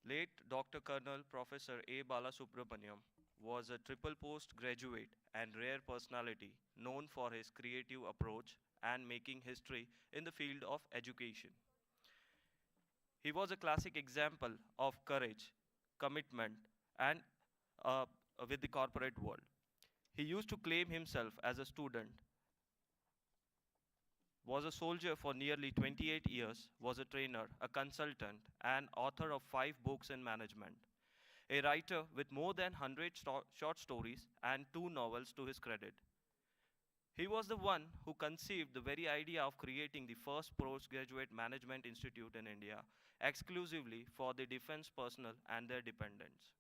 Late Dr. Colonel Professor A. Balasubramaniam was a triple post graduate and rare personality known for his creative approach and making history in the field of education. He was a classic example of courage, commitment, and uh, with the corporate world. He used to claim himself as a student, was a soldier for nearly 28 years, was a trainer, a consultant, and author of 5 books in management. A writer with more than 100 short stories and 2 novels to his credit. He was the one who conceived the very idea of creating the first postgraduate management institute in India exclusively for the defense personnel and their dependents.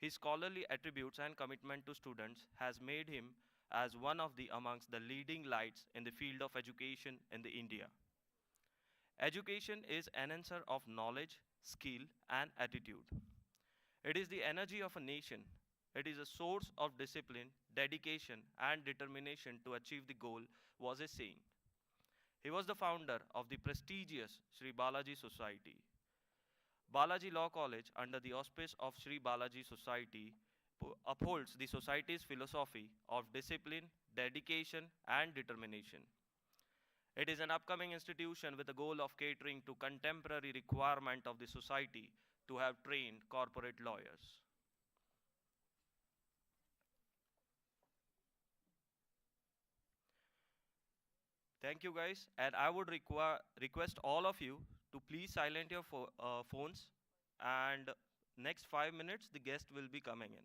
His scholarly attributes and commitment to students has made him as one of the amongst the leading lights in the field of education in the India. Education is an answer of knowledge, skill, and attitude. It is the energy of a nation. It is a source of discipline, dedication, and determination to achieve the goal, was a saying. He was the founder of the prestigious Sri Balaji Society. Balaji Law College, under the auspice of Sri Balaji Society, upholds the society's philosophy of discipline, dedication, and determination. It is an upcoming institution with the goal of catering to contemporary requirement of the society to have trained corporate lawyers. Thank you guys, and I would request all of you to please silent your phones, and next 5 minutes the guest will be coming in.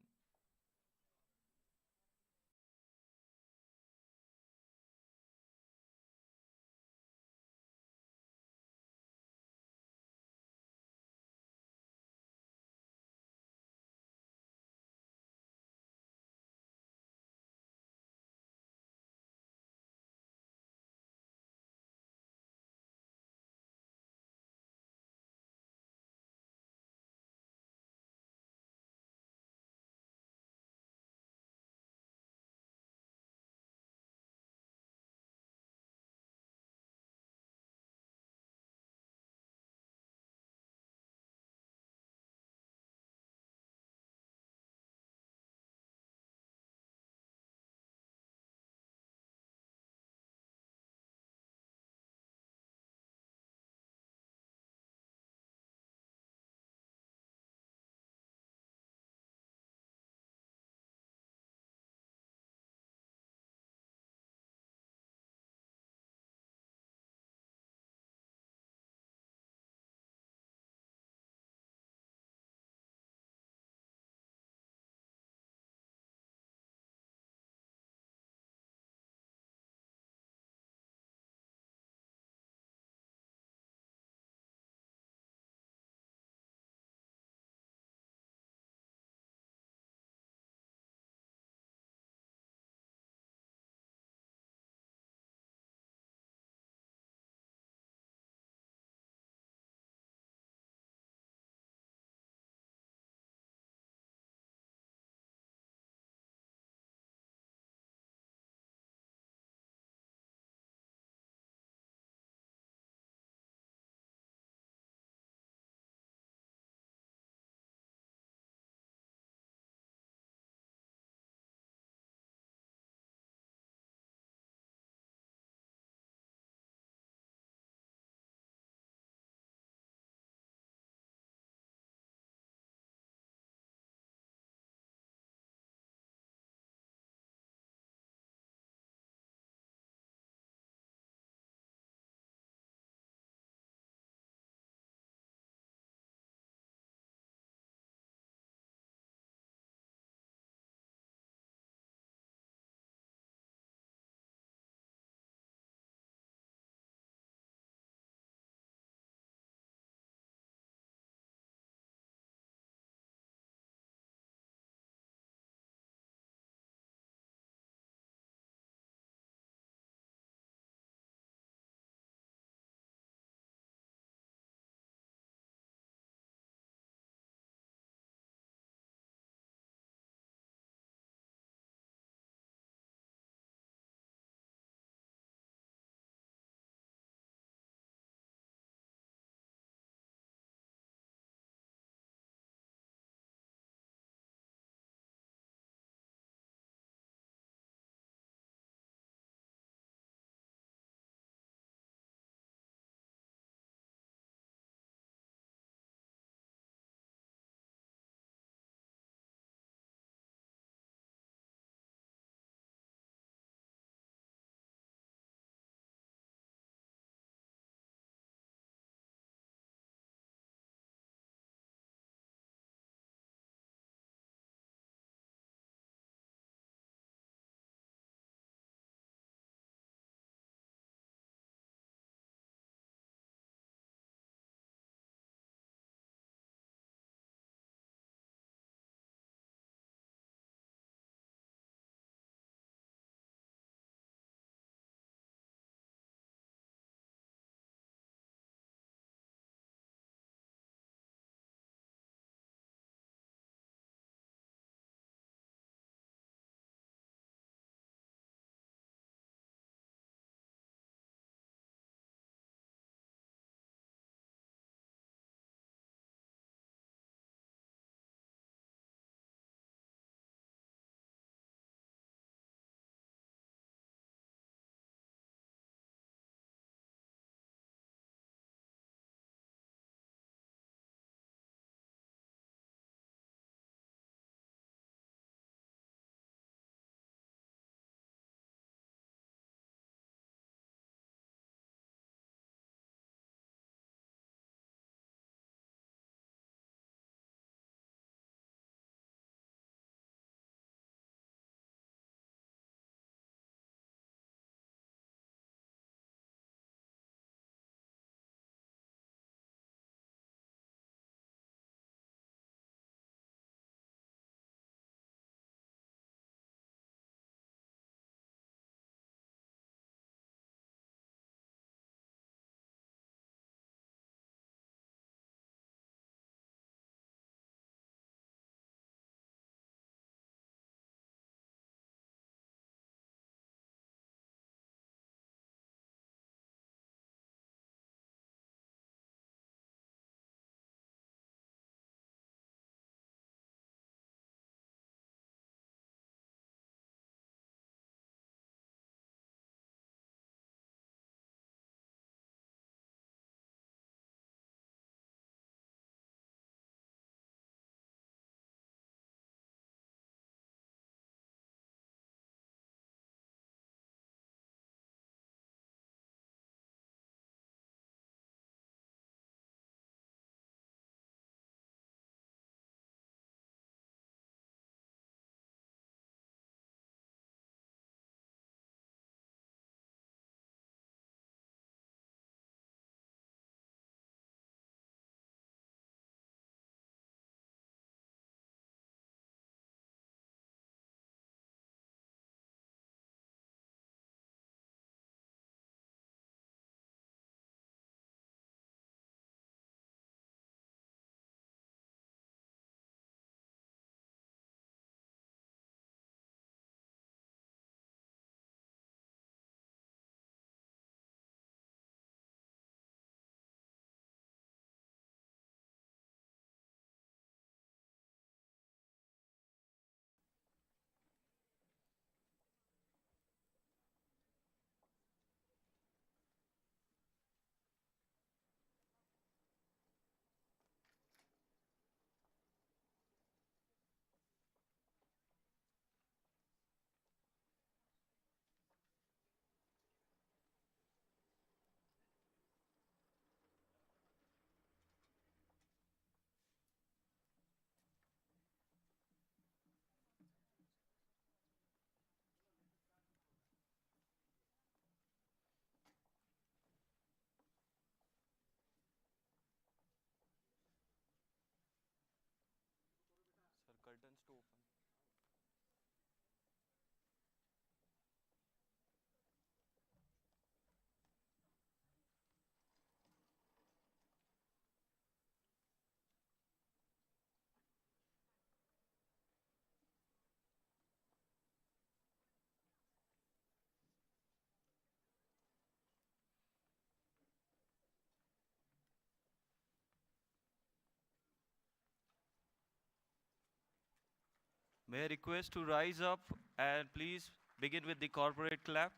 May I request to rise up and please begin with the corporate clap.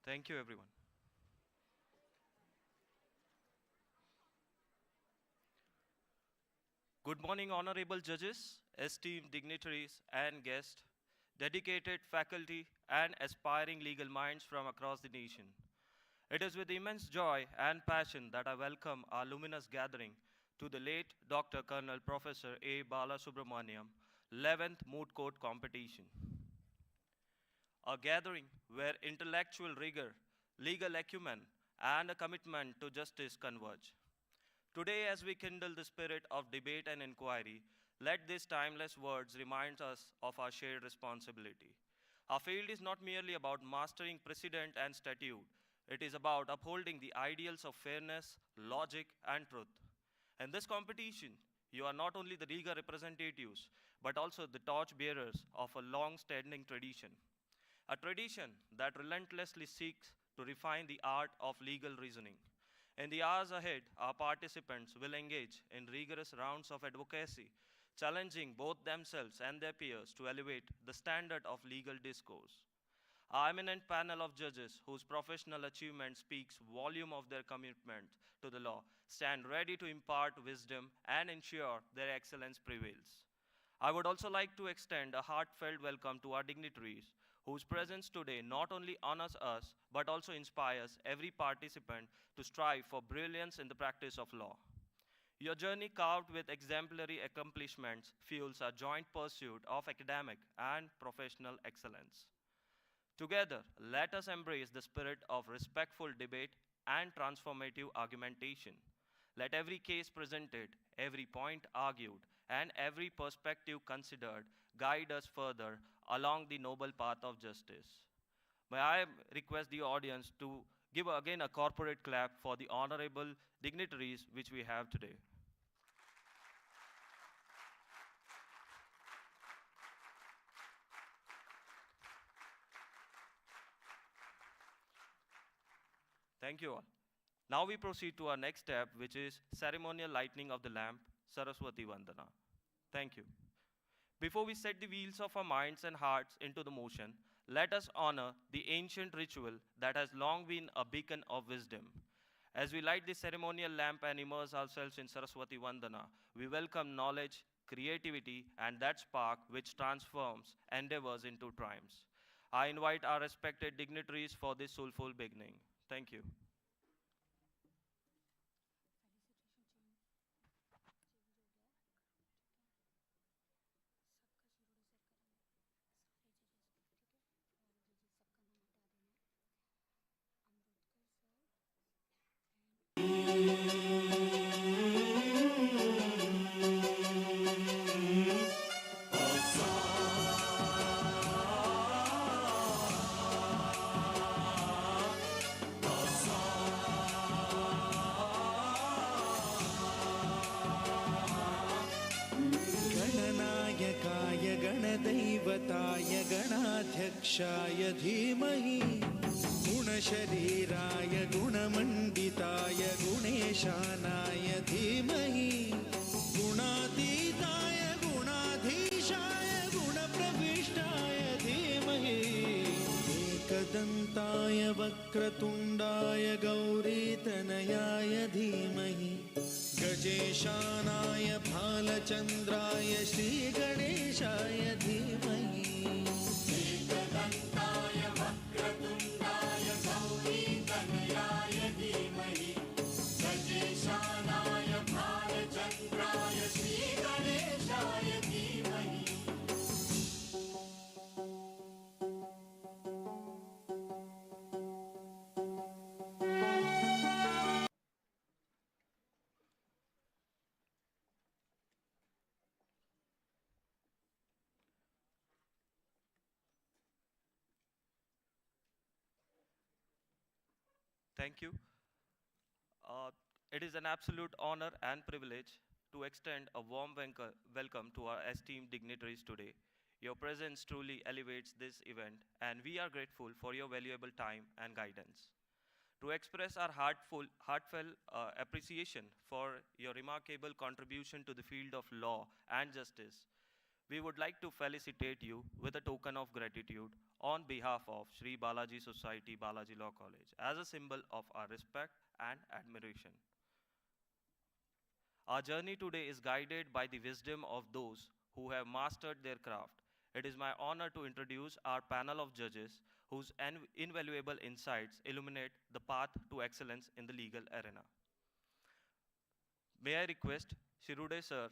Thank you, everyone. Good morning, honorable judges, esteemed dignitaries and guests, dedicated faculty and aspiring legal minds from across the nation. It is with immense joy and passion that I welcome our luminous gathering to the late Dr. Colonel Professor A. Balasubramaniam 11th Moot Court Competition. A gathering where intellectual rigor, legal acumen, and a commitment to justice converge. Today, as we kindle the spirit of debate and inquiry, let these timeless words remind us of our shared responsibility. Our field is not merely about mastering precedent and statute, it is about upholding the ideals of fairness, logic, and truth. In this competition, you are not only the legal representatives, but also the torchbearers of a long-standing tradition. A tradition that relentlessly seeks to refine the art of legal reasoning. In the hours ahead, our participants will engage in rigorous rounds of advocacy, challenging both themselves and their peers to elevate the standard of legal discourse. Our eminent panel of judges, whose professional achievement speaks volume of their commitment to the law, stand ready to impart wisdom and ensure their excellence prevails. I would also like to extend a heartfelt welcome to our dignitaries, whose presence today not only honors us, but also inspires every participant to strive for brilliance in the practice of law. Your journey carved with exemplary accomplishments fuels our joint pursuit of academic and professional excellence. Together, let us embrace the spirit of respectful debate and transformative argumentation. Let every case presented, every point argued, and every perspective considered guide us further along the noble path of justice. May I request the audience to give again a corporate clap for the honorable dignitaries which we have today. Thank you all. Now we proceed to our next step, which is ceremonial lighting of the lamp, Saraswati Vandana. Thank you. Before we set the wheels of our minds and hearts into the motion, let us honor the ancient ritual that has long been a beacon of wisdom. As we light the ceremonial lamp and immerse ourselves in Saraswati Vandana, we welcome knowledge, creativity, and that spark which transforms endeavors into triumphs. I invite our respected dignitaries for this soulful beginning. Thank you. गणदैवताय गणाध्यक्षाय धीमहि गुणशरीराय गुणमण्डिताय गुणेशानाय धीमहि गुणातीताय गुणाधीशाय गुणप्रविष्टाय धीमहि एकदन्ताय वक्रतुण्डाय गौरीतनयाय धीमहि गजेशानाय भालचन्द्राय श्रीगणेशाय धीमहि एकदन्ताय वक्रतुण्डाय गौरीतनयाय धीमहि गजेशानाय भालचन्द्राय श्रीगणेशाय धीमहि Thank you. Uh, it is an absolute honor and privilege to extend a warm welcome to our esteemed dignitaries today. Your presence truly elevates this event, and we are grateful for your valuable time and guidance. To express our heartfelt appreciation for your remarkable contribution to the field of law and justice, we would like to felicitate you with a token of gratitude on behalf of Sri Balaji Society, Balaji Law College, as a symbol of our respect and admiration. Our journey today is guided by the wisdom of those who have mastered their craft. It is my honor to introduce our panel of judges whose invaluable insights illuminate the path to excellence in the legal arena. May I request Shirude sir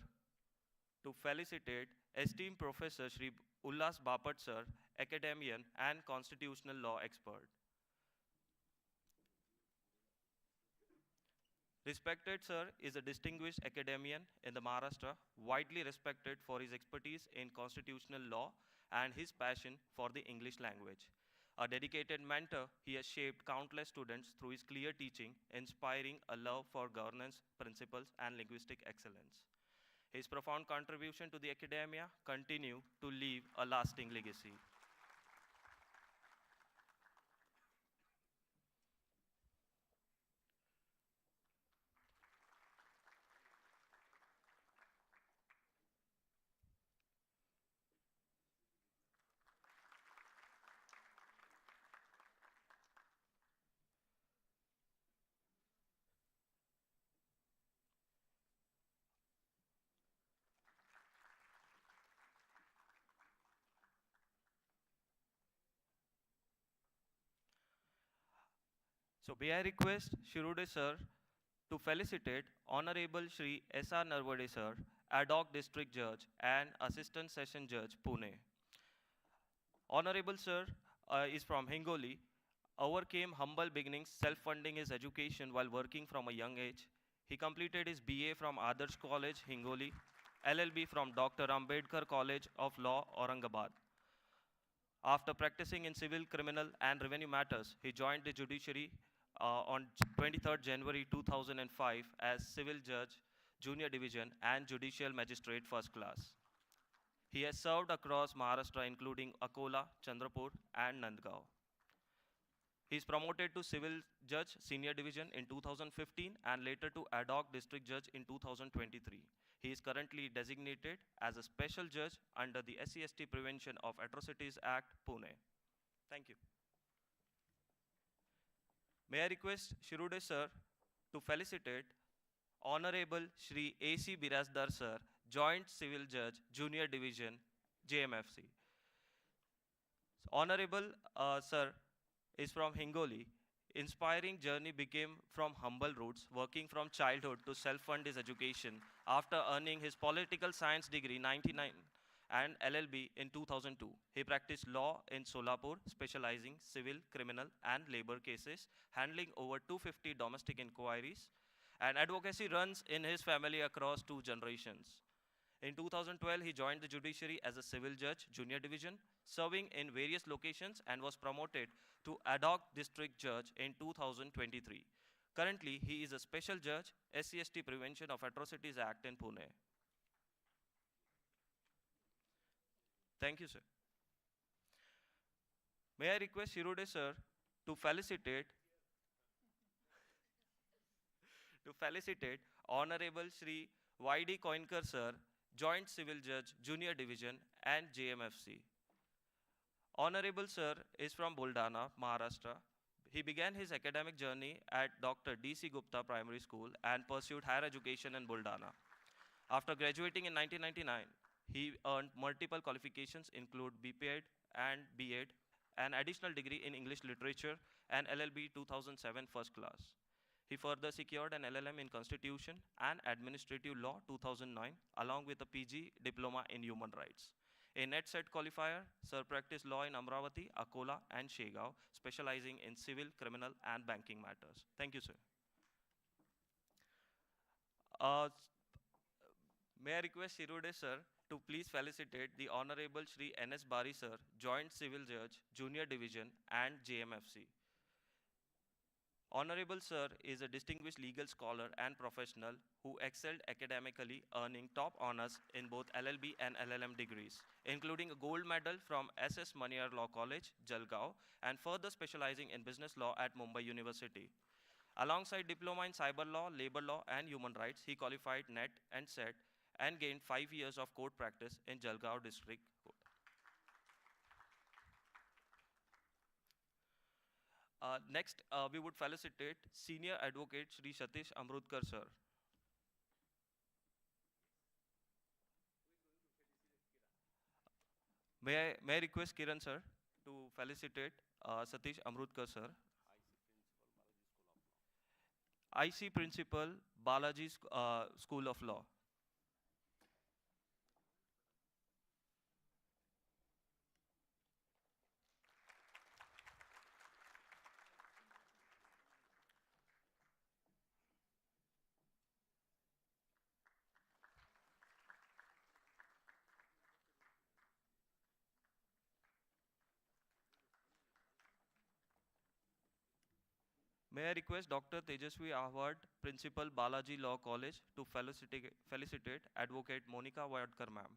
to felicitate esteemed Professor Shri Ullas Bapat sir, academician and constitutional law expert. Respected sir is a distinguished academician in the Maharashtra, widely respected for his expertise in constitutional law and his passion for the English language. A dedicated mentor, he has shaped countless students through his clear teaching, inspiring a love for governance principles and linguistic excellence. His profound contribution to the academia continue to leave a lasting legacy. So may I request Shirude sir to felicitate Honorable Shri S.R. Narvade sir, Ad hoc District Judge and Assistant Session Judge, Pune. Honorable sir is from Hingoli, overcame humble beginnings, self-funding his education while working from a young age. He completed his BA from Adarsh College, Hingoli, LLB from Dr. Ambedkar College of Law, Aurangabad. After practicing in civil, criminal, and revenue matters, he joined the judiciary on 23rd January 2005 as Civil Judge, Junior Division, and Judicial Magistrate First Class. He has served across Maharashtra, including Akola, Chandrapur, and Nandgaon. He is promoted to Civil Judge, Senior Division in 2015 and later to Ad hoc District Judge in 2023. He is currently designated as a Special Judge under the SC/ST Prevention of Atrocities Act, Pune. Thank you. May I request Shirude sir to felicitate Honorable Shri A.C. Birasdar sir, Joint Civil Judge, Junior Division, JMFC. Honorable sir is from Hingoli. Inspiring journey became from humble roots, working from childhood to self-fund his education after earning his political science degree 99 and LLB in 2002. He practiced law in Solapur, specializing civil, criminal, and labor cases, handling over 250 domestic inquiries, and advocacy runs in his family across 2 generations. In 2012, he joined the judiciary as a civil judge, junior division, serving in various locations and was promoted to ad hoc district judge in 2023. Currently, he is a special judge, SC/ST Prevention of Atrocities Act in Pune. Thank you, sir. May I request Shirude sir to felicitate Honorable Shri Y.D. Koinkar sir, Joint Civil Judge, Junior Division, and JMFC. Honorable sir is from Buldana, Maharashtra. He began his academic journey at Dr. D.C. Gupta Primary School and pursued higher education in Buldana. After graduating in 1999, he earned multiple qualifications include BPEd and B.Ed, an additional degree in English literature, and LLB 2007 first class. He further secured an LLM in Constitution and Administrative Law 2009, along with a PG diploma in Human Rights. A NET set qualifier, sir practiced law in Amravati, Akola, and Shegaon, specializing in civil, criminal, and banking matters. Thank you, sir. May I request Shirude sir to please felicitate the Honorable Shri N.S. Bari sir, Joint Civil Judge, Junior Division, and JMFC. Honorable Sir is a distinguished legal scholar and professional who excelled academically, earning top honors in both LLB and LLM degrees, including a gold medal from SS Maniar Law College, Jalgaon, and further specializing in business law at Mumbai University. Alongside diploma in cyber law, labor law, and human rights, he qualified NET and SET and gained 5 years of court practice in Jalgaon district. Next, we would felicitate Senior Advocate Shri Satish Amrutkar sir. May I request Kiran sir to felicitate Satish Amrutkar sir. IC Principal, Balaji School of Law. May I request Dr. Tejaswi Ahwad, Principal, Balaji Law College, to felicitate Advocate Monica Wadkar ma'am.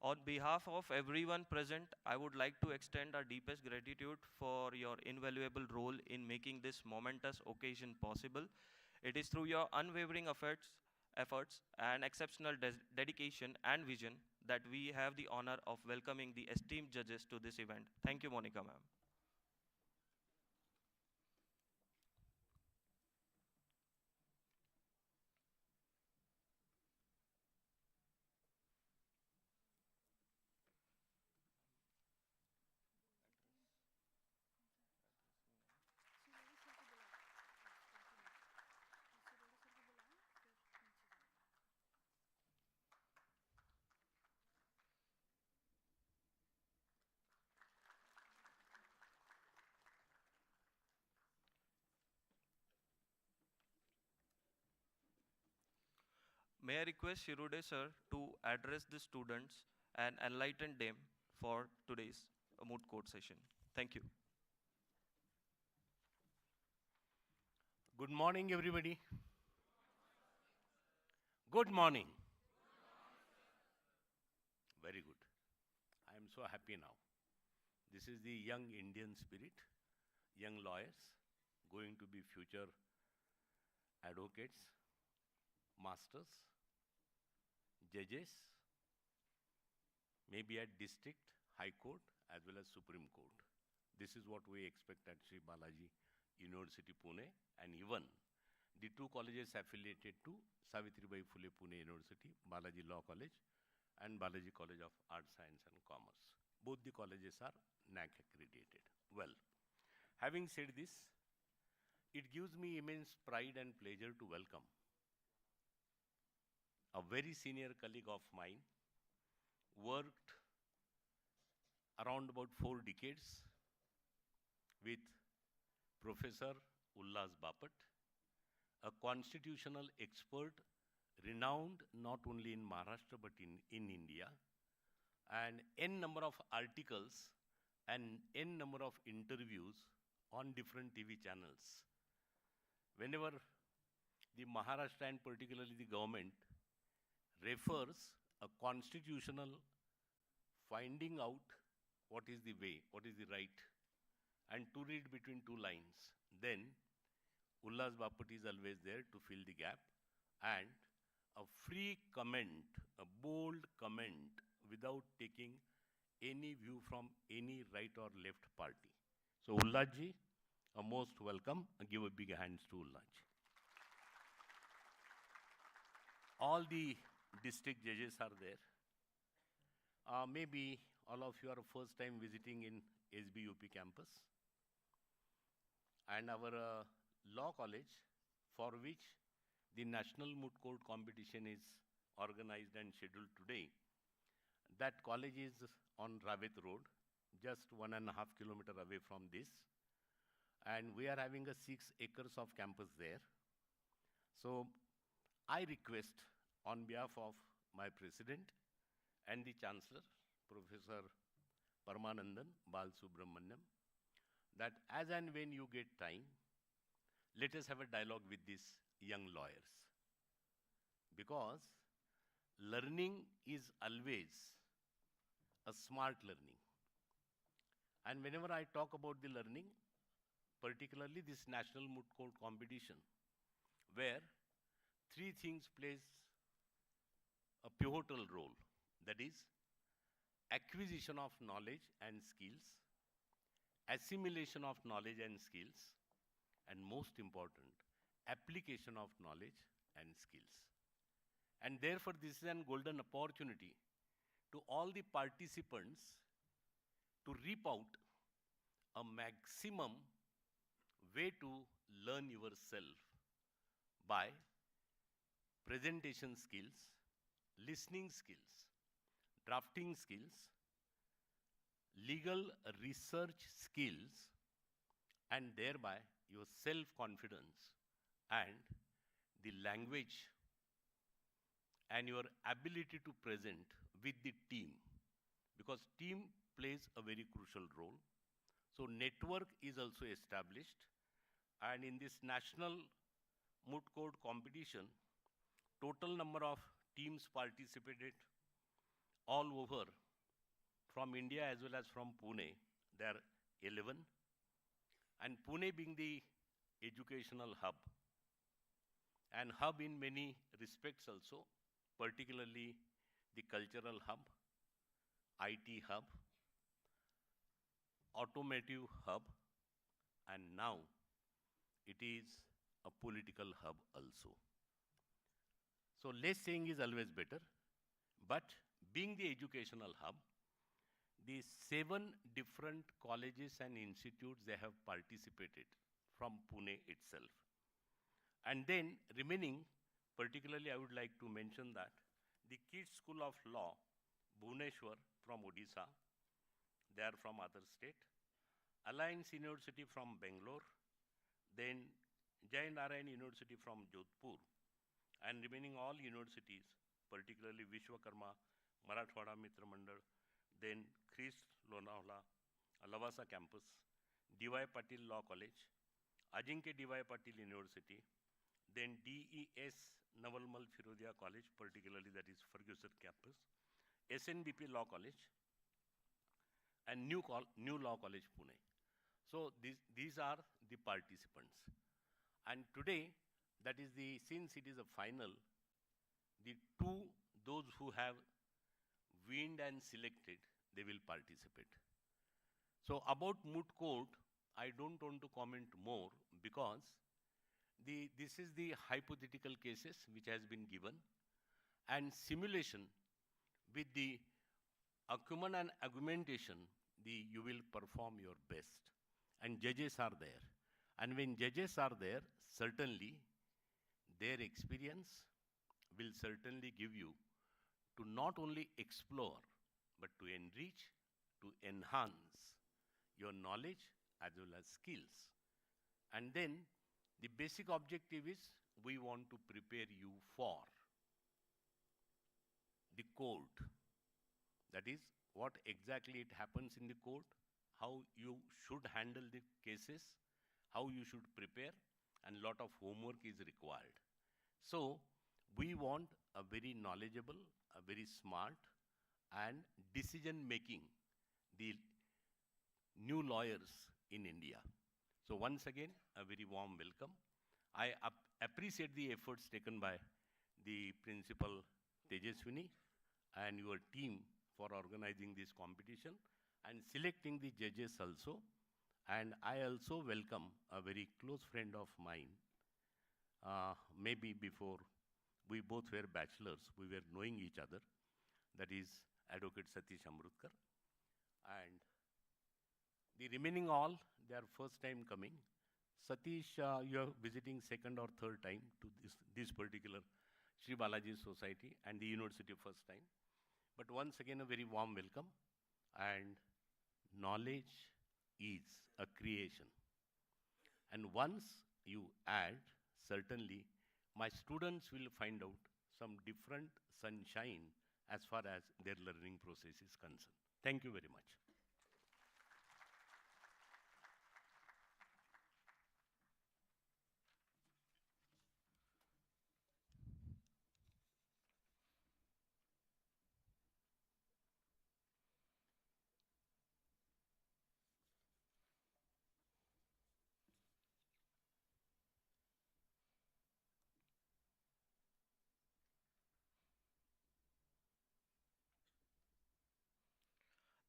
On behalf of everyone present, I would like to extend our deepest gratitude for your invaluable role in making this momentous occasion possible. It is through your unwavering efforts and exceptional dedication and vision that we have the honor of welcoming the esteemed judges to this event. Thank you, Monica ma'am. May I request Shirude sir to address the students and enlighten them for today's moot court session. Thank you. Good morning, everybody. Good morning. Very good. I am so happy now. This is the young Indian spirit, young lawyers, going to be future advocates, masters, judges, maybe at district, high court, as well as Supreme Court. This is what we expect at Sri Balaji University, Pune, and even the two colleges affiliated to Savitribai Phule Pune University, Balaji Law College and Balaji College of Arts, Science and Commerce. Both the colleges are NAC accredited. Well, having said this, it gives me immense pride and pleasure to welcome a very senior colleague of mine, worked around about 4 decades with Professor Ullas Bapat, a constitutional expert renowned not only in Maharashtra but in India, and n number of articles and n number of interviews on different TV channels. Whenever the Maharashtra and particularly the government refers a constitutional finding out what is the way, what is the right, and to read between 2 lines, then Ullas Bapat is always there to fill the gap, and a free comment, a bold comment without taking any view from any right or left party. So Ullas ji, a most welcome. Give a big hands to Ullas ji. All the district judges are there. Maybe all of you are first time visiting in SBUP campus. And our law college, for which the National Moot Court competition is organized and scheduled today, that college is on Ravet Road, just 1.5 kilometers away from this. And we are having a 6 acres of campus there. So I request on behalf of my president and the chancellor, Professor Paramanandan Bal Subramanyam, that as and when you get time, let us have a dialogue with these young lawyers. Because learning is always a smart learning. And whenever I talk about the learning, particularly this National Moot Court competition, where three things plays a pivotal role. That is, acquisition of knowledge and skills, assimilation of knowledge and skills, and most important, application of knowledge and skills. And therefore, this is a golden opportunity to all the participants to reap out a maximum way to learn yourself by presentation skills, listening skills, drafting skills, legal research skills, and thereby your self-confidence and the language and your ability to present with the team, because team plays a very crucial role. So network is also established, and in this national moot court competition, total number of teams participated all over from India as well as from Pune. There are 11, and Pune being the educational hub, and hub in many respects also, particularly the cultural hub, IT hub, automotive hub, and now it is a political hub also. So less saying is always better, but being the educational hub, the 7 different colleges and institutes, they have participated from Pune itself. And then remaining, particularly I would like to mention that the Kids School of Law, Bhubaneswar from Odisha, they are from other state, Alliance University from Bangalore, then Jai Narayan University from Jodhpur, and remaining all universities, particularly Vishwakarma, Marathwada Mitra Mandal, then Christ Lonavala, Lavasa campus, D.Y. Patil Law College, Ajinkya D.Y. Patil University, then DES Navalmal Firodia College, particularly that is Ferguson campus, SNBP Law College, and New Law College, Pune. So these are the participants. And today, that is since it is a final, those who have win and selected, they will participate. So about moot court, I don't want to comment more, because this is the hypothetical cases which has been given, and simulation with the acumen and argumentation, you will perform your best. And judges are there. And when judges are there, certainly their experience will certainly give you to not only explore, but to enrich, to enhance your knowledge as well as skills. And then the basic objective is we want to prepare you for the court. That is, what exactly it happens in the court, how you should handle the cases, how you should prepare, and lot of homework is required. So we want a very knowledgeable, a very smart, and decision-making, the new lawyers in India. So once again, a very warm welcome. I appreciate the efforts taken by the principal Tejaswini and your team for organizing this competition and selecting the judges also. And I also welcome a very close friend of mine. Maybe before we both were bachelors, we were knowing each other. That is Advocate Satish Amrutkar. And the remaining all, they are first time coming. Satish, you are visiting second or third time to this particular Sri Balaji Society and the university first time. But once again, a very warm welcome. And knowledge is a creation. And once you add, certainly my students will find out some different sunshine as far as their learning process is concerned. Thank you very much.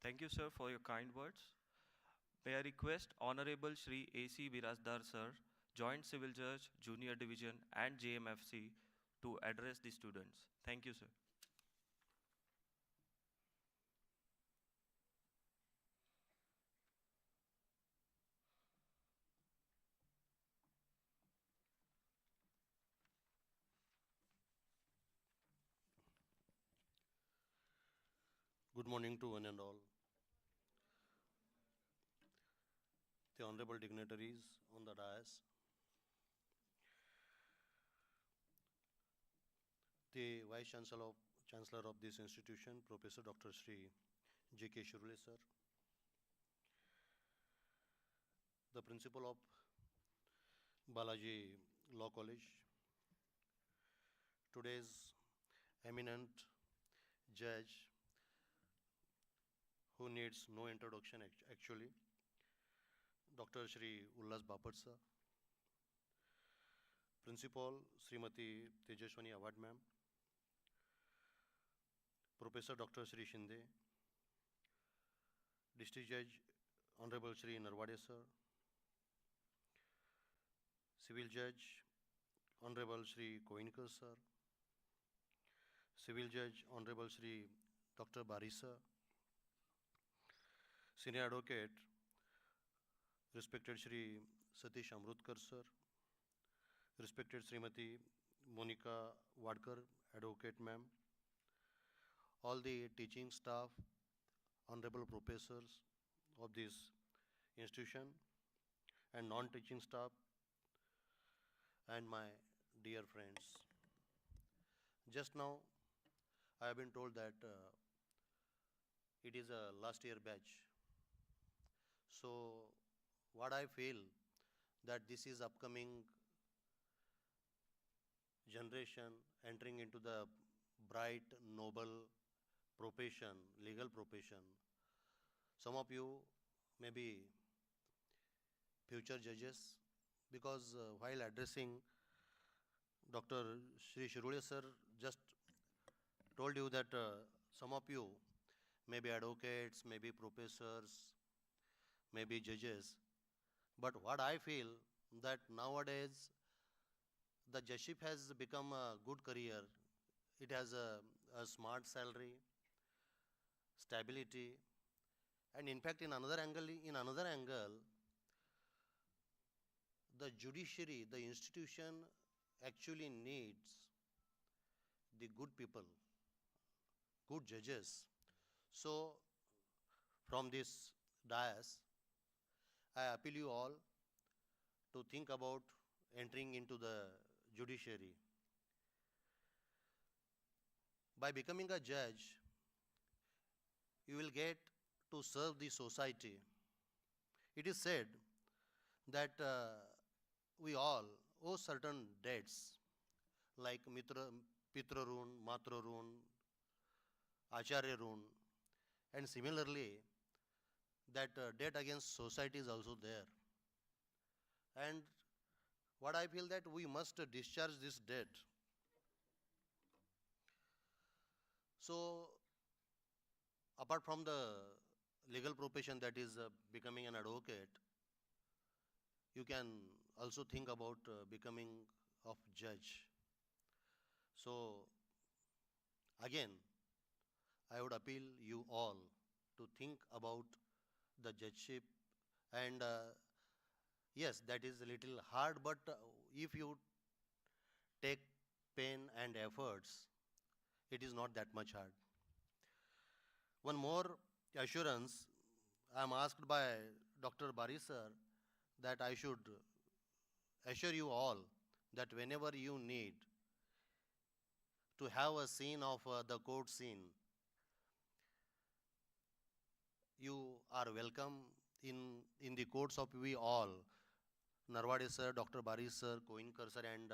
Thank you, sir, for your kind words. May I request Honorable Shri A.C. Birajdar, sir, Joint Civil Judge, Junior Division, and JMFC to address the students. Thank you, sir. Good morning to one and all. The honorable dignitaries on the dais, the Vice Chancellor of this institution, Professor Dr. Shri J.K. Shirule sir, the Principal of Balaji Law College, today's eminent judge who needs no introduction actually, Dr. Shri Ullas Bapat sir, Principal Srimati Tejaswani Awad ma'am, Professor Dr. Shri Shinde, District Judge Honorable Shri Narwade sir, Civil Judge Honorable Shri Koinkar sir, Civil Judge Honorable Shri Dr. Bari sir, Senior Advocate Respected Shri Satish Amrutkar sir, Respected Srimati Monica Wadkar, Advocate ma'am, all the teaching staff, honorable professors of this institution, and non-teaching staff, and my dear friends. Just now, I have been told that it is a last year batch. So, what I feel that this is upcoming generation entering into the bright, noble profession, legal profession. Some of you may be future judges, because while addressing, Dr. Shri Shirule sir just told you that some of you may be advocates, may be professors, may be judges. But what I feel that nowadays the judgeship has become a good career. It has a smart salary, stability, and in fact, in another angle, the judiciary, the institution, actually needs the good people, good judges. So, from this dais, I appeal you all to think about entering into the judiciary. By becoming a judge, you will get to serve the society. It is said that we all owe certain debts like Pitrarun, Matrarun, Acharyarun, and similarly that debt against society is also there. And what I feel that we must discharge this debt. So, apart from the legal profession, that is becoming an advocate, you can also think about becoming of judge. So, again, I would appeal you all to think about the judgeship, and yes, that is a little hard, but if you take pain and efforts, it is not that much hard. One more assurance I am asked by Dr. Bari sir that I should assure you all that whenever you need to have a scene of the court scene, you are welcome in the courts of we all, Narwade sir, Dr. Bari sir, Koinkar sir, and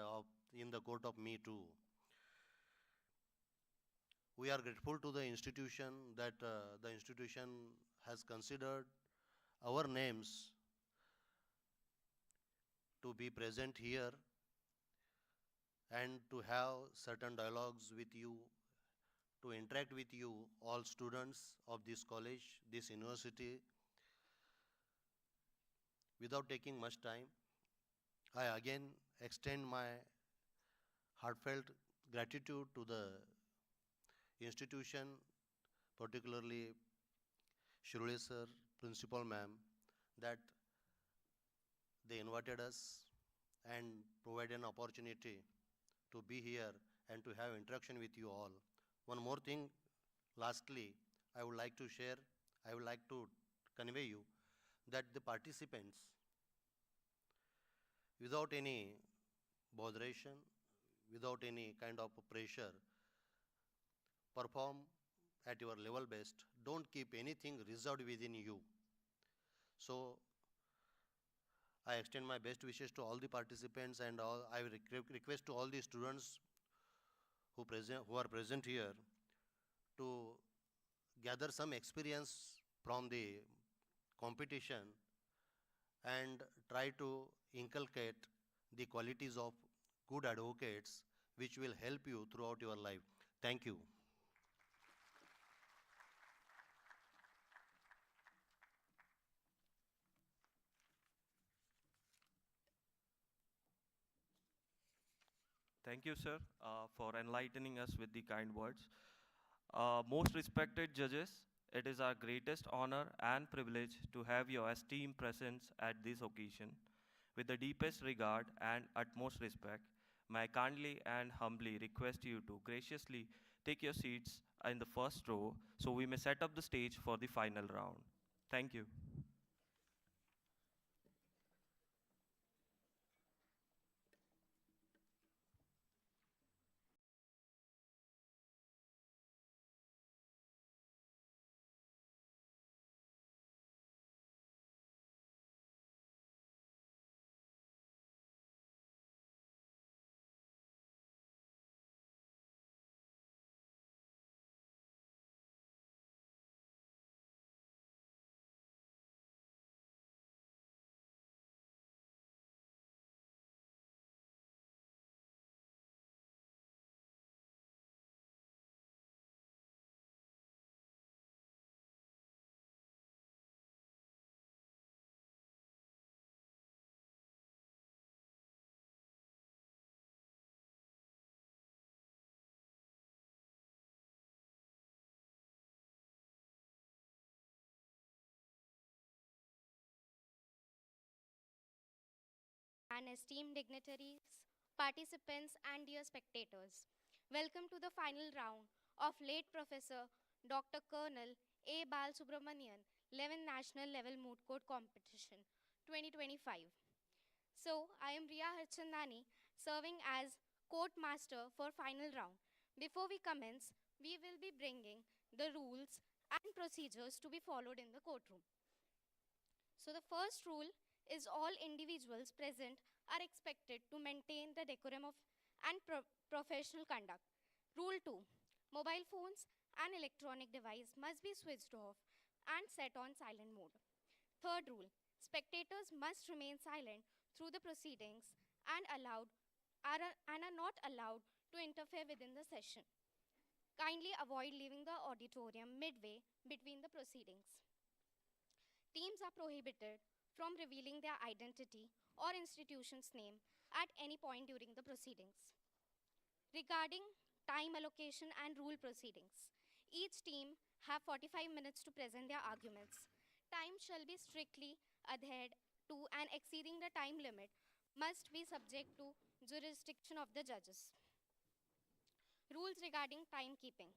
in the court of me too. We are grateful to the institution that the institution has considered our names to be present here and to have certain dialogues with you, to interact with you, all students of this college, this university. Without taking much time, I again extend my heartfelt gratitude to the institution, particularly Shirley sir, principal ma'am, that they invited us and provided an opportunity to be here and to have interaction with you all. One more thing, lastly, I would like to share, I would like to convey you that the participants, without any botheration, without any kind of pressure, perform at your level best. Don't keep anything reserved within you. So I extend my best wishes to all the participants, and I request to all the students who are present here to gather some experience from the competition and try to inculcate the qualities of good advocates which will help you throughout your life. Thank you. Thank you, sir, for enlightening us with the kind words. Most respected judges, it is our greatest honor and privilege to have your esteemed presence at this occasion. With the deepest regard and utmost respect, may I kindly and humbly request you to graciously take your seats in the first row so we may set up the stage for the final round. Thank you. And esteemed dignitaries, participants, and dear spectators. Welcome to the final round of late Professor Dr. Colonel A. Bal Subramanian 11th National Level Moot Court Competition 2025. So, I am Riya Harchandani, serving as court master for final round. Before we commence, we will be bringing the rules and procedures to be followed in the courtroom. So the first rule is all individuals present are expected to maintain the decorum of and professional conduct. Rule 2. Mobile phones and electronic device must be switched off and set on silent mode. Third rule. Spectators must remain silent through the proceedings and are not allowed to interfere within the session. Kindly avoid leaving the auditorium midway between the proceedings. Teams are prohibited from revealing their identity or institution's name at any point during the proceedings. Regarding time allocation and rule proceedings, each team have 45 minutes to present their arguments. Time shall be strictly adhered to, and exceeding the time limit must be subject to jurisdiction of the judges. Rules regarding timekeeping.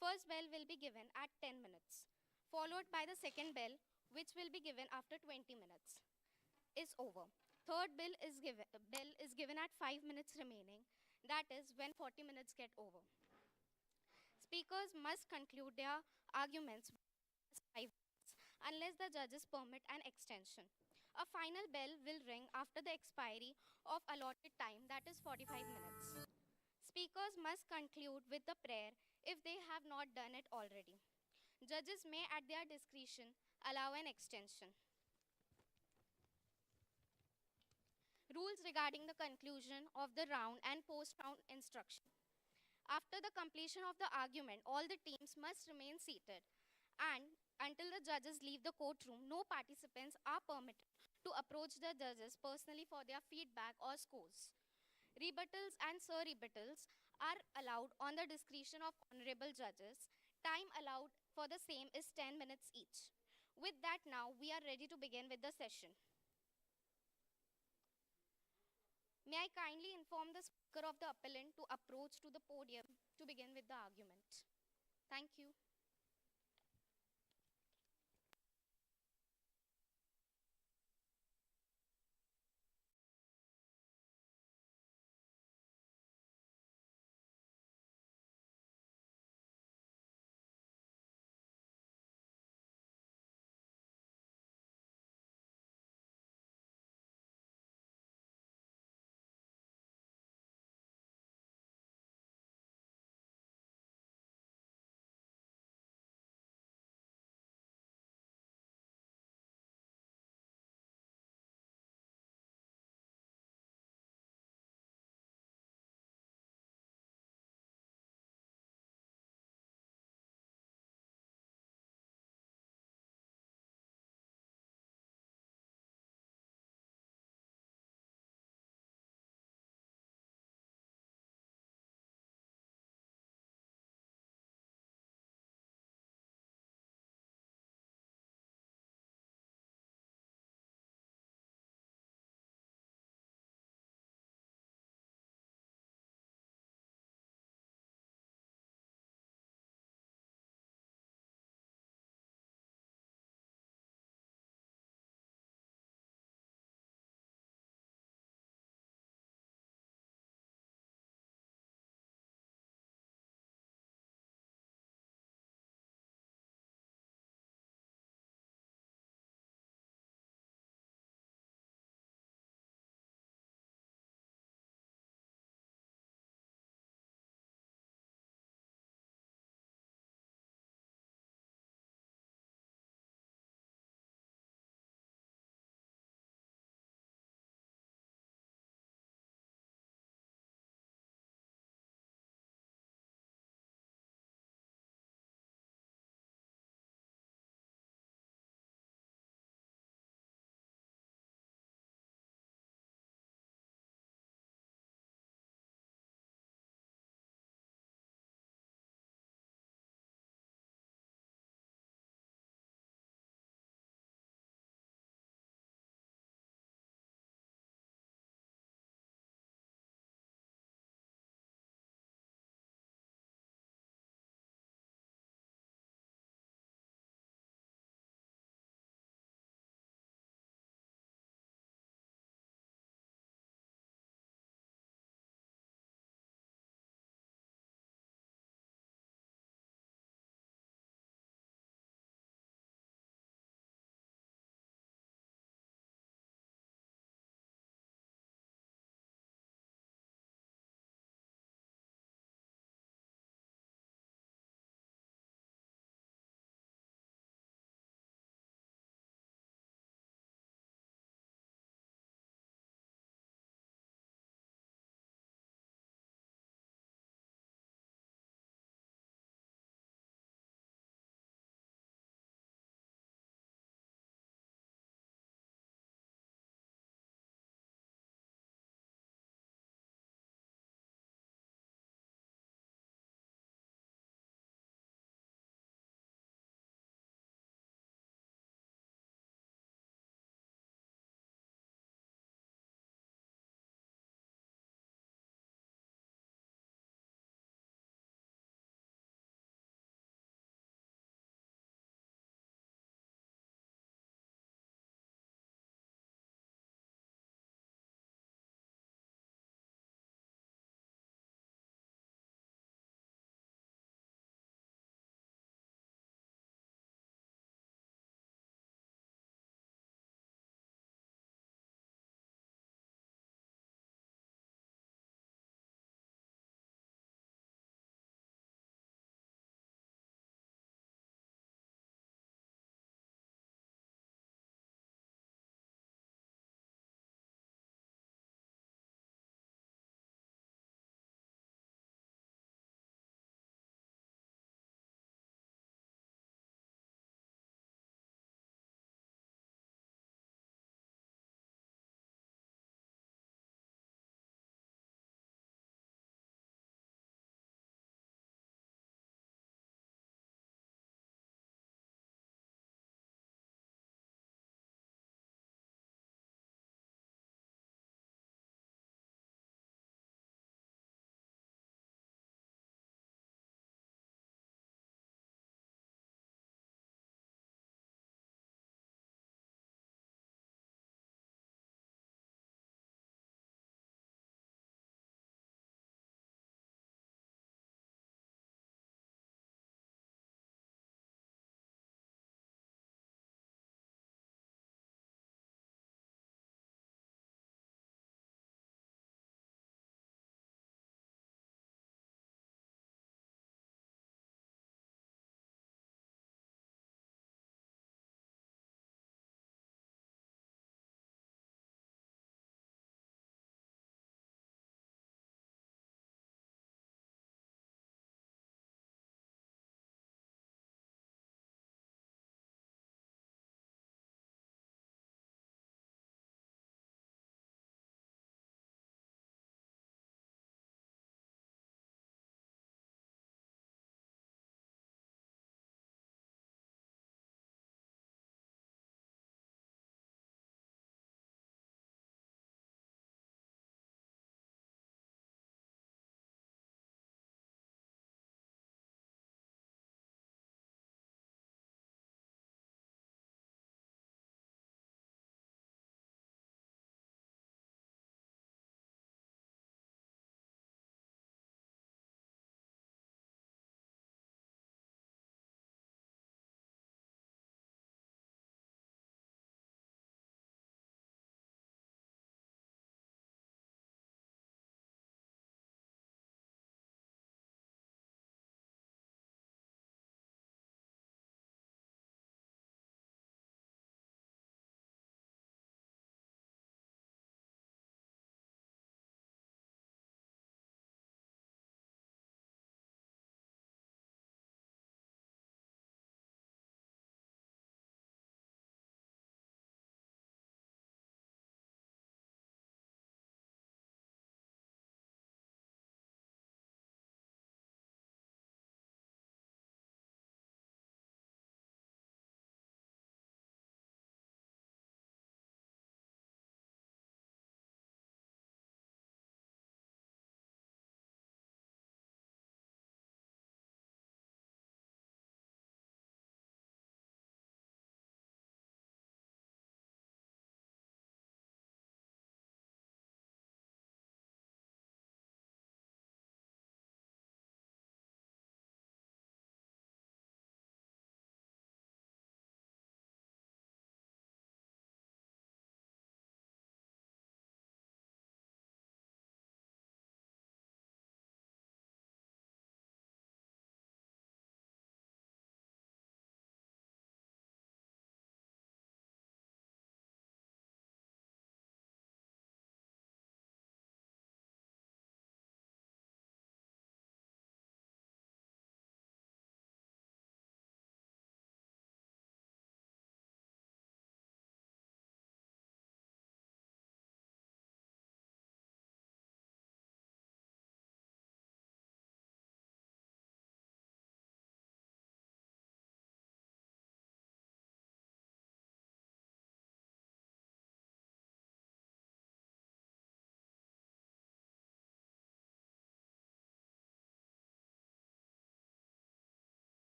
First bell will be given at 10 minutes, followed by the second bell, which will be given after 20 minutes, is over. Third bell is given at 5 minutes remaining, that is when 40 minutes get over. Speakers must conclude their arguments within 5 minutes unless the judges permit an extension. A final bell will ring after the expiry of allotted time, that is 45 minutes. Speakers must conclude with the prayer if they have not done it already. Judges may, at their discretion, allow an extension. Rules regarding the conclusion of the round and post-round instruction. After the completion of the argument, all the teams must remain seated, and until the judges leave the courtroom, no participants are permitted to approach the judges personally for their feedback or scores. Rebuttals and sur-rebuttals are allowed on the discretion of honorable judges. Time allowed for the same is 10 minutes each. With that, now we are ready to begin with the session. May I kindly inform the speaker of the appellant to approach to the podium to begin with the argument. Thank you.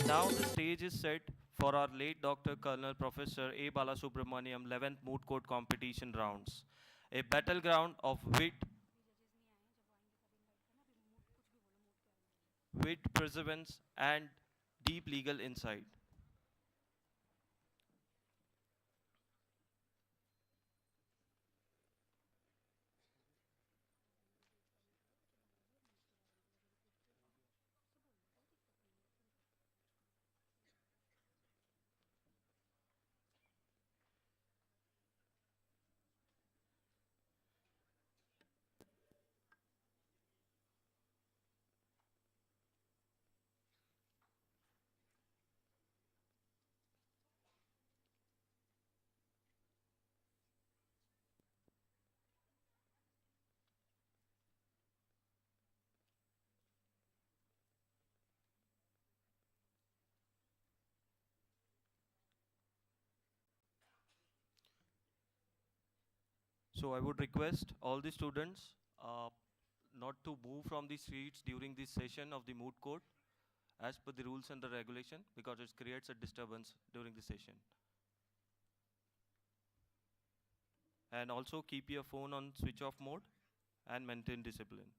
Now the stage is set for our late Dr. Colonel Professor A. Balasubramaniam 11th Moot Court competition rounds. A battleground of wit, perseverance, and deep legal insight. So I would request all the students not to move from the seats during this session of the moot court as per the rules and the regulation because it creates a disturbance during the session. And also keep your phone on switch off mode and maintain discipline.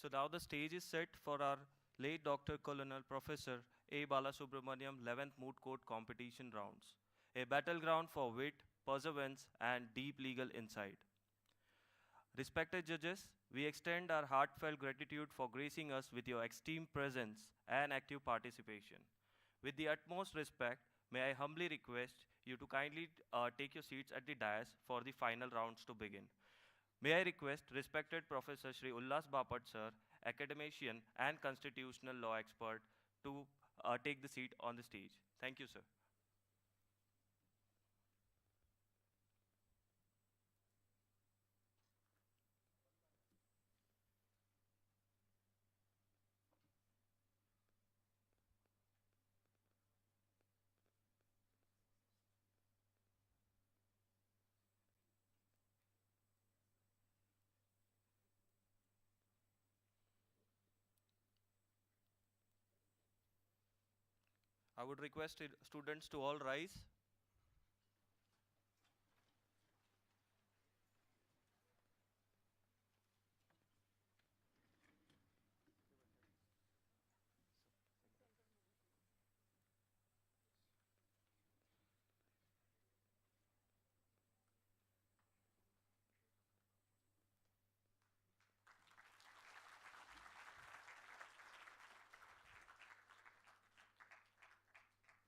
So now the stage is set for our late Dr. Colonel Professor A. Balasubramaniam 11th Moot Court competition rounds, a battleground for wit, perseverance, and deep legal insight. Respected judges, we extend our heartfelt gratitude for gracing us with your esteemed presence and active participation. With the utmost respect, may I humbly request you to kindly take your seats at the dais for the final rounds to begin. May I request respected Professor Shri Ullas Bapat sir, academician and constitutional law expert, to take the seat on the stage. Thank you, sir. I would request students to all rise.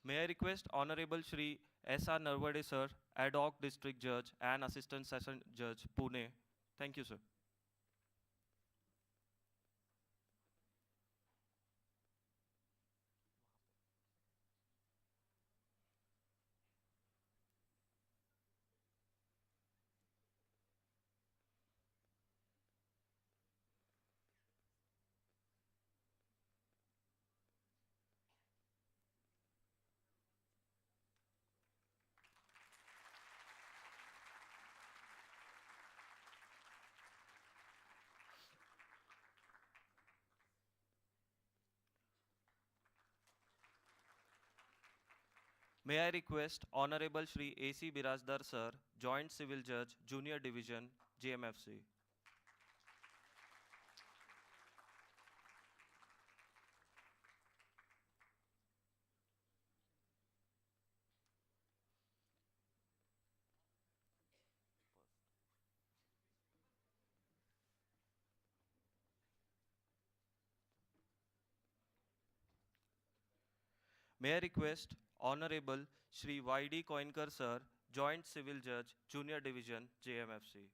May I request Honorable Shri S.R. Narvade sir, Ad hoc District Judge and Assistant Session Judge, Pune. Thank you, sir. May I request Honorable Shri A.C. Birajdar sir, Joint Civil Judge, Junior Division, JMFC. May I request Honorable Shri Y.D. Koinkar sir, Joint Civil Judge, Junior Division, JMFC.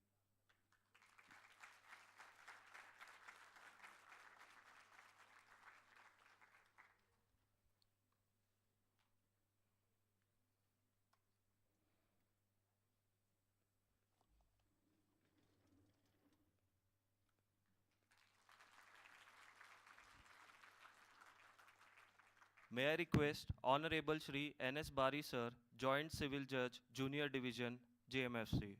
May I request Honorable Shri N.S. Bari sir, Joint Civil Judge, Junior Division, JMFC.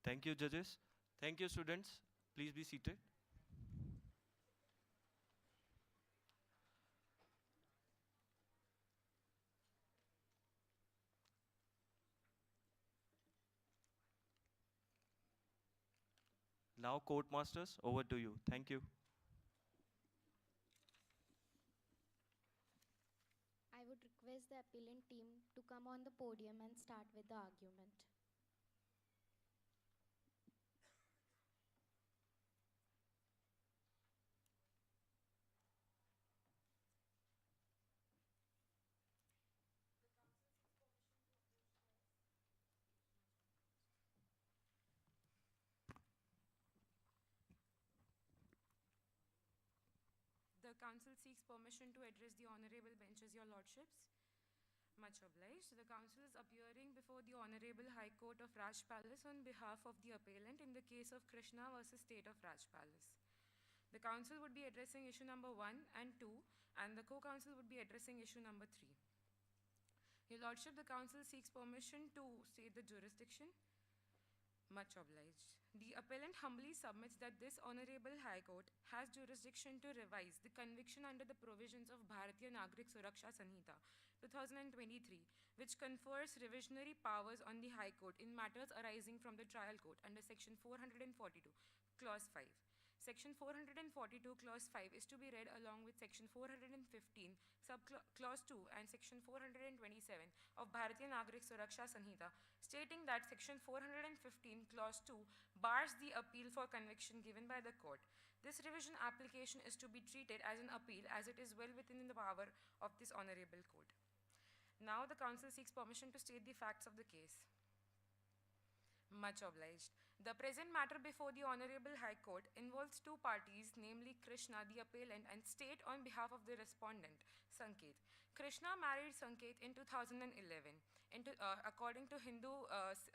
Thank you, judges. Thank you, students. Please be seated. Now, court masters, over to you. Thank you. I would request the appellant team to come on the podium and start with the argument. The council seeks permission to address the honorable benches, your lordships. Much obliged. The council is appearing before the Honorable High Court of Raj Palace on behalf of the appellant in the case of Krishna versus State of Raj Palace. The council would be addressing issue number 1 and 2, and the co-counsel would be addressing issue number 3. Your Lordship, the council seeks permission to state the jurisdiction. Much obliged. The appellant humbly submits that this Honorable High Court has jurisdiction to revise the conviction under the provisions of Bharatiya Nagrik Suraksha Sanhita 2023, which confers revisionary powers on the High Court in matters arising from the trial court under Section 442, Clause 5. Section 442, Clause 5 is to be read along with Section 415, Clause 2 and Section 427 of Bharatiya Nagrik Suraksha Sanhita, stating that Section 415, Clause 2 bars the appeal for conviction given by the court. This revision application is to be treated as an appeal as it is well within the power of this honorable court. Now the council seeks permission to state the facts of the case. Much obliged. The present matter before the Honorable High Court involves two parties, namely Krishna, the appellant, and state on behalf of the respondent, Sanket. Krishna married Sanket in 2011, according to Hindu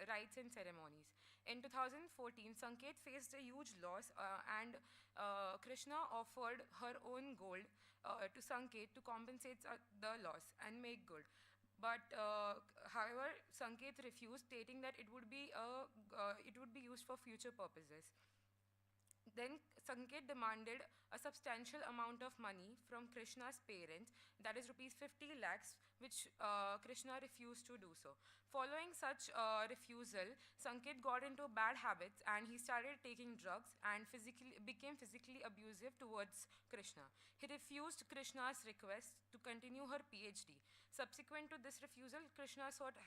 rites and ceremonies. In 2014, Sanket faced a huge loss and Krishna offered her own gold to Sanket to compensate the loss and make good. But however, Sanket refused, stating that it would be used for future purposes. Then Sanket demanded a substantial amount of money from Krishna's parents, that is rupees 50 lakhs, which Krishna refused to do so. Following such refusal, Sanket got into bad habits and he started taking drugs and became physically abusive towards Krishna. He refused Krishna's request to continue her PhD. Subsequent to this refusal, Krishna sought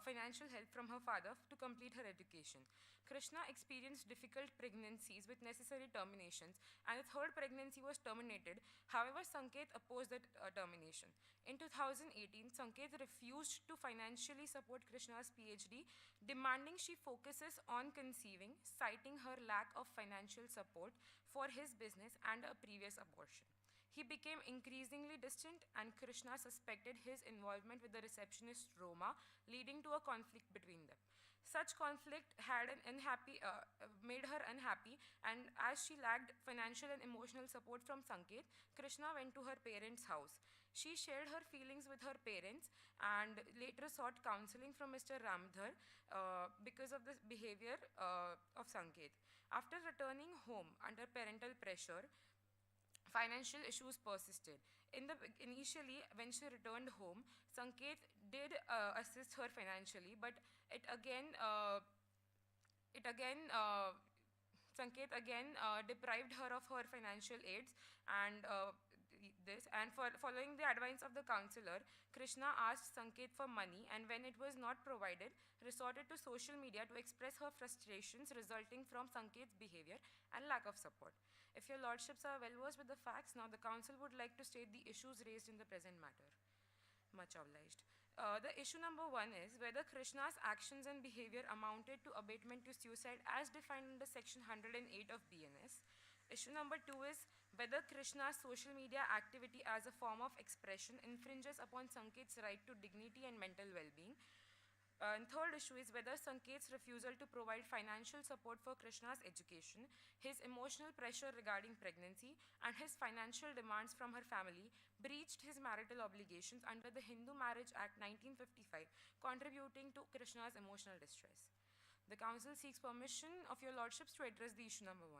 financial help from her father to complete her education. Krishna experienced difficult pregnancies with necessary terminations, and the third pregnancy was terminated. However, Sanket opposed that termination. In 2018, Sanket refused to financially support Krishna's PhD, demanding she focuses on conceiving, citing her lack of financial support for his business and a previous abortion. He became increasingly distant, and Krishna suspected his involvement with the receptionist Roma, leading to a conflict between them. Such conflict had made her unhappy, and as she lacked financial and emotional support from Sanket, Krishna went to her parents' house. She shared her feelings with her parents and later sought counseling from Mr. Ramdhar because of the behavior of Sanket. After returning home under parental pressure, financial issues persisted. Initially, when she returned home, Sanket did assist her financially, but Sanket again deprived her of her financial aids, and following the advice of the counselor, Krishna asked Sanket for money, and when it was not provided, resorted to social media to express her frustrations resulting from Sanket's behavior and lack of support. If your lordships are well versed with the facts, now the council would like to state the issues raised in the present matter. Much obliged. The issue number 1 is whether Krishna's actions and behavior amounted to abatement to suicide as defined under Section 108 of BNS. Issue number 2 is whether Krishna's social media activity as a form of expression infringes upon Sanket's right to dignity and mental well-being. And third issue is whether Sanket's refusal to provide financial support for Krishna's education, his emotional pressure regarding pregnancy, and his financial demands from her family breached his marital obligations under the Hindu Marriage Act 1955, contributing to Krishna's emotional distress. The council seeks permission of your lordships to address the issue number 1.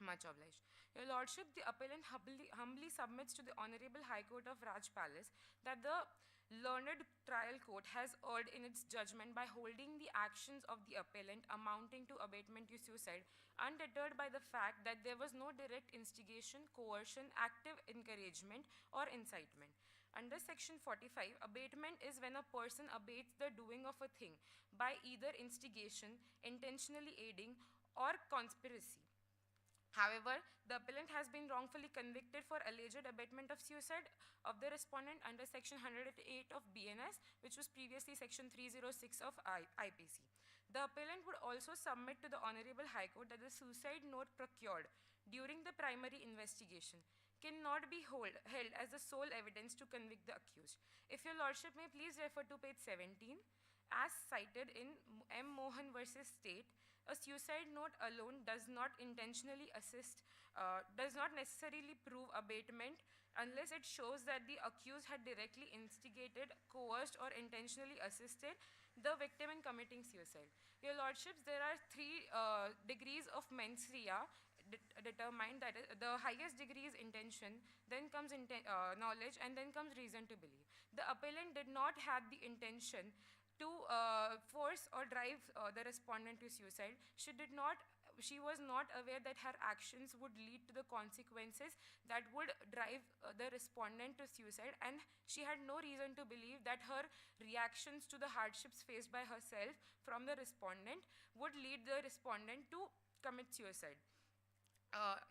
Much obliged. Your lordship, the appellant humbly submits to the Honorable High Court of Raj Palace that the learned trial court has erred in its judgment by holding the actions of the appellant amounting to abatement to suicide, undeterred by the fact that there was no direct instigation, coercion, active encouragement, or incitement. Under Section 45, abatement is when a person abates the doing of a thing by either instigation, intentionally aiding, or conspiracy. However, the appellant has been wrongfully convicted for alleged abatement of suicide of the respondent under Section 108 of BNS, which was previously Section 306 of IPC. The appellant would also submit to the Honorable High Court that the suicide note procured during the primary investigation cannot be held as the sole evidence to convict the accused. If your lordship may please refer to page 17, as cited in M. Mohan versus State, A suicide note alone does not intentionally assist, does not necessarily prove abatement unless it shows that the accused had directly instigated, coerced, or intentionally assisted the victim in committing suicide. Your Lordships, there are three degrees of mens rea determined. That is, the highest degree is intention, then comes knowledge, and then comes reason to believe. The appellant did not have the intention to force or drive the respondent to suicide. She was not aware that her actions would lead to the consequences that would drive the respondent to suicide, and she had no reason to believe that her reactions to the hardships faced by herself from the respondent would lead the respondent to commit suicide.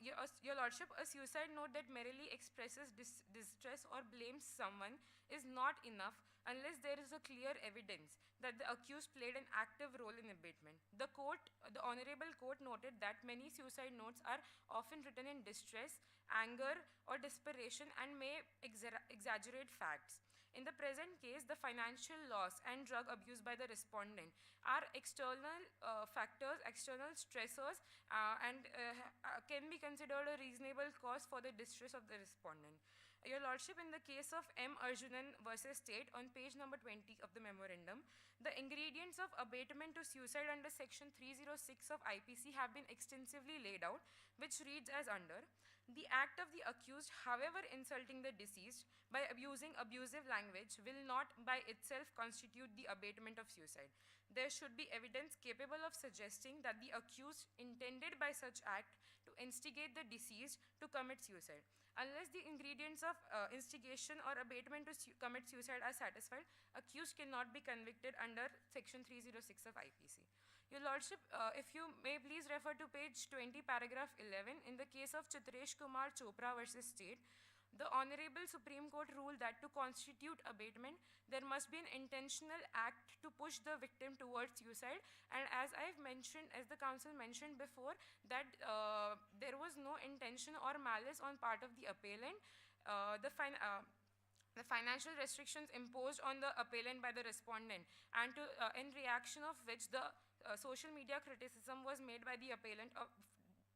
Your Lordship, a suicide note that merely expresses distress or blames someone is not enough unless there is a clear evidence that the accused played an active role in abatement. The Honorable Court noted that many suicide notes are often written in distress, anger, or desperation and may exaggerate facts. In the present case, the financial loss and drug abuse by the respondent are external factors, external stressors, and can be considered a reasonable cause for the distress of the respondent. Your Lordship, in the case of M. Arjunan versus State, on page number 20 of the memorandum, the ingredients of abatement to suicide under section 306 of IPC have been extensively laid out, which reads as under: the act of the accused, however insulting the deceased, by abusing abusive language will not by itself constitute the abatement of suicide. There should be evidence capable of suggesting that the accused intended by such act to instigate the deceased to commit suicide. Unless the ingredients of instigation or abatement to commit suicide are satisfied, accused cannot be convicted under section 306 of IPC. Your Lordship, if you may please refer to page 20, paragraph 11. In the case of Chitresh Kumar Chopra versus State, the Honorable Supreme Court ruled that to constitute abatement, there must be an intentional act to push the victim towards suicide. And as I've mentioned, as the counsel mentioned before, that there was no intention or malice on part of the appellant. The financial restrictions imposed on the appellant by the respondent, and in reaction of which the social media criticism was made by the appellant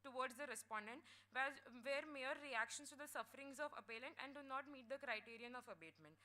towards the respondent, were mere reactions to the sufferings of appellant and do not meet the criterion of abatement.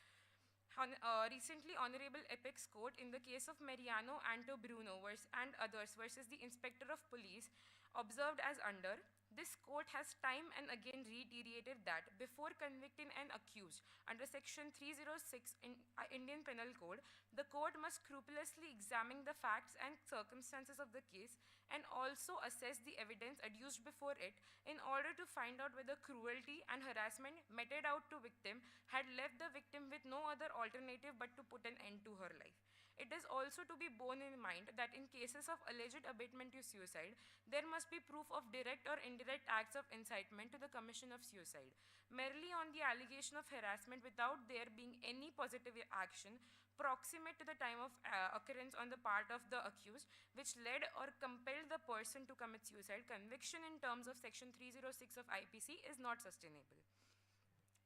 Recently, Honorable Apex Court, in the case of Mariano Anto Bruno and others versus the Inspector of Police, observed as under: this court has time and again reiterated that before convicting an accused under section 306 in Indian Penal Code, the court must scrupulously examine the facts and circumstances of the case and also assess the evidence adduced before it in order to find out whether cruelty and harassment meted out to victim had left the victim with no other alternative but to put an end to her life. It is also to be borne in mind that in cases of alleged abatement to suicide, there must be proof of direct or indirect acts of incitement to the commission of suicide. Merely on the allegation of harassment without there being any positive action proximate to the time of occurrence on the part of the accused, which led or compelled the person to commit suicide, conviction in terms of section 306 of IPC is not sustainable.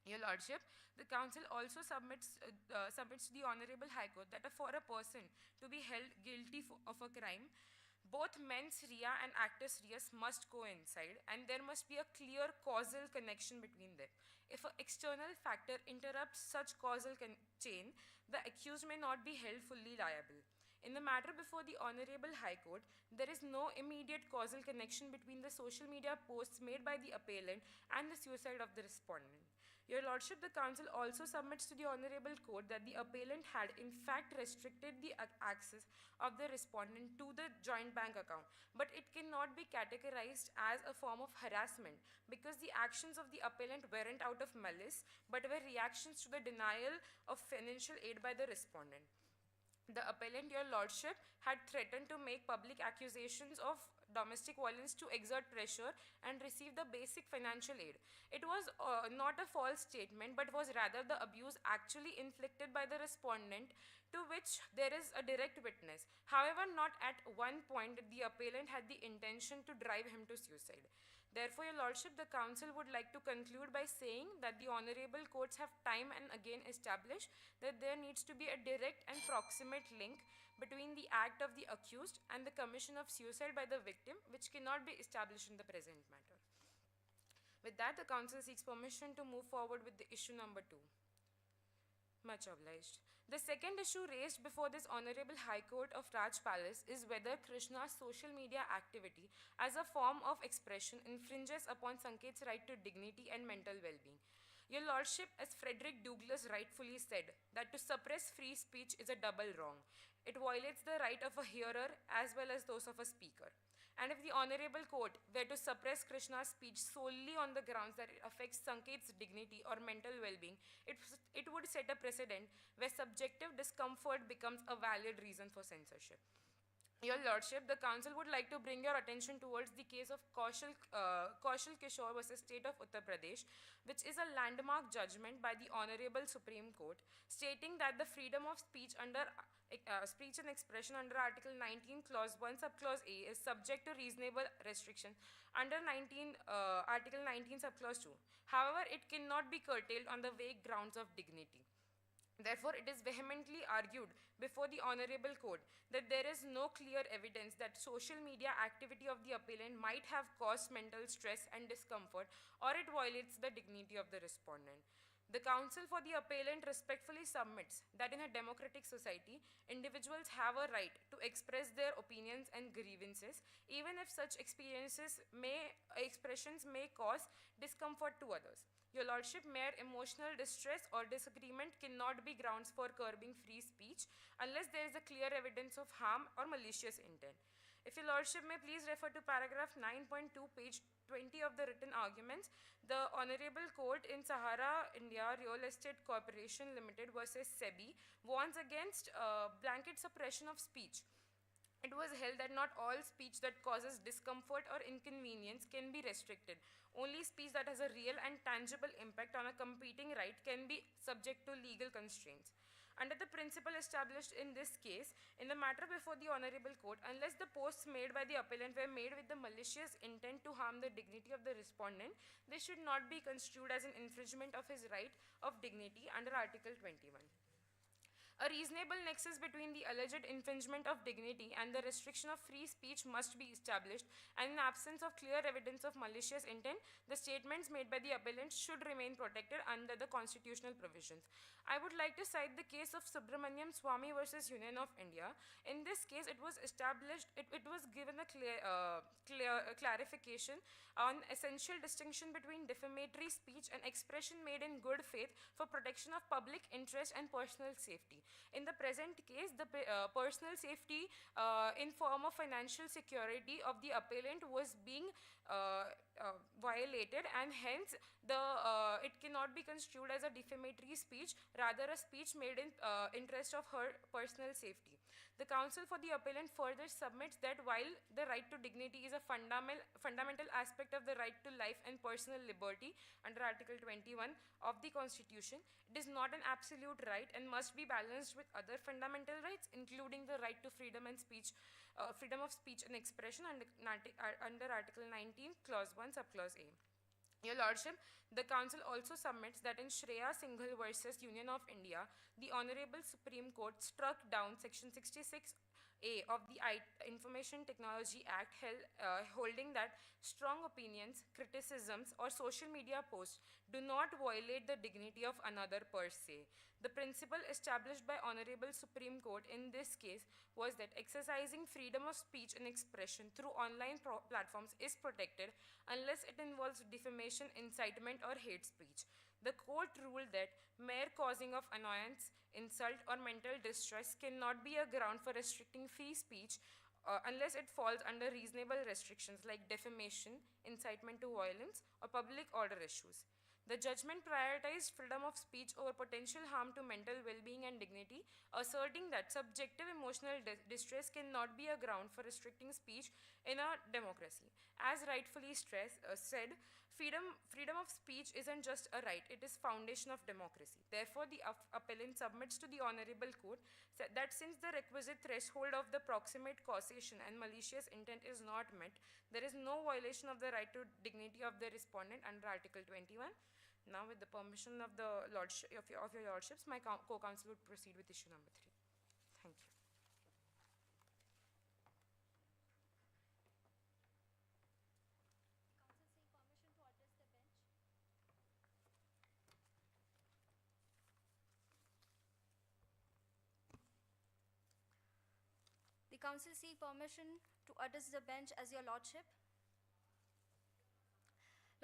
Your Lordship, the Council also submits to the Honorable High Court that for a person to be held guilty of a crime, both mens rea and actus reus must coincide, and there must be a clear causal connection between them. If an external factor interrupts such causal chain, the accused may not be held fully liable. In the matter before the Honorable High Court, there is no immediate causal connection between the social media posts made by the appellant and the suicide of the respondent. Your Lordship, the Council also submits to the Honorable Court that the appellant had in fact restricted the access of the respondent to the joint bank account, but it cannot be categorized as a form of harassment because the actions of the appellant weren't out of malice, but were reactions to the denial of financial aid by the respondent. The appellant, Your Lordship, had threatened to make public accusations of domestic violence to exert pressure and receive the basic financial aid. It was not a false statement, but was rather the abuse actually inflicted by the respondent, to which there is a direct witness. However, not at one point the appellant had the intention to drive him to suicide. Therefore, Your Lordship, the Council would like to conclude by saying that the Honorable Courts have time and again established that there needs to be a direct and proximate link between the act of the accused and the commission of suicide by the victim, which cannot be established in the present matter. With that, the Council seeks permission to move forward with the issue number 2. Much obliged. The second issue raised before this Honorable High Court of Raj Palace is whether Krishna's social media activity as a form of expression infringes upon Sanket's right to dignity and mental well-being. Your Lordship, as Frederick Douglass rightfully said, that to suppress free speech is a double wrong. It violates the right of a hearer as well as those of a speaker. And if the Honorable Court were to suppress Krishna's speech solely on the grounds that it affects Sanket's dignity or mental well-being, it would set a precedent where subjective discomfort becomes a valid reason for censorship. Your Lordship, the Council would like to bring your attention towards the case of Kaushal Kishore versus State of Uttar Pradesh, which is a landmark judgment by the Honorable Supreme Court, stating that the freedom of speech under speech and expression under Article 19, Clause 1, Subclause A is subject to reasonable restriction under Article 19, Subclause 2. However, it cannot be curtailed on the vague grounds of dignity. Therefore, it is vehemently argued before the Honorable Court that there is no clear evidence that social media activity of the appellant might have caused mental stress and discomfort, or it violates the dignity of the respondent. The Council for the Appellant respectfully submits that in a democratic society, individuals have a right to express their opinions and grievances, even if such expressions may cause discomfort to others. Your Lordship, mere emotional distress or disagreement cannot be grounds for curbing free speech unless there is a clear evidence of harm or malicious intent. If Your Lordship may please refer to paragraph 9.2, page 20 of the written arguments, the Honorable Court in Sahara India Real Estate Corporation Limited versus SEBI warns against blanket suppression of speech. It was held that not all speech that causes discomfort or inconvenience can be restricted. Only speech that has a real and tangible impact on a competing right can be subject to legal constraints. Under the principle established in this case, in the matter before the Honorable Court, unless the posts made by the appellant were made with the malicious intent to harm the dignity of the respondent, they should not be construed as an infringement of his right of dignity under Article 21. A reasonable nexus between the alleged infringement of dignity and the restriction of free speech must be established, and in absence of clear evidence of malicious intent, the statements made by the appellant should remain protected under the constitutional provisions. I would like to cite the case of Subramaniam Swamy versus Union of India. In this case, it was given a clarification on essential distinction between defamatory speech and expression made in good faith for protection of public interest and personal safety. In the present case, the personal safety in form of financial security of the appellant was being violated, and hence it cannot be construed as a defamatory speech, rather a speech made in interest of her personal safety. The Council for the Appellant further submits that while the right to dignity is a fundamental aspect of the right to life and personal liberty under Article 21 of the Constitution, it is not an absolute right and must be balanced with other fundamental rights, including the right to freedom of speech and expression under Article 19, Clause 1, Subclause A. Your Lordship, the Council also submits that in Shreya Singhal versus Union of India, the Honorable Supreme Court struck down Section 66A of the Information Technology Act, holding that strong opinions, criticisms, or social media posts do not violate the dignity of another per se. The principle established by Honorable Supreme Court in this case was that exercising freedom of speech and expression through online platforms is protected unless it involves defamation, incitement, or hate speech. The court ruled that mere causing of annoyance, insult, or mental distress cannot be a ground for restricting free speech unless it falls under reasonable restrictions like defamation, incitement to violence, or public order issues. The judgment prioritized freedom of speech over potential harm to mental well-being and dignity, asserting that subjective emotional distress cannot be a ground for restricting speech in a democracy. As rightfully said, Freedom of speech isn't just a right, it is foundation of democracy. Therefore, the appellant submits to the Honorable Court that since the requisite threshold of the proximate causation and malicious intent is not met, there is no violation of the right to dignity of the respondent under Article 21. Now, with the permission of the of your lordships, my co-counsel would proceed with issue number 3. Thank you. The council seek permission to address the bench as your lordship.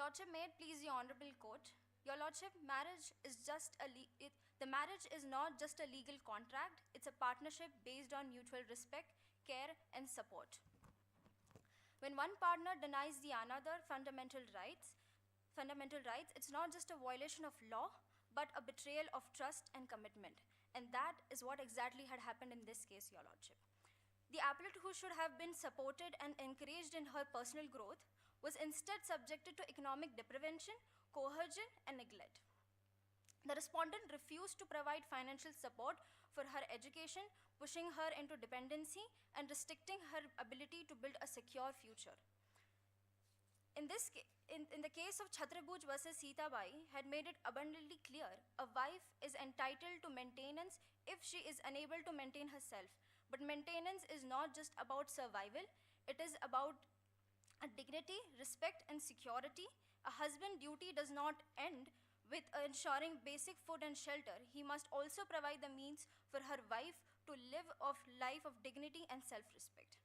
Lordship, may it please the honorable court. Your lordship, marriage is the marriage is not just a legal contract, it's a partnership based on mutual respect, care, and support. When one partner denies the another fundamental rights, it's not just a violation of law, but a betrayal of trust and commitment. And that is what exactly had happened in this case, your lordship. The appellant, who should have been supported and encouraged in her personal growth, was instead subjected to economic deprivation, coercion, and neglect. The respondent refused to provide financial support for her education, pushing her into dependency and restricting her ability to build a secure future. In the case of Chhatrabhuj versus Sitabai had made it abundantly clear, a wife is entitled to maintenance if she is unable to maintain herself. But maintenance is not just about survival, it is about dignity, respect, and security. A husband's duty does not end with ensuring basic food and shelter. He must also provide the means for her wife to live a life of dignity and self-respect.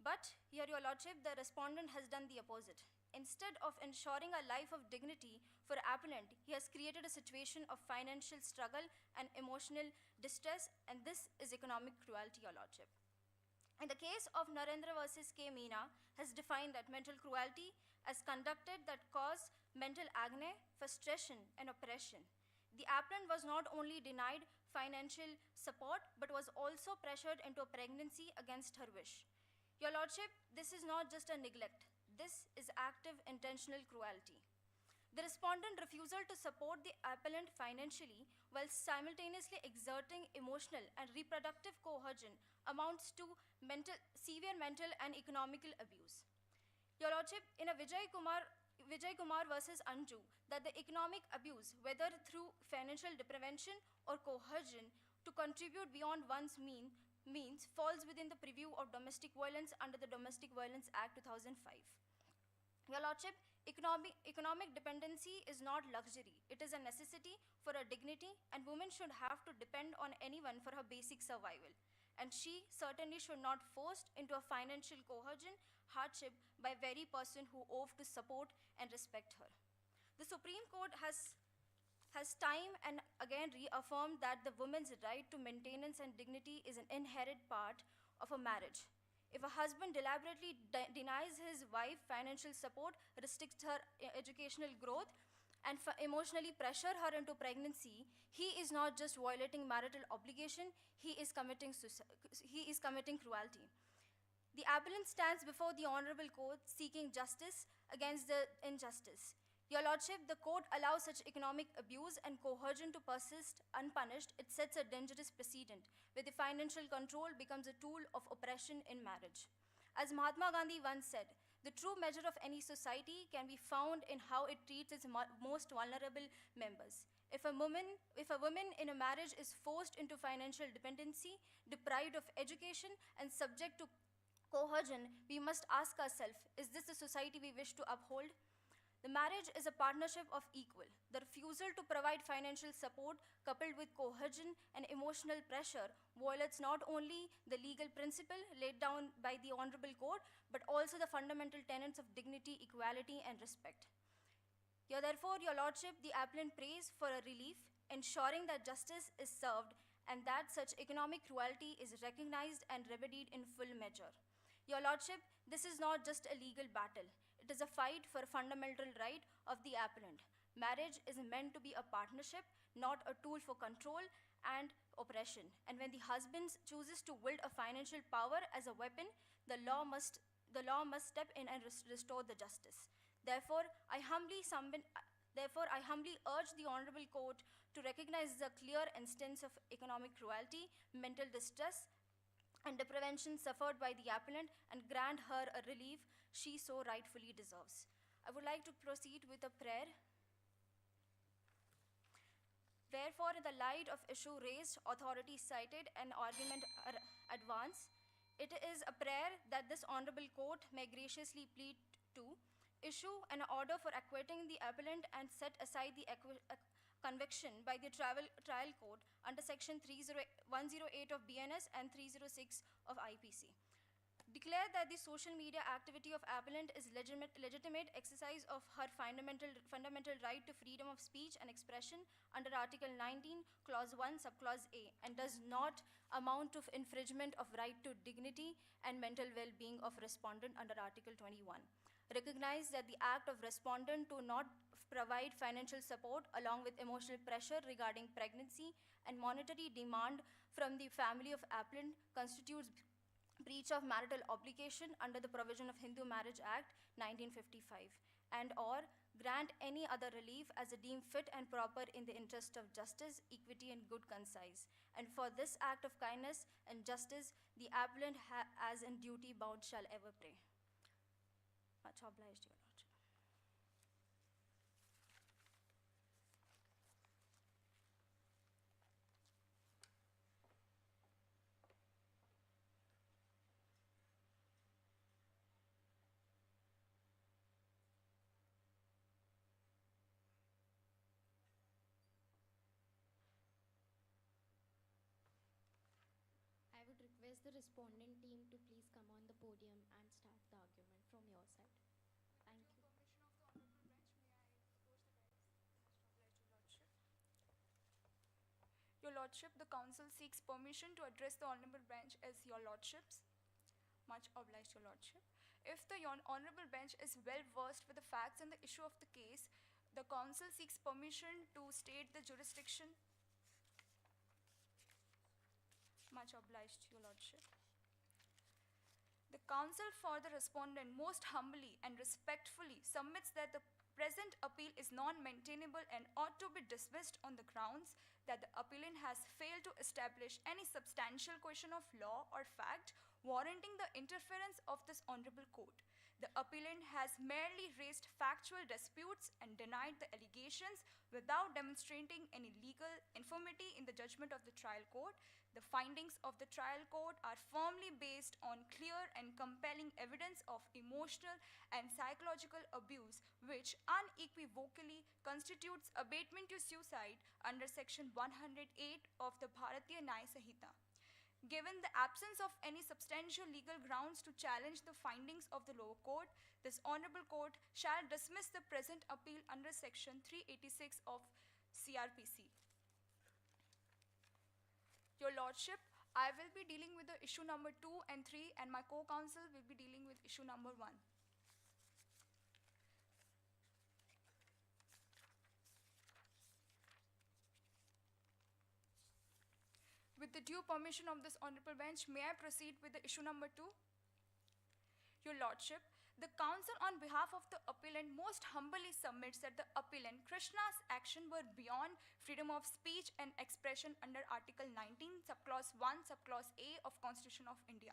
But here, your lordship, the respondent has done the opposite. Instead of ensuring a life of dignity for appellant, he has created a situation of financial struggle and emotional distress, and this is economic cruelty, your lordship. In the case of Narendra versus K. Meena, has defined that mental cruelty as conducted that cause mental agony, frustration, and oppression. The appellant was not only denied financial support, but was also pressured into a pregnancy against her wish. Your lordship, this is not just a neglect. This is active intentional cruelty. The respondent refusal to support the appellant financially while simultaneously exerting emotional and reproductive coercion amounts to severe mental and economical abuse. Your lordship, in a Vijay Kumar versus Anju, that the economic abuse, whether through financial deprivation or coercion to contribute beyond one's means, falls within the purview of domestic violence under the Domestic Violence Act 2005. Your lordship, economic dependency is not luxury. It is a necessity for her dignity, and women should have to depend on anyone for her basic survival. And she certainly should not forced into a financial coercion, hardship by very person who ought to support and respect her. The Supreme Court has time and again reaffirmed that the woman's right to maintenance and dignity is an inherent part of a marriage. If a husband deliberately denies his wife financial support, restricts her educational growth, and emotionally pressure her into pregnancy, he is not just violating marital obligation, he is committing cruelty. The appellant stands before the Honorable Court seeking justice against the injustice. Your lordship, the court allows such economic abuse and coercion to persist unpunished. It sets a dangerous precedent where the financial control becomes a tool of oppression in marriage. As Mahatma Gandhi once said, the true measure of any society can be found in how it treats its most vulnerable members. If a woman in a marriage is forced into financial dependency, deprived of education, and subject to coercion, we must ask ourselves, is this the society we wish to uphold? The marriage is a partnership of equal. The refusal to provide financial support coupled with coercion and emotional pressure violates not only the legal principle laid down by the Honorable Court, but also the fundamental tenets of dignity, equality, and respect. Therefore, your lordship, the appellant prays for a relief, ensuring that justice is served and that such economic cruelty is recognized and remedied in full measure. Your lordship, this is not just a legal battle. It is a fight for a fundamental right of the appellant. Marriage is meant to be a partnership, not a tool for control and oppression. And when the husband chooses to wield a financial power as a weapon, the law must step in and restore the justice. Therefore, I humbly urge the Honorable Court to recognize the clear instance of economic cruelty, mental distress, and deprivation suffered by the appellant and grant her a relief she so rightfully deserves. I would like to proceed with a prayer. Wherefore, in the light of issue raised, authority cited, and argument advanced, it is a prayer that this Honorable Court may graciously plead to issue an order for acquitting the appellant and set aside the conviction by the trial court under section 108 of BNS and 306 of IPC. Declare that the social media activity of appellant is legitimate exercise of her fundamental right to freedom of speech and expression under Article 19, Clause 1, Subclause A, and does not amount to infringement of right to dignity and mental well-being of respondent under Article 21. Recognize that the act of respondent to not provide financial support along with emotional pressure regarding pregnancy and monetary demand from the family of appellant constitutes breach of marital obligation under the provision of Hindu Marriage Act 1955, and or grant any other relief as deemed fit and proper in the interest of justice, equity, and good conscience. And for this act of kindness and justice, the appellant as in duty bound shall ever pray. Much obliged, Your Lordship. I would request the respondent team to please come on the podium and start the argument from your side. Thank you. Your Lordship, the Council seeks permission to address the Honorable Bench as Your Lordships. Much obliged, Your Lordship. If the Honorable Bench is well versed with the facts and the issue of the case, the Council seeks permission to state the jurisdiction. Much obliged, Your Lordship. The Counsel for the Respondent most humbly and respectfully submits that the present appeal is non-maintainable and ought to be dismissed on the grounds that the appellant has failed to establish any substantial question of law or fact warranting the interference of this Honorable Court. The appellant has merely raised factual disputes and denied the allegations without demonstrating any legal infirmity in the judgment of the trial court. The findings of the trial court are firmly based on clear and compelling evidence of emotional and psychological abuse, which unequivocally constitutes abatement to suicide under Section 108 of the Bharatiya Nyaya Sanhita. Given the absence of any substantial legal grounds to challenge the findings of the lower court, this Honorable Court shall dismiss the present appeal under Section 386 of CRPC. Your Lordship, I will be dealing with the issue number 2 and 3, and my co-counsel will be dealing with issue number 1. With the due permission of this Honorable Bench, may I proceed with the issue number 2? Your Lordship, the Council on behalf of the appellant most humbly submits that the appellant Krishna's action were beyond freedom of speech and expression under Article 19, Subclause 1, Subclause A of Constitution of India.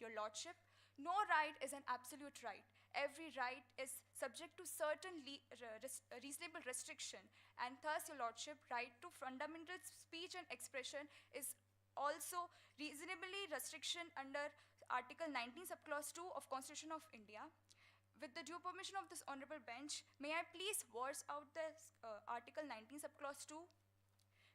Your Lordship, no right is an absolute right. Every right is subject to certain reasonable restriction, and thus, Your Lordship, right to fundamental speech and expression is also reasonably restriction under Article 19, Subclause 2 of Constitution of India. With the due permission of this Honorable Bench, may I please verse out the Article 19, Subclause 2?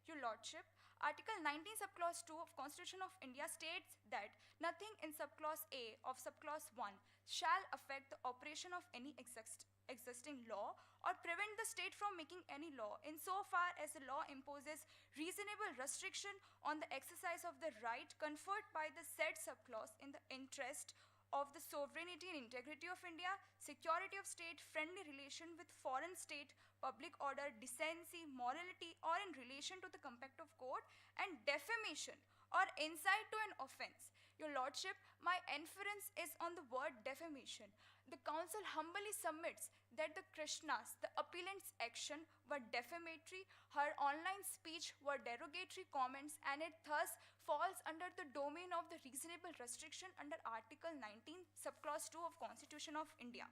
Your Lordship, Article 19, Subclause 2 of Constitution of India states that nothing in Subclause A of Subclause 1 shall affect the operation of any existing law or prevent the state from making any law insofar as the law imposes reasonable restriction on the exercise of the right conferred by the said subclause in the interest of the sovereignty and integrity of India, security of state, friendly relation with foreign state, public order, decency, morality, or in relation to the conduct of court, and defamation or incite to an offense. Your Lordship, my inference is on the word defamation. The Council humbly submits that the Krishna's, the appellant's action were defamatory, her online speech were derogatory comments, and it thus falls under the domain of the reasonable restriction under Article 19, subclause 2 of Constitution of India.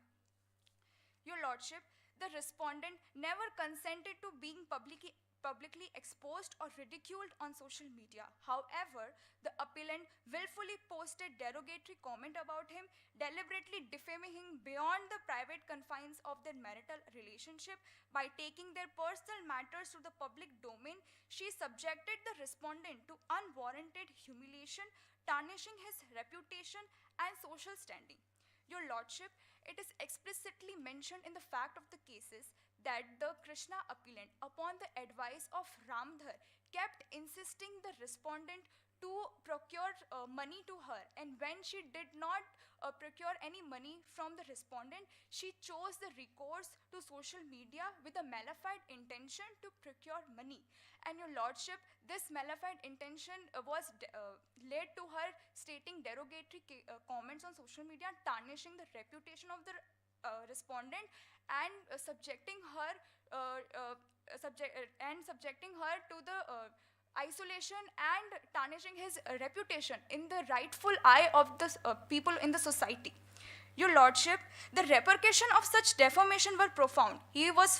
Your Lordship, the respondent never consented to being publicly exposed or ridiculed on social media. However, the appellant willfully posted derogatory comment about him, deliberately defaming him beyond the private confines of their marital relationship. By taking their personal matters to the public domain, she subjected the respondent to unwarranted humiliation, tarnishing his reputation and social standing. Your Lordship, it is explicitly mentioned in the fact of the cases that the Krishna appellant, upon the advice of Ramdhar, kept insisting the respondent to procure money to her, and when she did not procure any money from the respondent, she chose the recourse to social media with a malified intention to procure money. And Your Lordship, this malified intention was led to her stating derogatory comments on social media, tarnishing the reputation of the respondent, and subjecting her to the isolation and tarnishing his reputation in the rightful eye of the people in the society. Your Lordship, the repercussion of such defamation were profound. He was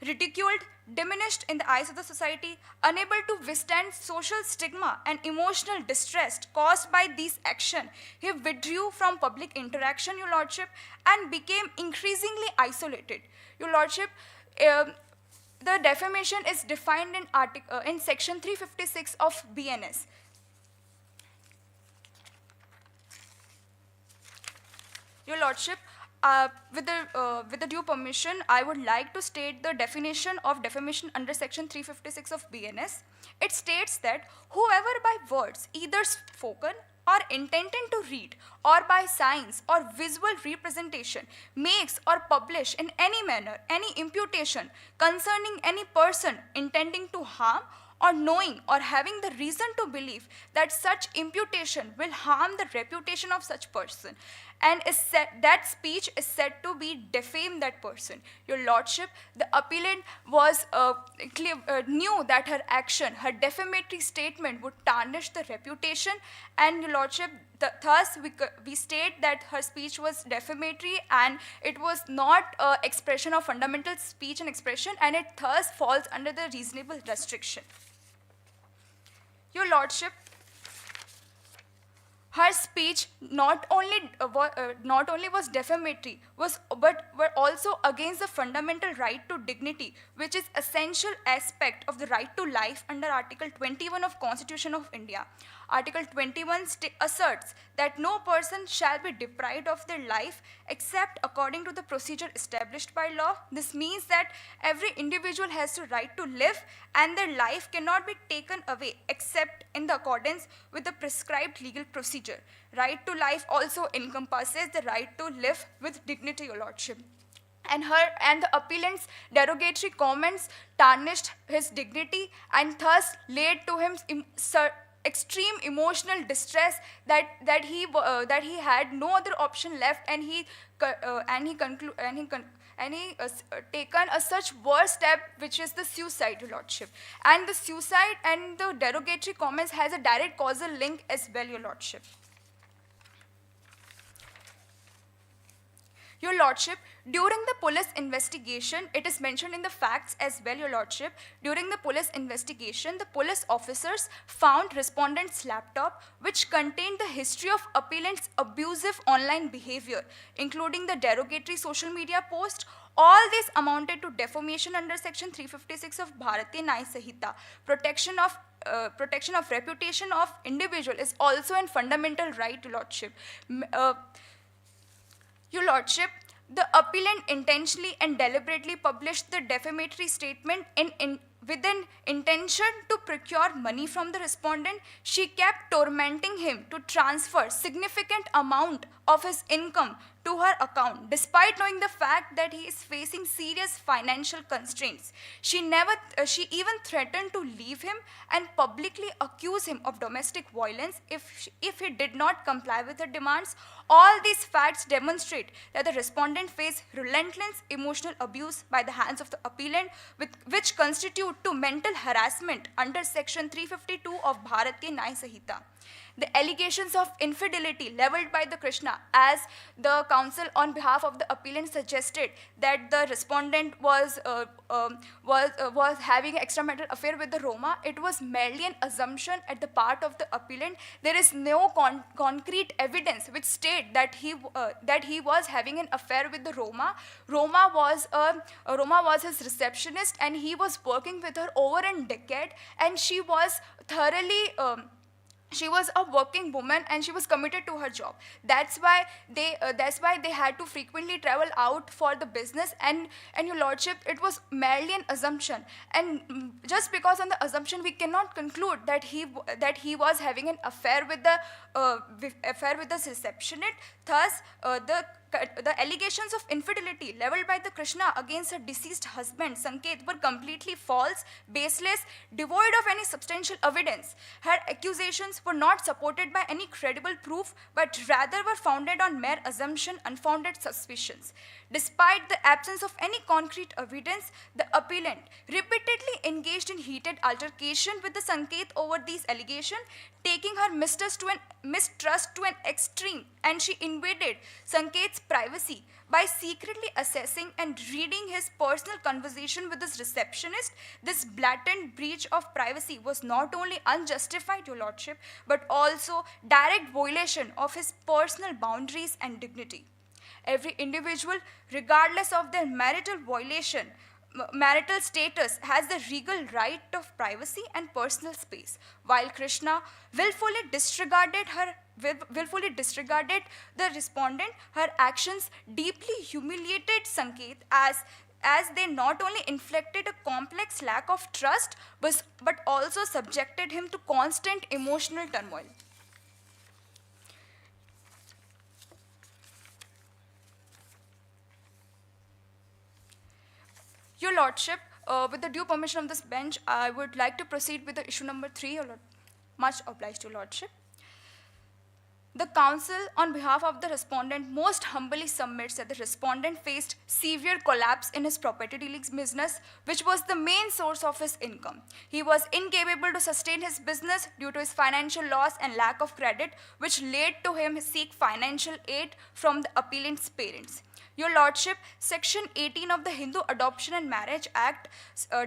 ridiculed, diminished in the eyes of the society, unable to withstand social stigma and emotional distress caused by these actions. He withdrew from public interaction, Your Lordship, and became increasingly isolated. Your Lordship, the defamation is defined in section 356 of BNS. Your Lordship, with the due permission, I would like to state the definition of defamation under section 356 of BNS. It states that whoever by words, either spoken or intended to read, or by signs or visual representation, makes or publish in any manner any imputation concerning any person intending to harm, or knowing or having the reason to believe that such imputation will harm the reputation of such person, and that speech is said to be defame that person. Your Lordship, the appellant was knew that her action, her defamatory statement would tarnish the reputation, and Your Lordship, thus we state that her speech was defamatory and it was not expression of fundamental speech and expression, and it thus falls under the reasonable restriction. Your Lordship, her speech not only was defamatory, but were also against the fundamental right to dignity, which is essential aspect of the right to life under Article 21 of Constitution of India. Article 21 asserts that no person shall be deprived of their life except according to the procedure established by law. This means that every individual has the right to live, and their life cannot be taken away except in the accordance with the prescribed legal procedure. Right to life also encompasses the right to live with dignity, Your Lordship. And the appellant's derogatory comments tarnished his dignity and thus led to him extreme emotional distress that he had no other option left, and he taken a such worst step, which is the suicide, Your Lordship. And the suicide and the derogatory comments has a direct causal link as well, Your Lordship. Your Lordship, during the police investigation, it is mentioned in the facts as well, Your Lordship, during the police investigation, the police officers found respondent's laptop, which contained the history of appellant's abusive online behavior, including the derogatory social media post. All this amounted to defamation under section 356 of Bharatiya Nyaya Sanhita. Protection of reputation of individual is also a fundamental right, Your Lordship. Your Lordship, the appellant intentionally and deliberately published the defamatory statement with an intention to procure money from the respondent. She kept tormenting him to transfer significant amount of his income to her account despite knowing the fact that he is facing serious financial constraints. She even threatened to leave him and publicly accuse him of domestic violence if he did not comply with her demands. All these facts demonstrate that the respondent faced relentless emotional abuse by the hands of the appellant, which constitute to mental harassment under Section 352 of Bharatiya Nyaya Sanhita. The allegations of infidelity leveled by the Krishna, as the counsel on behalf of the appellant suggested that the respondent was having an extramarital affair with the Roma, it was merely an assumption at the part of the appellant. There is no concrete evidence which state that he was having an affair with the Roma. Roma was his receptionist, and he was working with her over a decade, and she was thoroughly. She was a working woman and she was committed to her job. That's why they had to frequently travel out for the business, and your lordship, it was merely an assumption. And just because on the assumption, we cannot conclude that he was having an affair with the receptionist. Thus, the allegations of infidelity leveled by the Krishna against her deceased husband, Sanket, were completely false, baseless, devoid of any substantial evidence. Her accusations were not supported by any credible proof, but rather were founded on mere assumption, unfounded suspicions. Despite the absence of any concrete evidence, the appellant repeatedly engaged in heated altercation with the Sanket over these allegations, taking her mistrust to an extreme, and she invaded Sanket's privacy by secretly assessing and reading his personal conversation with his receptionist. This blatant breach of privacy was not only unjustified, your lordship, but also direct violation of his personal boundaries and dignity. Every individual, regardless of their marital status, has the regal right of privacy and personal space. While Krishna willfully disregarded the respondent, her actions deeply humiliated Sanket, as they not only inflicted a complex lack of trust, but also subjected him to constant emotional turmoil. Your lordship, with the due permission of this bench, I would like to proceed with the issue number 3. Much obliged, your lordship. The counsel, on behalf of the respondent, most humbly submits that the respondent faced severe collapse in his property dealing business, which was the main source of his income. He was incapable to sustain his business due to his financial loss and lack of credit, which led to him seek financial aid from the appellant's parents. Your lordship, Section 18 of the Hindu Adoption and Marriage Act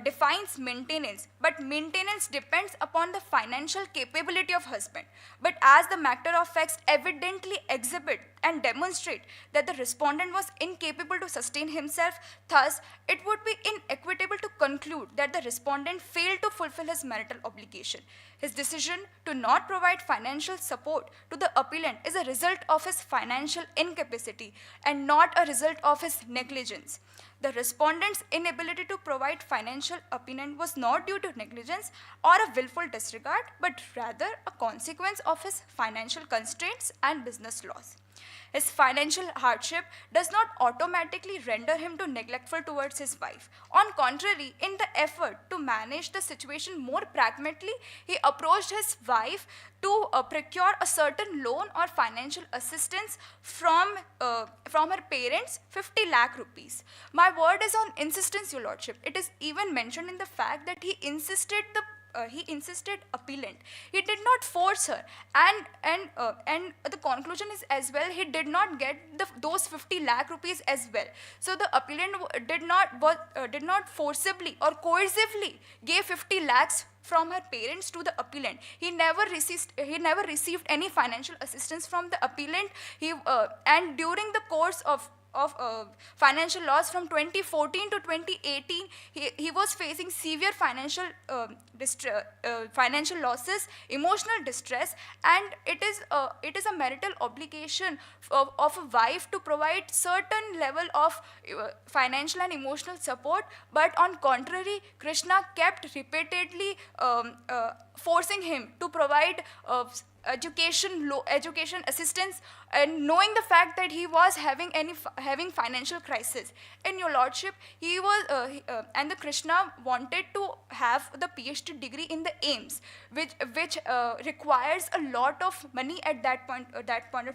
defines maintenance, but maintenance depends upon the financial capability of husband. But as the matter of facts evidently exhibit and demonstrate that the respondent was incapable to sustain himself, thus it would be inequitable to conclude that the respondent failed to fulfill his marital obligation. His decision to not provide financial support to the appellant is a result of his financial incapacity and not a result of his negligence. The respondent's inability to provide financial appellant was not due to negligence or a willful disregard, but rather a consequence of his financial constraints and business loss. His financial hardship does not automatically render him too neglectful towards his wife. On contrary, in the effort to manage the situation more pragmatically, he approached his wife to procure a certain loan or financial assistance from her parents, 50 lakh rupees. My word is on insistence, your lordship. It is even mentioned in the fact that he insisted appellant. He did not force her, and the conclusion is as well, he did not get those 50 lakh rupees as well. So the appellant did not forcibly or coercively gave 50 lakhs from her parents to the appellant. He never received any financial assistance from the appellant. And during the course of financial loss from 2014 to 2018, he was facing severe financial losses, emotional distress, and it is a marital obligation of a wife to provide certain level of financial and emotional support. But on contrary, Krishna kept repeatedly forcing him to provide education assistance, and knowing the fact that he was having financial crisis. In your lordship, he was and the Krishna wanted to have the PhD degree in the AIMS, which requires a lot of money at that point of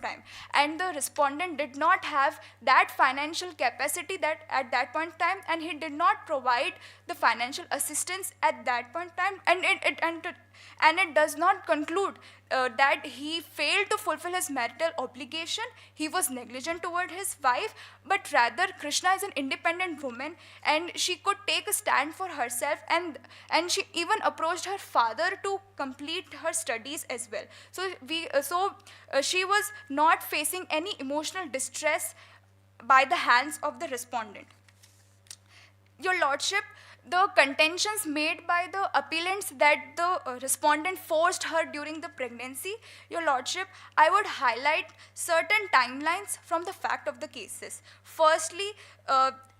time, and the respondent did not have that financial capacity that at that point of time, and he did not provide the financial assistance at that point of time, and it does not conclude that he failed to fulfill his marital obligation, he was negligent toward his wife, but rather Krishna is an independent woman and she could take a stand for herself, and she even approached her father to complete her studies as well. So she was not facing any emotional distress by the hands of the respondent. Your lordship, the contentions made by the appellants that the respondent forced her during the pregnancy, your lordship, I would highlight certain timelines from the fact of the cases. Firstly,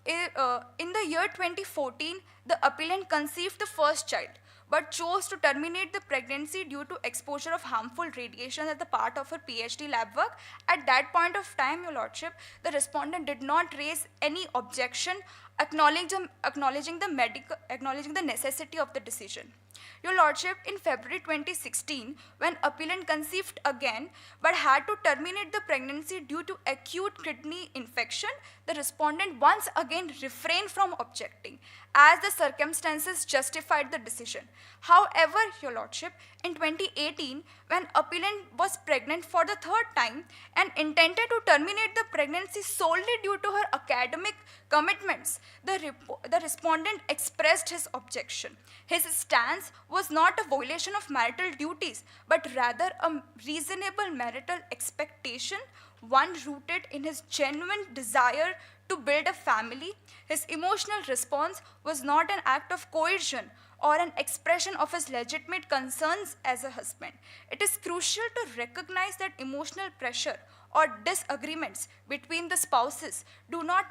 in the year 2014, the appellant conceived the first child, but chose to terminate the pregnancy due to exposure of harmful radiation as a part of her PhD lab work. At that point of time, your lordship, the respondent did not raise any objection, acknowledging the necessity of the decision. Your lordship, in February 2016, when appellant conceived again but had to terminate the pregnancy due to acute kidney infection, the respondent once again refrained from objecting, as the circumstances justified the decision. However, your lordship, in 2018, when appellant was pregnant for the third time and intended to terminate the pregnancy solely due to her academic commitments, the respondent expressed his objection. His stance was not a violation of marital duties, but rather a reasonable marital expectation, one rooted in his genuine desire to build a family. His emotional response was not an act of coercion or an expression of his legitimate concerns as a husband. It is crucial to recognize that emotional pressure or disagreements between the spouses do not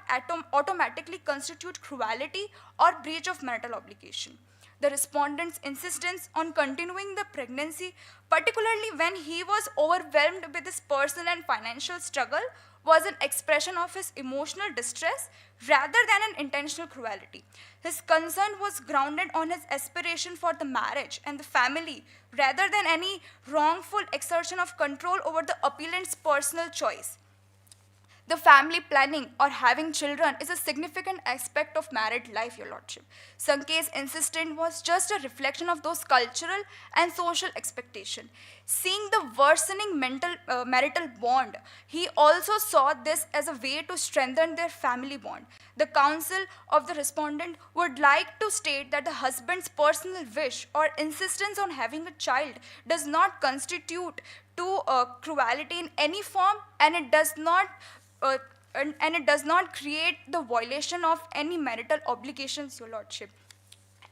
automatically constitute cruelty or breach of marital obligation. The respondent's insistence on continuing the pregnancy, particularly when he was overwhelmed with his personal and financial struggle, was an expression of his emotional distress rather than an intentional cruelty. His concern was grounded on his aspiration for the marriage and the family rather than any wrongful exertion of control over the appellant's personal choice. The family planning or having children is a significant aspect of married life, your lordship. Sanke's insistence was just a reflection of those cultural and social expectations. Seeing the worsening marital bond, he also saw this as a way to strengthen their family bond. The counsel of the respondent would like to state that the husband's personal wish or insistence on having a child does not constitute cruelty in any form, and it does not create the violation of any marital obligations, your lordship.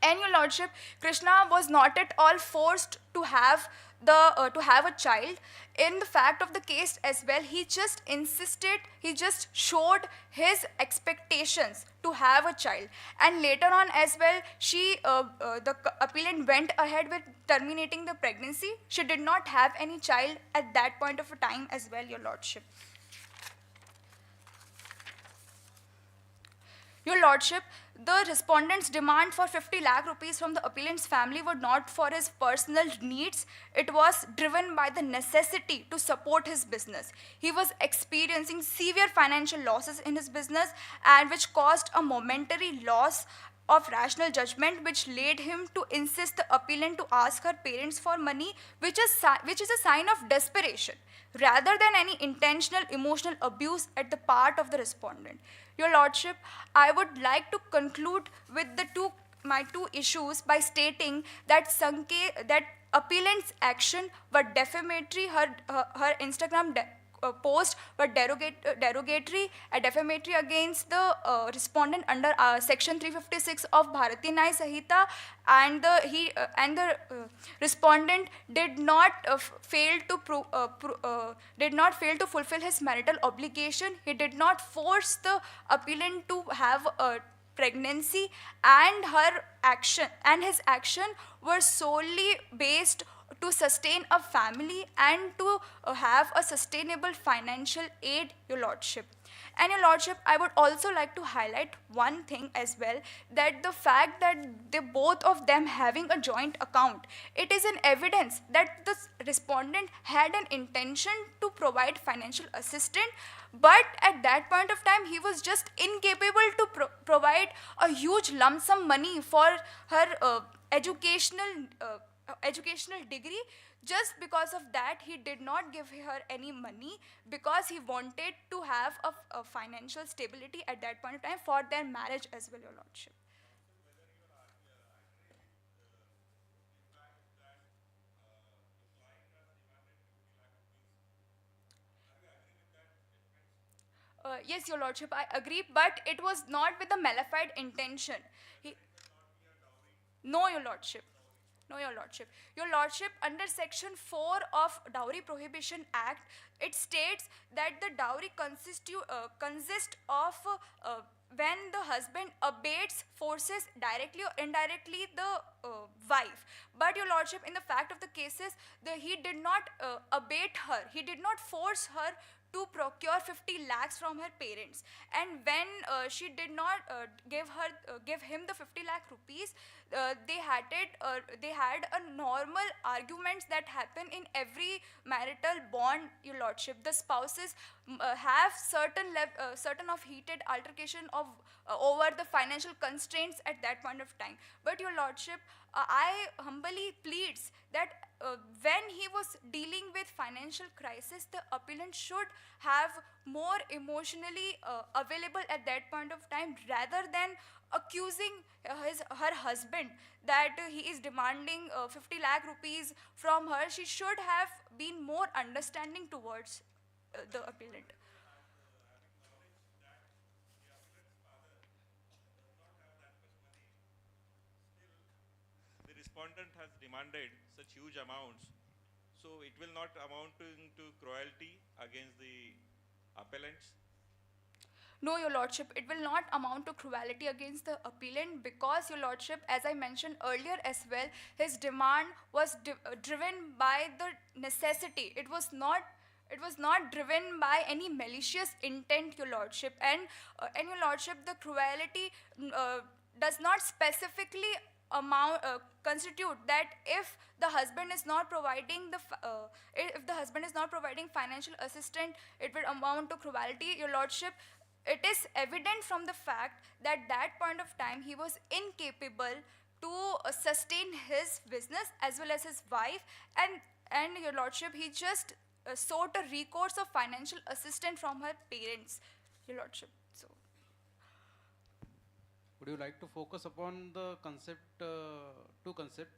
And your lordship, Krishna was not at all forced to have a child. In the fact of the case as well, he just insisted, he just showed his expectations to have a child. And later on as well, the appellant went ahead with terminating the pregnancy. She did not have any child at that point of a time as well, your lordship. Your lordship, the respondent's demand for 50 lakh rupees from the appellant's family were not for his personal needs. It was driven by the necessity to support his business. He was experiencing severe financial losses in his business, and which caused a momentary loss of rational judgment, which led him to insist the appellant to ask her parents for money, which is a sign of desperation, rather than any intentional emotional abuse at the part of the respondent. Your lordship, I would like to conclude with my two issues by stating that appellant's action were defamatory. Her Instagram post were derogatory and defamatory against the respondent under section 356 of Bharatiya Nyaya Sanhita, and the respondent did not fail to fulfill his marital obligation. He did not force the appellant to have a pregnancy, and his action were solely based to sustain a family and to have a sustainable financial aid, Your Lordship. And Your Lordship, I would also like to highlight one thing as well, that the fact that they both of them having a joint account, it is an evidence that the respondent had an intention to provide financial assistance, but at that point of time he was just incapable to provide a huge lump sum money for her educational degree. Just because of that, he did not give her any money, because he wanted to have a financial stability at that point of time for their marriage as well, Your Lordship. Yes, Your Lordship, I agree, but it was not with a malified intention. He, no, Your Lordship. No, Your Lordship. Your Lordship, under Section 4 of Dowry Prohibition Act, it states that the dowry consists of when the husband abates, forces directly or indirectly the wife. But Your Lordship, in the fact of the cases, he did not abate her. He did not force her to procure 50 lakhs from her parents, and when she did not give him the 50 lakh rupees, they had a normal arguments that happen in every marital bond, Your Lordship. The spouses have certain of heated altercation of over the financial constraints at that point of time. But Your Lordship, I humbly pleads that when he was dealing with financial crisis, the appellant should have more emotionally available at that point of time, rather than accusing her husband that he is demanding 50 lakh rupees from her. She should have been more understanding towards the appellant. The respondent has demanded such huge amounts, so it will not amount to cruelty against the appellants. No, Your Lordship, it will not amount to cruelty against the appellant, because, Your Lordship, as I mentioned earlier as well, his demand was driven by the necessity. It was not driven by any malicious intent, Your Lordship. And Your Lordship, the cruelty does not specifically constitute that if the husband is not providing if the husband is not providing financial assistance, it will amount to cruelty, Your Lordship. It is evident from the fact that that point of time he was incapable to sustain his business as well as his wife, and Your Lordship, he just sought a recourse of financial assistance from her parents, Your Lordship. So, would you like to focus upon the concept, two concept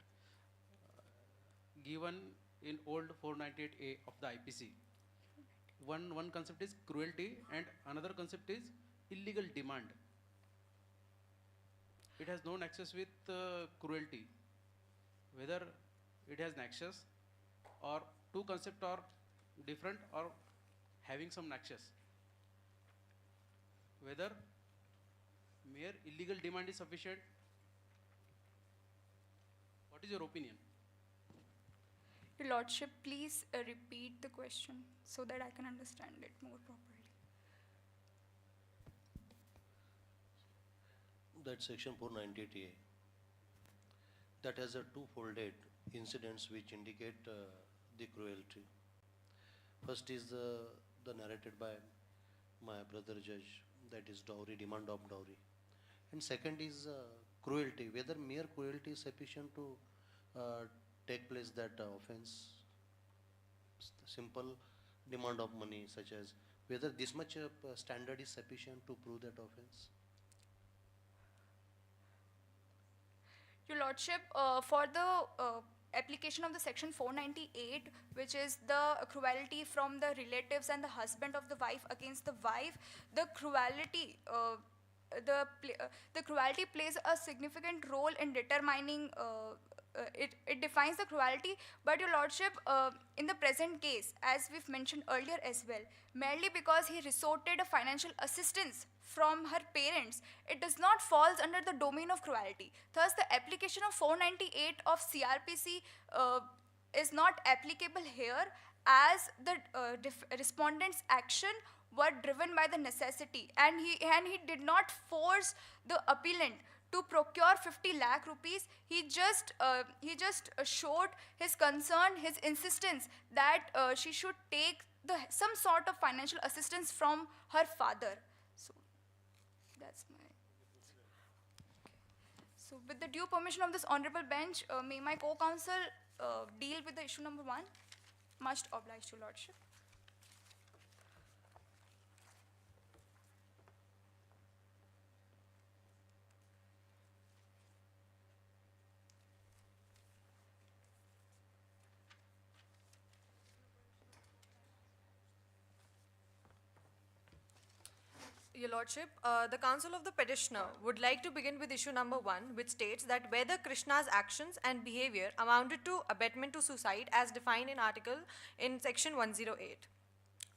given in old 498A of the IPC? One concept is cruelty and another concept is illegal demand. It has no nexus with cruelty. Whether it has nexus or two concepts are different or having some nexus. Whether mere illegal demand is sufficient. What is your opinion? Your Lordship, please repeat the question so that I can understand it more properly. That section 498A, that has a two-folded incidents which indicate the cruelty. First is the narrated by my brother judge, that is dowry, demand of dowry. And second is cruelty, whether mere cruelty is sufficient to take place that offense. Simple demand of money, such as whether this much standard is sufficient to prove that offense. Your Lordship, for the application of the section 498, which is the cruelty from the relatives and the husband of the wife against the wife, the cruelty the cruelty plays a significant role in determining it defines the cruelty. But Your Lordship, in the present case, as we've mentioned earlier as well, merely because he resorted a financial assistance from her parents, it does not falls under the domain of cruelty. Thus, the application of 498 of CRPC is not applicable here, as the respondent's action were driven by the necessity, and he did not force the appellant to procure 50 lakh rupees. He just showed his concern, his insistence that she should take some sort of financial assistance from her father. So that's my. So with the due permission of this honorable bench, may my co-counsel deal with the issue number 1. Much obliged to Lordship. Your Lordship, the counsel of the petitioner would like to begin with issue number 1, which states that whether Krishna's actions and behavior amounted to abetment to suicide as defined in section 108.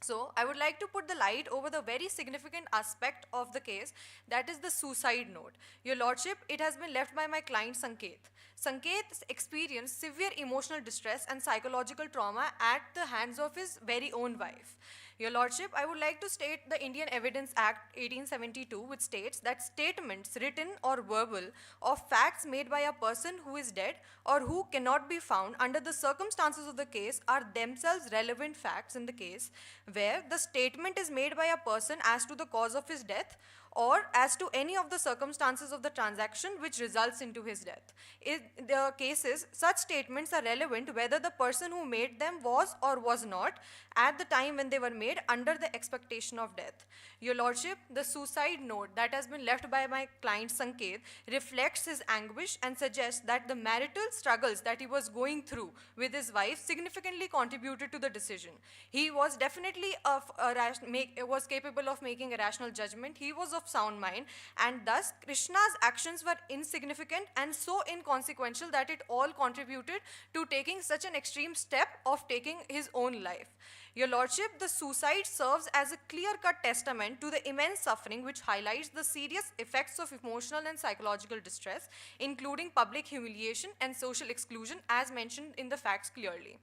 So, I would like to put the light over the very significant aspect of the case, that is the suicide note. Your Lordship, it has been left by my client Sanket. Sanket experienced severe emotional distress and psychological trauma at the hands of his very own wife. Your Lordship, I would like to state the Indian Evidence Act 1872, which states that statements written or verbal of facts made by a person who is dead or who cannot be found under the circumstances of the case are themselves relevant facts in the case where the statement is made by a person as to the cause of his death or as to any of the circumstances of the transaction which results into his death. In the cases, such statements are relevant whether the person who made them was or was not at the time when they were made under the expectation of death. Your Lordship, the suicide note that has been left by my client Sanket reflects his anguish and suggests that the marital struggles that he was going through with his wife significantly contributed to the decision. He was definitely was capable of making a rational judgment. He was of sound mind, and thus Krishna's actions were insignificant and so inconsequential that it all contributed to taking such an extreme step of taking his own life. Your Lordship, the suicide serves as a clear-cut testament to the immense suffering which highlights the serious effects of emotional and psychological distress, including public humiliation and social exclusion as mentioned in the facts clearly.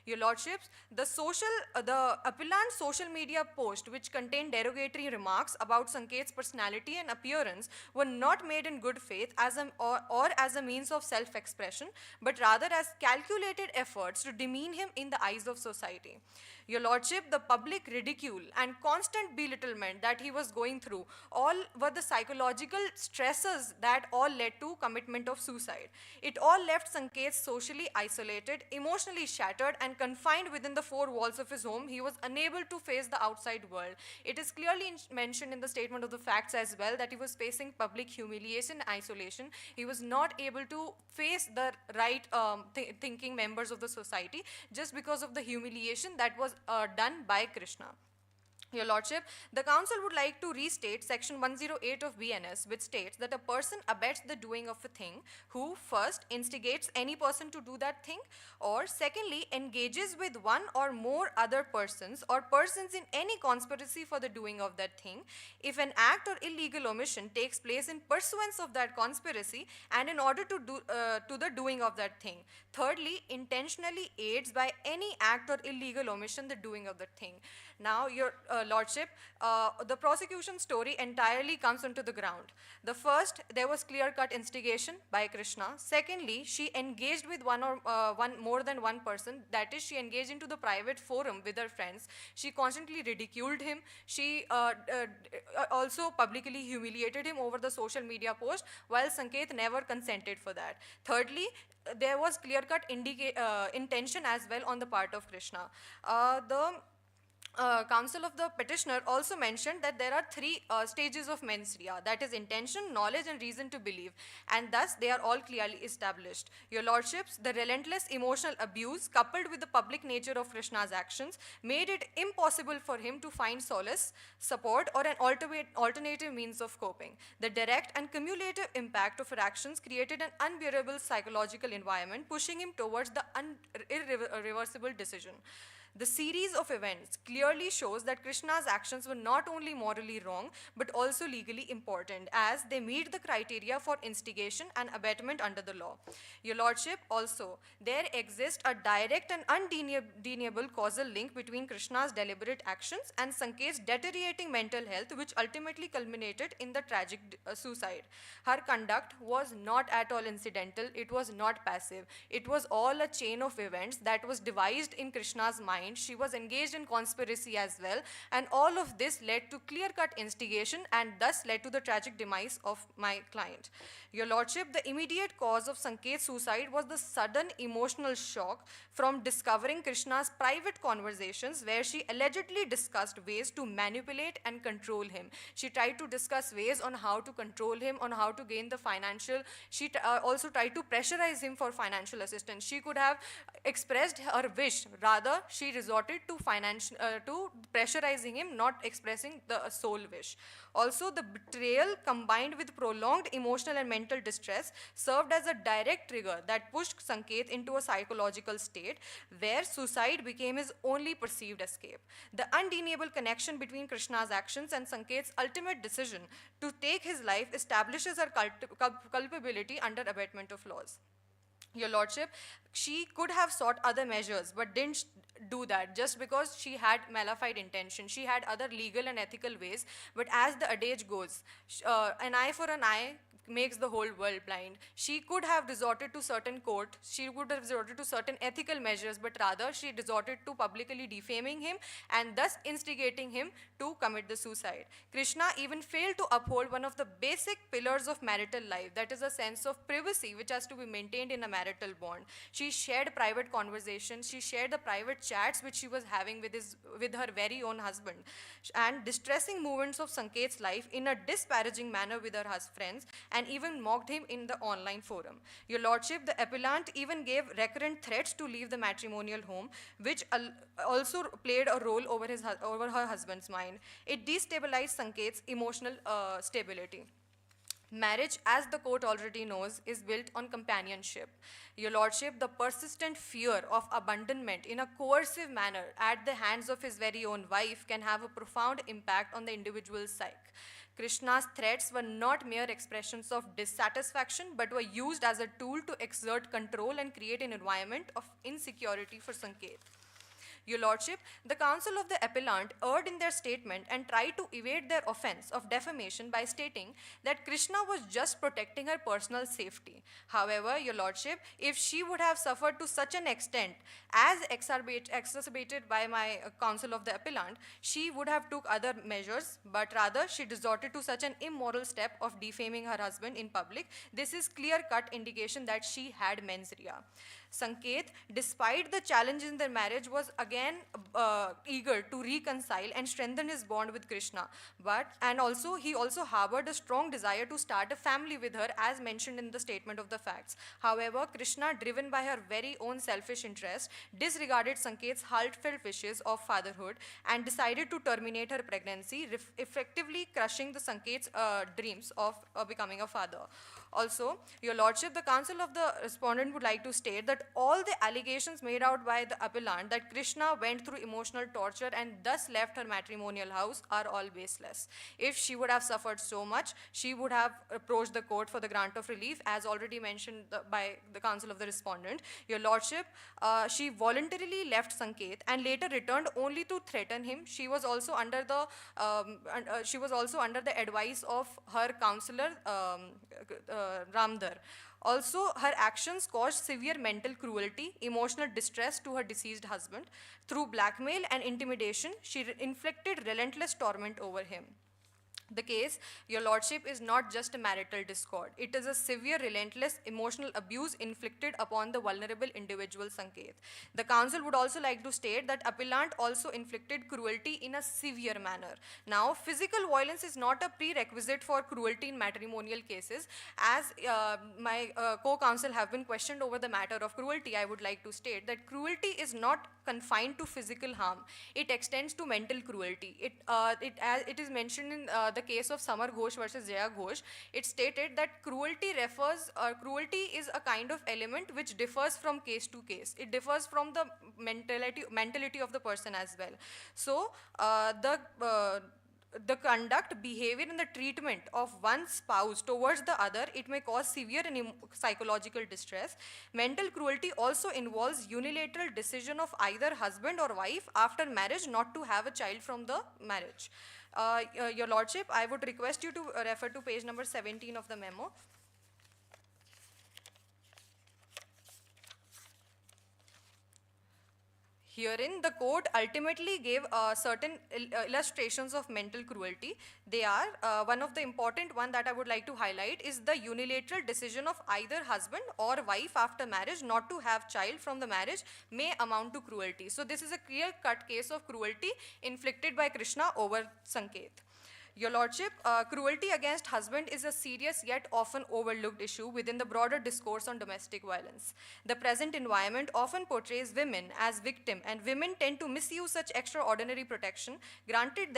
Your Lordships, the appellant social media post which contained derogatory remarks about Sanket's personality and appearance were not made in good faith or as a means of self-expression, but rather as calculated efforts to demean him in the eyes of society. Your Lordship, the public ridicule and constant belittlement that he was going through all were the psychological stresses that all led to commitment of suicide. It all left Sanket socially isolated, emotionally shattered, and confined within the four walls of his home. He was unable to face the outside world. It is clearly mentioned in the statement of the facts as well that he was facing public humiliation and isolation. He was not able to face the right thinking members of the society just because of the humiliation that was done by Krishna. Your Lordship, the Council would like to restate Section 108 of BNS, which states that a person abets the doing of a thing who first instigates any person to do that thing, or secondly engages with one or more other persons or persons in any conspiracy for the doing of that thing, if an act or illegal omission takes place in pursuance of that conspiracy and in order to the doing of that thing. Thirdly, intentionally aids by any act or illegal omission the doing of that thing. Now, Your Lordship, the prosecution story entirely comes onto the ground. The first, there was clear-cut instigation by Krishna. Secondly, she engaged with more than one person. That is, she engaged into the private forum with her friends. She constantly ridiculed him. She also publicly humiliated him over the social media post, while Sanket never consented for that. Thirdly, there was clear-cut intention as well on the part of Krishna. Counsel of the petitioner also mentioned that there are three stages of mens rea, that is intention, knowledge and reason to believe, and thus they are all clearly established. Your Lordships, the relentless emotional abuse coupled with the public nature of Krishna's actions made it impossible for him to find solace, support or an alternative means of coping. The direct and cumulative impact of her actions created an unbearable psychological environment pushing him towards the irreversible decision. The series of events clearly shows that Krishna's actions were not only morally wrong, but also legally important, as they meet the criteria for instigation and abetment under the law. Your Lordship, also, there exists a direct and undeniable causal link between Krishna's deliberate actions and Sanket's deteriorating mental health, which ultimately culminated in the tragic suicide. Her conduct was not at all incidental, it was not passive. It was all a chain of events that was devised in Krishna's mind. She was engaged in conspiracy as well, and all of this led to clear-cut instigation and thus led to the tragic demise of my client. Your Lordship, the immediate cause of Sanket's suicide was the sudden emotional shock from discovering Krishna's private conversations where she allegedly discussed ways to manipulate and control him. She tried to discuss ways on how to control him, on how to gain the financial. She also tried to pressurize him for financial assistance. She could have expressed her wish. Rather, she resorted to pressurizing him, not expressing the sole wish. Also, the betrayal combined with prolonged emotional and mental distress served as a direct trigger that pushed Sanket into a psychological state where suicide became his only perceived escape. The undeniable connection between Krishna's actions and Sanket's ultimate decision to take his life establishes her culpability under abetment of laws. Your Lordship, she could have sought other measures but didn't do that just because she had malafide intention. She had other legal and ethical ways, but as the adage goes, an eye for an eye makes the whole world blind. She could have resorted to certain court, she would have resorted to certain ethical measures, but rather she resorted to publicly defaming him and thus instigating him to commit the suicide. Krishna even failed to uphold one of the basic pillars of marital life, that is a sense of privacy which has to be maintained in a marital bond. She shared private conversations, she shared the private chats which she was having with her very own husband, and distressing moments of Sanket's life in a disparaging manner with her friends, and even mocked him in the online forum. Your Lordship, the appellant even gave recurrent threats to leave the matrimonial home, which also played a role over her husband's mind. It destabilized Sanket's emotional stability. Marriage, as the court already knows, is built on companionship. Your Lordship, the persistent fear of abandonment in a coercive manner at the hands of his very own wife can have a profound impact on the individual's psyche. Krishna's threats were not mere expressions of dissatisfaction, but were used as a tool to exert control and create an environment of insecurity for Sanket. Your Lordship, the counsel of the appellant erred in their statement and tried to evade their offense of defamation by stating that Krishna was just protecting her personal safety. However, Your Lordship, if she would have suffered to such an extent as exacerbated by my counsel of the appellant, she would have took other measures, but rather she resorted to such an immoral step of defaming her husband in public. This is clear-cut indication that she had mens rea. Sanket, despite the challenge in their marriage, was again eager to reconcile and strengthen his bond with Krishna. He also harbored a strong desire to start a family with her, as mentioned in the statement of the facts. However, Krishna, driven by her very own selfish interest, disregarded Sanket's heartfelt wishes of fatherhood and decided to terminate her pregnancy, effectively crushing the Sanket's dreams of becoming a father. Also, Your Lordship, the counsel of the respondent would like to state that all the allegations made out by the appellant that Krishna went through emotional torture and thus left her matrimonial house are all baseless. If she would have suffered so much, she would have approached the court for the grant of relief, as already mentioned by the counsel of the respondent. Your Lordship, she voluntarily left Sanket and later returned only to threaten him. She was also under the advice of her counselor, Ramdar. Also, her actions caused severe mental cruelty, emotional distress to her deceased husband. Through blackmail and intimidation, she inflicted relentless torment over him. The case, Your Lordship, is not just a marital discord. It is a severe, relentless emotional abuse inflicted upon the vulnerable individual Sanket. The counsel would also like to state that appellant also inflicted cruelty in a severe manner. Now, physical violence is not a prerequisite for cruelty in matrimonial cases. As my co-counsel have been questioned over the matter of cruelty, I would like to state that cruelty is not confined to physical harm. It extends to mental cruelty. It is mentioned in the the case of Samar Ghosh versus Jaya Ghosh, it stated that cruelty is a kind of element which differs from case to case. It differs from the mentality of the person as well. So the conduct, behavior, and the treatment of one spouse towards the other, it may cause severe and psychological distress. Mental cruelty also involves unilateral decision of either husband or wife after marriage not to have a child from the marriage. Your Lordship, I would request you to refer to page number 17 of the memo. Herein, the court ultimately gave certain illustrations of mental cruelty. They are, one of the important one that I would like to highlight is the unilateral decision of either husband or wife after marriage not to have child from the marriage may amount to cruelty. So this is a clear-cut case of cruelty inflicted by Krishna over Sanket. Your Lordship, cruelty against husband is a serious yet often overlooked issue within the broader discourse on domestic violence. The present environment often portrays women as victim, and women tend to misuse such extraordinary protection granted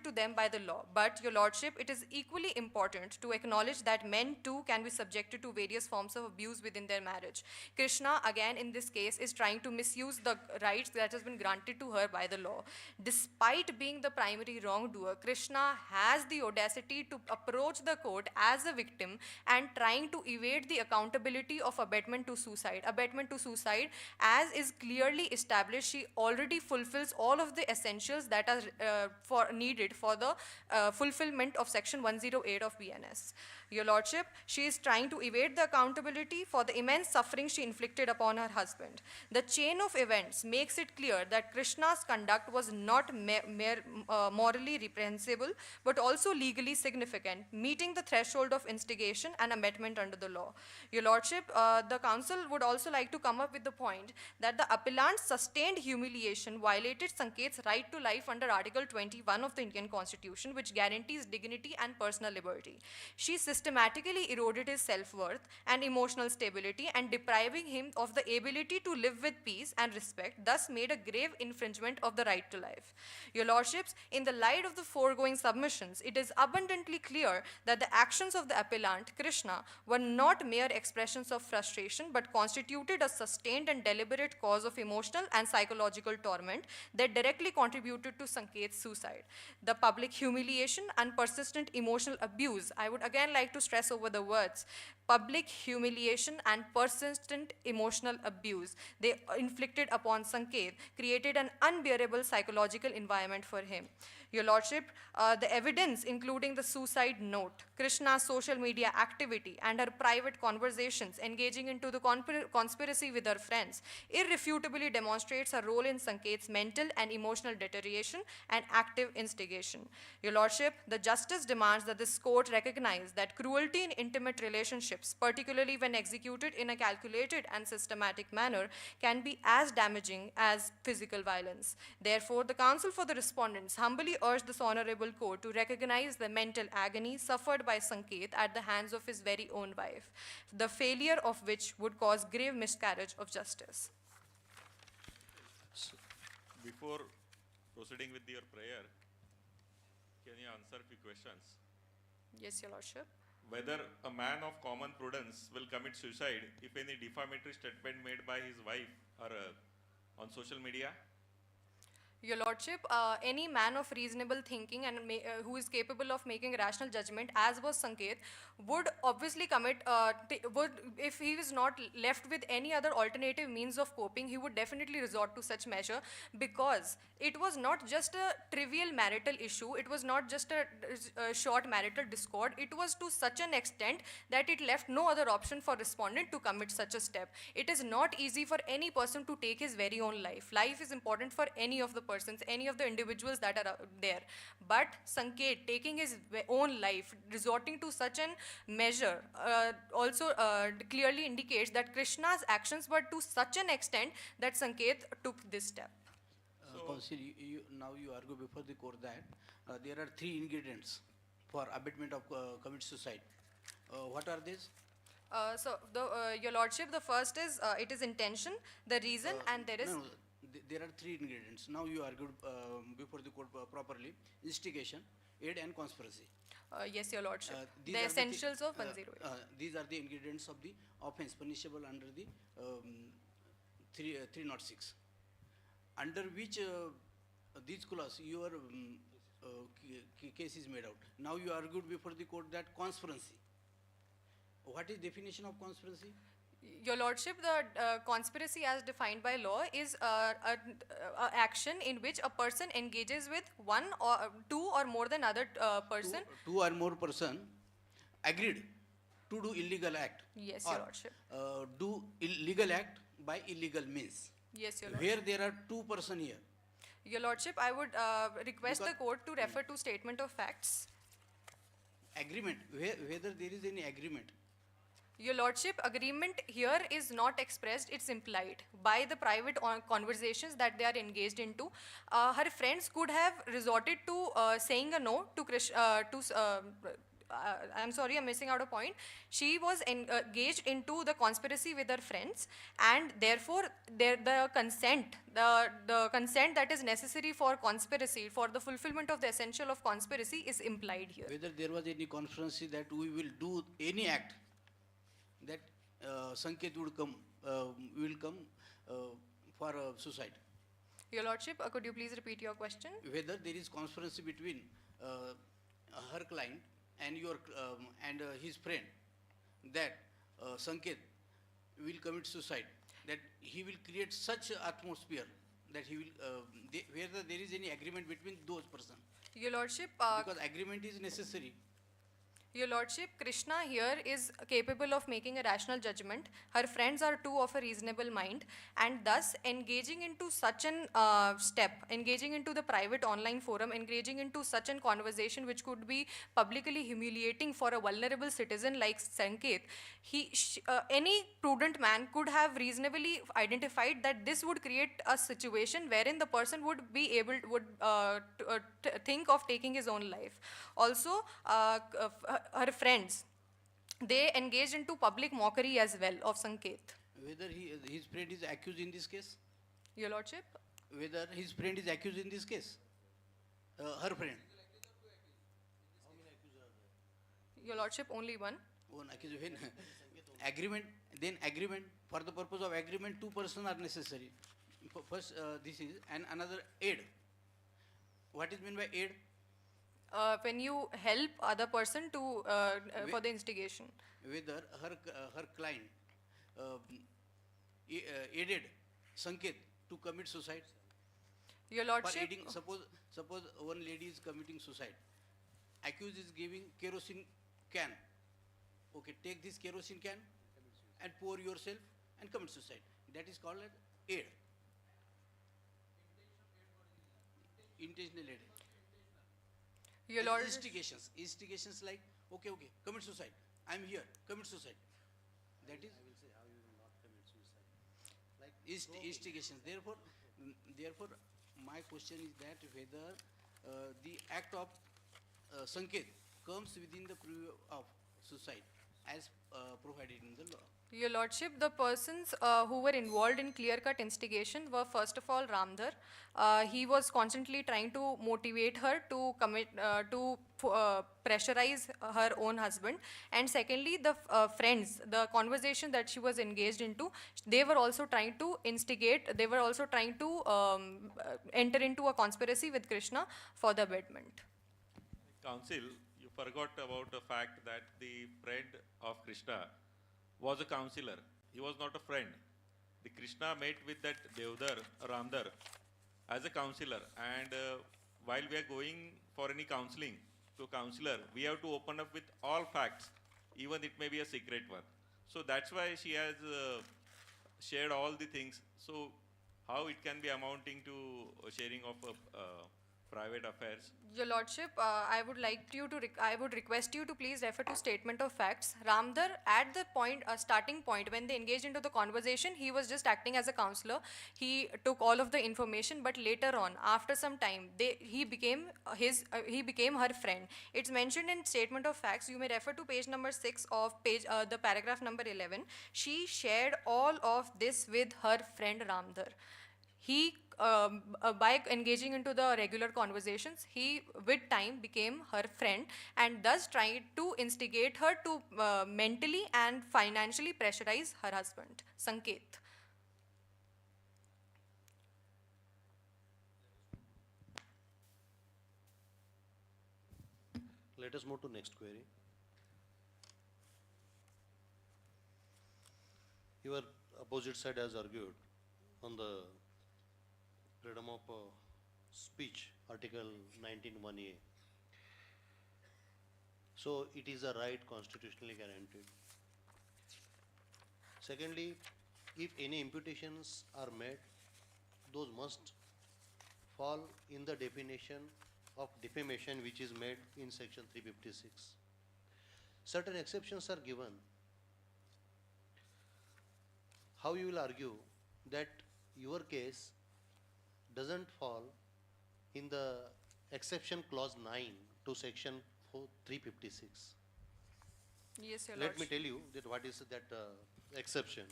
to them by the law. But, Your Lordship, it is equally important to acknowledge that men too can be subjected to various forms of abuse within their marriage. Krishna, again in this case, is trying to misuse the rights that has been granted to her by the law. Despite being the primary wrongdoer, Krishna has the audacity to approach the court as a victim and trying to evade the accountability of abetment to suicide. Abetment to suicide, as is clearly established, she already fulfills all of the essentials that are needed for the fulfillment of section 108 of BNS. Your Lordship, she is trying to evade the accountability for the immense suffering she inflicted upon her husband. The chain of events makes it clear that Krishna's conduct was not morally reprehensible, but also legally significant, meeting the threshold of instigation and abetment under the law. Your Lordship, the Council would also like to come up with the point that the appellant's sustained humiliation violated Sanket's right to life under Article 21 of the Indian Constitution, which guarantees dignity and personal liberty. She systematically eroded his self-worth and emotional stability and depriving him of the ability to live with peace and respect, thus made a grave infringement of the right to life. Your Lordships, in the light of the foregoing submissions, it is abundantly clear that the actions of the appellant, Krishna, were not mere expressions of frustration, but constituted a sustained and deliberate cause of emotional and psychological torment that directly contributed to Sanket's suicide. The public humiliation and persistent emotional abuse, I would again like to stress over the words, public humiliation and persistent emotional abuse they inflicted upon Sanket created an unbearable psychological environment for him. Your Lordship, the evidence including the suicide note, Krishna's social media activity, and her private conversations engaging into the conspiracy with her friends irrefutably demonstrates her role in Sanket's mental and emotional deterioration and active instigation. Your Lordship, the justice demands that this court recognize that cruelty in intimate relationships, particularly when executed in a calculated and systematic manner, can be as damaging as physical violence. Therefore, the Counsel for the Respondents humbly urge this honorable court to recognize the mental agony suffered by Sanket at the hands of his very own wife, the failure of which would cause grave miscarriage of justice. Before proceeding with your prayer, can you answer a few questions? Yes, Your Lordship. Whether a man of common prudence will commit suicide if any defamatory statement made by his wife or on social media? Your Lordship, any man of reasonable thinking and who is capable of making rational judgment, as was Sanket, would obviously commit, if he is not left with any other alternative means of coping, he would definitely resort to such measure, because it was not just a trivial marital issue, it was not just a short marital discord, it was to such an extent that it left no other option for respondent to commit such a step. It is not easy for any person to take his very own life. Life is important for any of the persons, any of the individuals that are there. But Sanket taking his own life, resorting to such an measure, also clearly indicates that Krishna's actions were to such an extent that Sanket took this step. Counsel, now you argue before the court that there are three ingredients for abetment of commit suicide. What are these? Your Lordship, the first is it is intention, the reason, and there is... No, there are three ingredients. Now you argued before the court properly. Instigation, aid and conspiracy. Yes, Your Lordship. These The are essentials of 108. These are the ingredients of the offense punishable under the 306, under which these clause your case is made out. Now you argued before the court that conspiracy. What is definition of conspiracy? Your Lordship, the conspiracy as defined by law is a action in which a person engages with one or two or more than other person. Two or more person agreed to do illegal act. Yes, or, Your Lordship. Do illegal act by illegal means. Yes, Your Lordship. Where there are two person here. Your Lordship, I would request the court to refer to statement of facts. Agreement, whether there is any agreement. Your Lordship, agreement here is not expressed, it's implied by the private conversations that they are engaged into. Her friends could have resorted to saying a no to I'm sorry, I'm missing out a point. She was engaged into the conspiracy with her friends, and therefore the consent that is necessary for conspiracy, for the fulfillment of the essential of conspiracy, is implied here. Whether there was any conspiracy that we will do any act, that Sanket will come for suicide. Your Lordship, could you please repeat your question? Whether there is conspiracy between her client and his friend, that Sanket will commit suicide, that he will create such atmosphere that he will, whether there is any agreement between those persons. Your Lordship, because agreement is necessary. Your Lordship, Krishna here is capable of making a rational judgment. Her friends are too of a reasonable mind, and thus engaging into such an step, engaging into the private online forum, engaging into such an conversation which could be publicly humiliating for a vulnerable citizen like Sanket, any prudent man could have reasonably identified that this would create a situation wherein the person would be able, think of taking his own life. Also, her friends, they engaged into public mockery as well of Sanket. Whether his friend is accused in this case? Your Lordship? Whether his friend is accused in this case? Her friend? Your Lordship, only one. One accusation. Agreement, then agreement. For the purpose of agreement, two persons are necessary. First, this is, and another aid. What is meant by aid? When you help other person to for the instigation. Whether her client aided Sanket to commit suicide. Your Lordship. For aiding, suppose one lady is committing suicide. Accused is giving kerosene can. Okay, take this kerosene can and pour yourself and commit suicide. That is called as aid. Intentional aid. Your Lord. Instigations like, okay, commit suicide. I'm here, commit suicide. That is. I will say how you will not commit suicide. Like instigations. Therefore, my question is that whether the act of Sanket comes within the preview of suicide as provided in the law. Your Lordship, the persons who were involved in clear-cut instigation were first of all Ramdhar. He was constantly trying to motivate her to commit, pressurize her own husband. And secondly, the friends, the conversation that she was engaged into, they were also trying to instigate, they were also trying to enter into a conspiracy with Krishna for the abetment. Counsel, you forgot about the fact that the friend of Krishna was a counselor. He was not a friend. The Krishna met with that Ramdhar as a counselor, and while we are going for any counseling to counselor, we have to open up with all facts, even it may be a secret one. So that's why she has shared all the things. So how it can be amounting to sharing of private affairs? Your Lordship, I would request you to please refer to statement of facts. Ramdhar, at the starting point when they engaged into the conversation, he was just acting as a counselor. He took all of the information, but later on, after some time, he became her friend. It's mentioned in statement of facts. You may refer to page number 6 of the paragraph number 11. She shared all of this with her friend Ramdhar. He by engaging into the regular conversations, he with time became her friend and thus tried to instigate her to mentally and financially pressurize her husband, Sanket. Let us move to next query. Your opposite side has argued on the freedom of speech, Article 19(1)(a). So it is a right constitutionally guaranteed. Secondly, if any imputations are made, those must fall in the definition of defamation which is made in section 356. Certain exceptions are given. How you will argue that your case doesn't fall in the exception clause 9 to section 356? Yes, Your Let me Lordship. tell you that what is that exception.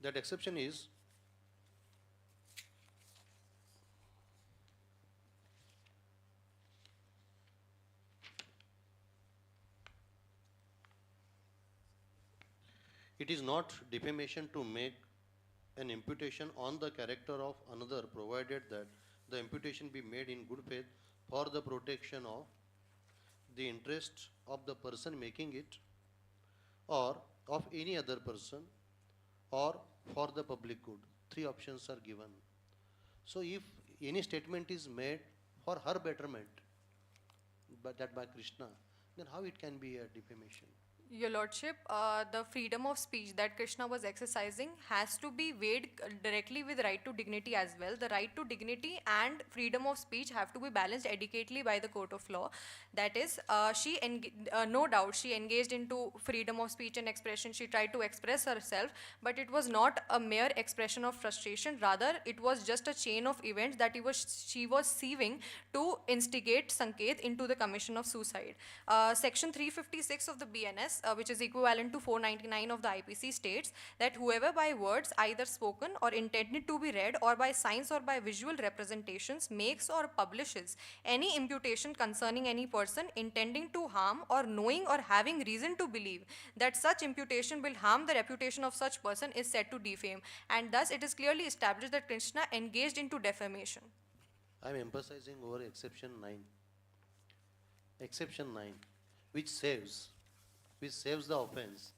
That exception is it is not defamation to make an imputation on the character of another, provided that the imputation be made in good faith for the protection of the interest of the person making it, or of any other person, or for the public good. Three options are given. So if any statement is made for her betterment, but that by Krishna, then how it can be a defamation? Your Lordship, the freedom of speech that Krishna was exercising has to be weighed directly with right to dignity as well. The right to dignity and freedom of speech have to be balanced adequately by the court of law. That is, no doubt she engaged into freedom of speech and expression. She tried to express herself, but it was not a mere expression of frustration. Rather, it was just a chain of events that she was sieving to instigate Sanket into the commission of suicide. Section 356 of the BNS, which is equivalent to 499 of the IPC, states that whoever by words either spoken or intended to be read or by signs or by visual representations makes or publishes any imputation concerning any person intending to harm or knowing or having reason to believe that such imputation will harm the reputation of such person is said to defame, and thus it is clearly established that Krishna engaged into defamation. I am emphasizing over exception 9. Exception 9, which saves the offense.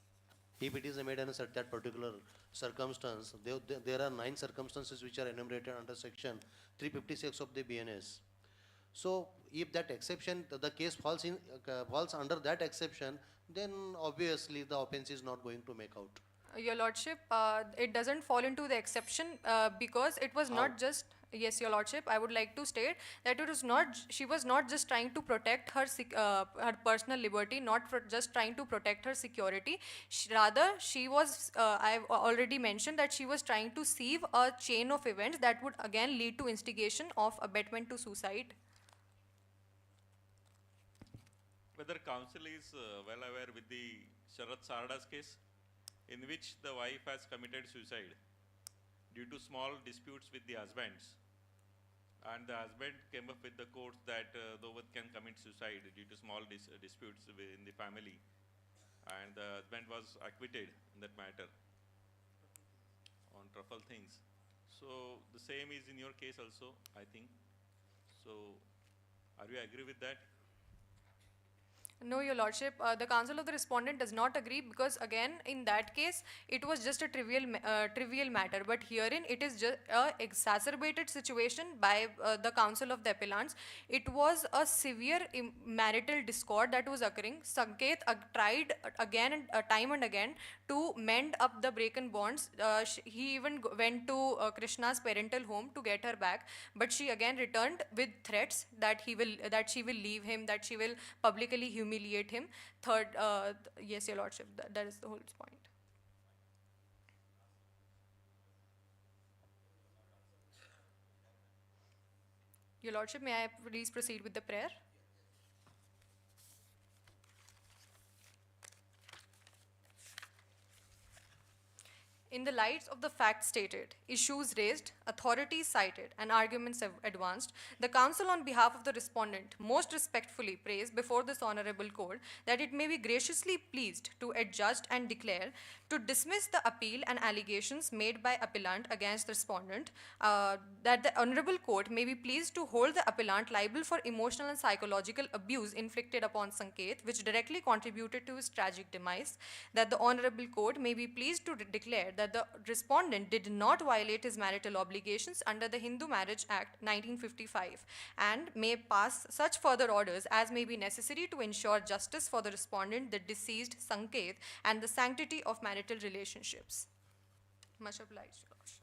If it is made in that particular circumstance, there are 9 circumstances which are enumerated under section 356 of the BNS. So if that exception, the case falls under that exception, then obviously the offense is not going to make out. Your Lordship, it doesn't fall into the exception because it was not just. Yes, Your Lordship, I would like to state that it was not. She was not just trying to protect her personal liberty, not just trying to protect her security. Rather, she was. I've already mentioned that she was trying to sieve a chain of events that would again lead to instigation of abetment to suicide. Whether counsel is well aware with the Sharat Sarda's case, in which the wife has committed suicide due to small disputes with the husbands, and the husband came up with the quotes that no one can commit suicide due to small disputes in the family, and the husband was acquitted in that matter on truffle things. So the same is in your case also, I think. So are you agree with that? No, Your Lordship, the counsel of the respondent does not agree because again, in that case, it was just a trivial matter. But herein, it is just a exacerbated situation by the counsel of the appellants. It was a severe marital discord that was occurring. Sanket tried again and time and again to mend up the broken bonds. He even went to Krishna's parental home to get her back, but she again returned with threats that she will leave him, that she will publicly humiliate him. Third, yes, Your Lordship, that is the whole point. Your Lordship, may I please proceed with the prayer? In the light of the facts stated, issues raised, authorities cited, and arguments advanced, the Council on behalf of the respondent most respectfully prays before this honorable court that it may be graciously pleased to adjudge and declare to dismiss the appeal and allegations made by appellant against the respondent, that the honorable court may be pleased to hold the appellant liable for emotional and psychological abuse inflicted upon Sanket, which directly contributed to his tragic demise, that the honorable court may be pleased to declare that the respondent did not violate his marital obligations under the Hindu Marriage Act 1955 and may pass such further orders as may be necessary to ensure justice for the respondent, the deceased Sanket, and the sanctity of marital relationships. Much obliged, Your Lordship.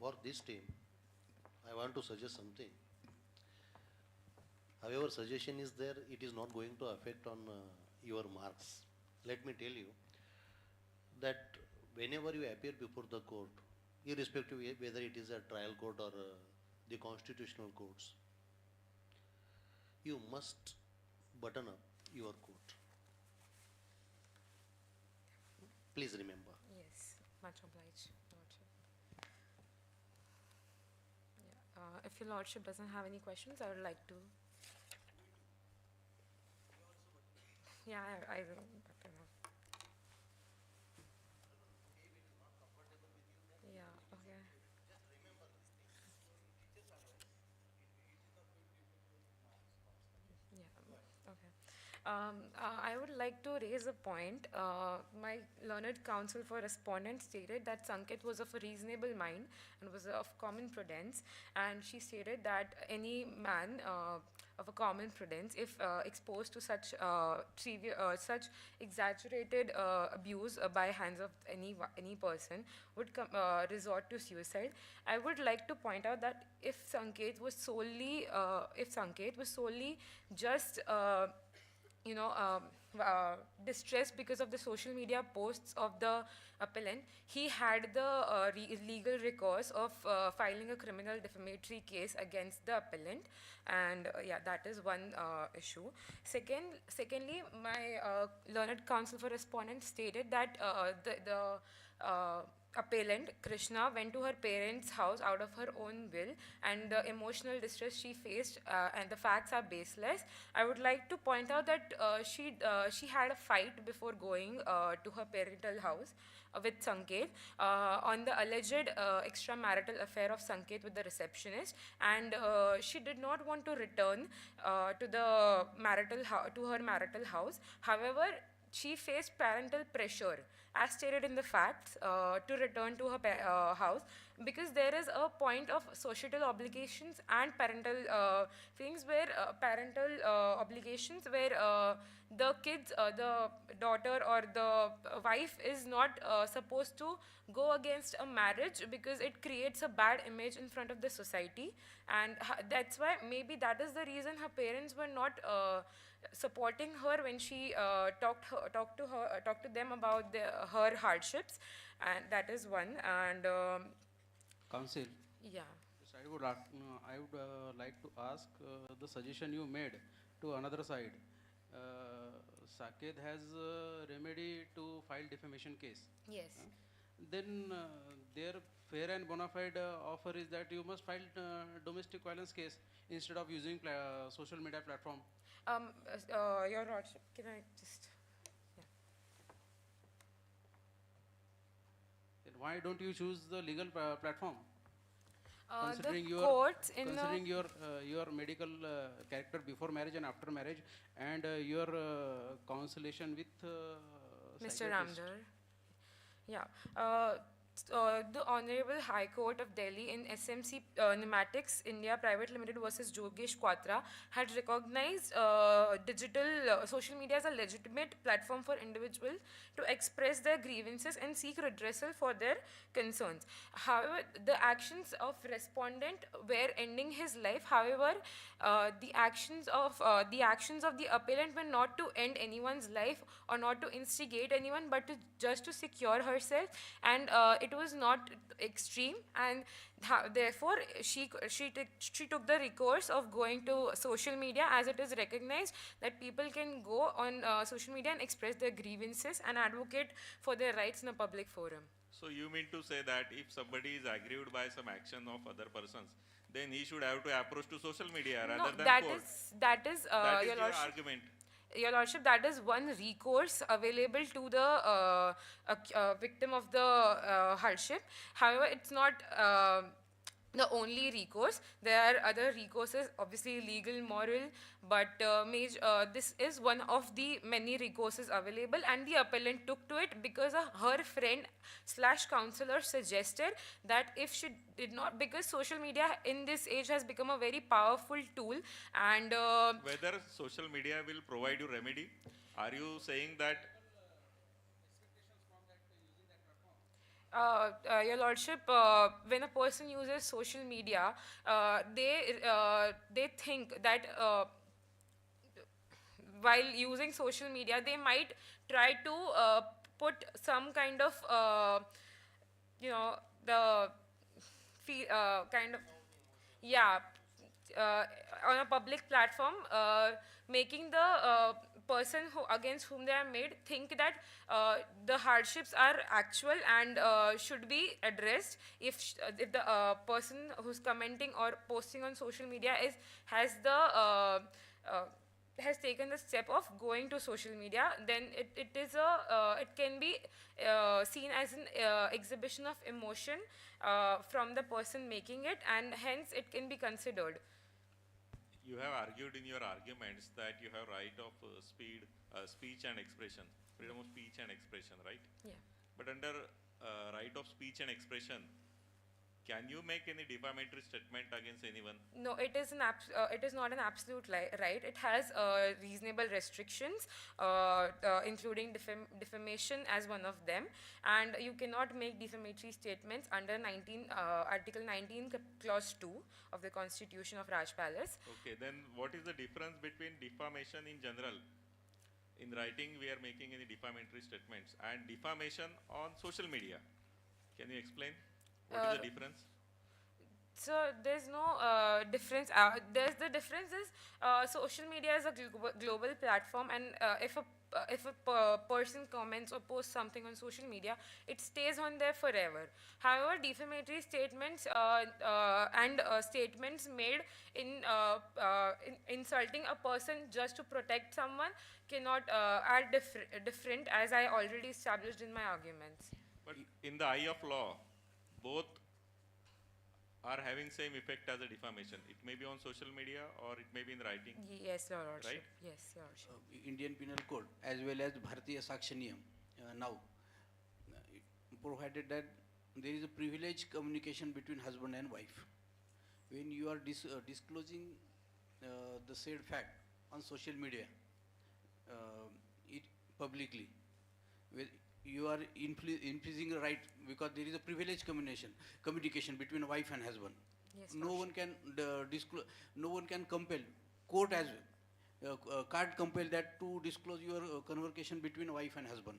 For this team, I want to suggest something. However, suggestion is there, it is not going to affect on your marks. Let me tell you that whenever you appear before the court, irrespective whether it is a trial court or the constitutional courts, you must button up your coat. Please remember. Yes, much obliged, Lordship. Yeah. If your Lordship doesn't have any questions, I would like to. Yeah, I will. Yeah, okay. Yeah, okay. I would like to raise a point. My learned counsel for respondent stated that Sanket was of a reasonable mind and was of common prudence, and she stated that any man of a common prudence, if exposed to such such exaggerated abuse by hands of any person, would resort to suicide. I would like to point out that if Sanket was solely just distressed because of the social media posts of the appellant, he had the legal recourse of filing a criminal defamatory case against the appellant, and yeah, that is one issue. Secondly, my learned counsel for respondent stated that the appellant, Krishna, went to her parents' house out of her own will, and the emotional distress she faced and the facts are baseless. I would like to point out that she had a fight before going to her parental house with Sanket on the alleged extramarital affair of Sanket with the receptionist, and she did not want to return to her marital house. However, she faced parental pressure, as stated in the facts, to return to her house, because there is a point of societal obligations and parental things where parental obligations where the kids, the daughter or the wife is not supposed to go against a marriage because it creates a bad image in front of the society, and that's why maybe that is the reason her parents were not supporting her when she talked to them about her hardships, and that is one. And Council. yeah. Yes, I would like to ask the suggestion you made to another side. Saket has remedy to file defamation case. Yes. Then their fair and bona fide offer is that you must file domestic violence case instead of using social media platform. Your Lordship, can I just... Yeah. Then why don't you choose the legal platform? The courts in considering your medical character before marriage and after marriage, and your consultation with Mr. Ramdar. Yeah. The Honorable High Court of Delhi in SMC Pneumatics India Private Limited versus Jogesh Quatra had recognized social media as a legitimate platform for individuals to express their grievances and seek redressal for their concerns. However, the actions of respondent were ending his life. However, the actions of the appellant were not to end anyone's life or not to instigate anyone, but just to secure herself, and it was not extreme, and therefore she took the recourse of going to social media, as it is recognized that people can go on social media and express their grievances and advocate for their rights in a public forum. So you mean to say that if somebody is aggrieved by some action of other persons, then he should have to approach to social media rather than court? That is your argument. Your Lordship, that is one recourse available to the victim of the hardship. However, it's not the only recourse. There are other recourses, obviously legal, moral, but this is one of the many recourses available, and the appellant took to it because her friend / counselor suggested that if she did not, because social media in this age has become a very powerful tool, and whether social media will provide you remedy? Are you saying that Your Lordship, when a person uses social media, they think that while using social media, they might try to put some kind of, the kind of, yeah, on a public platform, making the person against whom they are made think that the hardships are actual and should be addressed. If the person who's commenting or posting on social media has taken the step of going to social media, then it can be seen as an exhibition of emotion from the person making it, and hence it can be considered. you have argued in your arguments that you have right of speech and expression, freedom of speech and expression, right? Yeah. But under right of speech and expression, can you make any defamatory statement against anyone? No, it is not an absolute right. It has reasonable restrictions, including defamation as one of them, and you cannot make defamatory statements under Article 19, Clause 2 of the Constitution of Raj Palace. Okay, then what is the difference between defamation in general? In writing, we are making any defamatory statements, and defamation on social media. Can you explain? What is the difference? So there's no difference. The difference is social media is a global platform, and if a person comments or posts something on social media, it stays on there forever. However, defamatory statements and statements made in insulting a person just to protect someone are different, as I already established in my arguments. But in the eye of law, both are having same effect as a defamation. It may be on social media or it may be in writing. Yes, Your Lordship. Right? Yes, Your Lordship. Indian Penal Code as well as Bharatiya Sakshi Niyam now provided that there is a privileged communication between husband and wife. When you are disclosing the said fact on social media, it publicly, you are infringing a right, because there is a privileged communication between wife and husband. Yes, no one can disclose, no one can compel, court as well can't compel that to disclose your conversation between wife and husband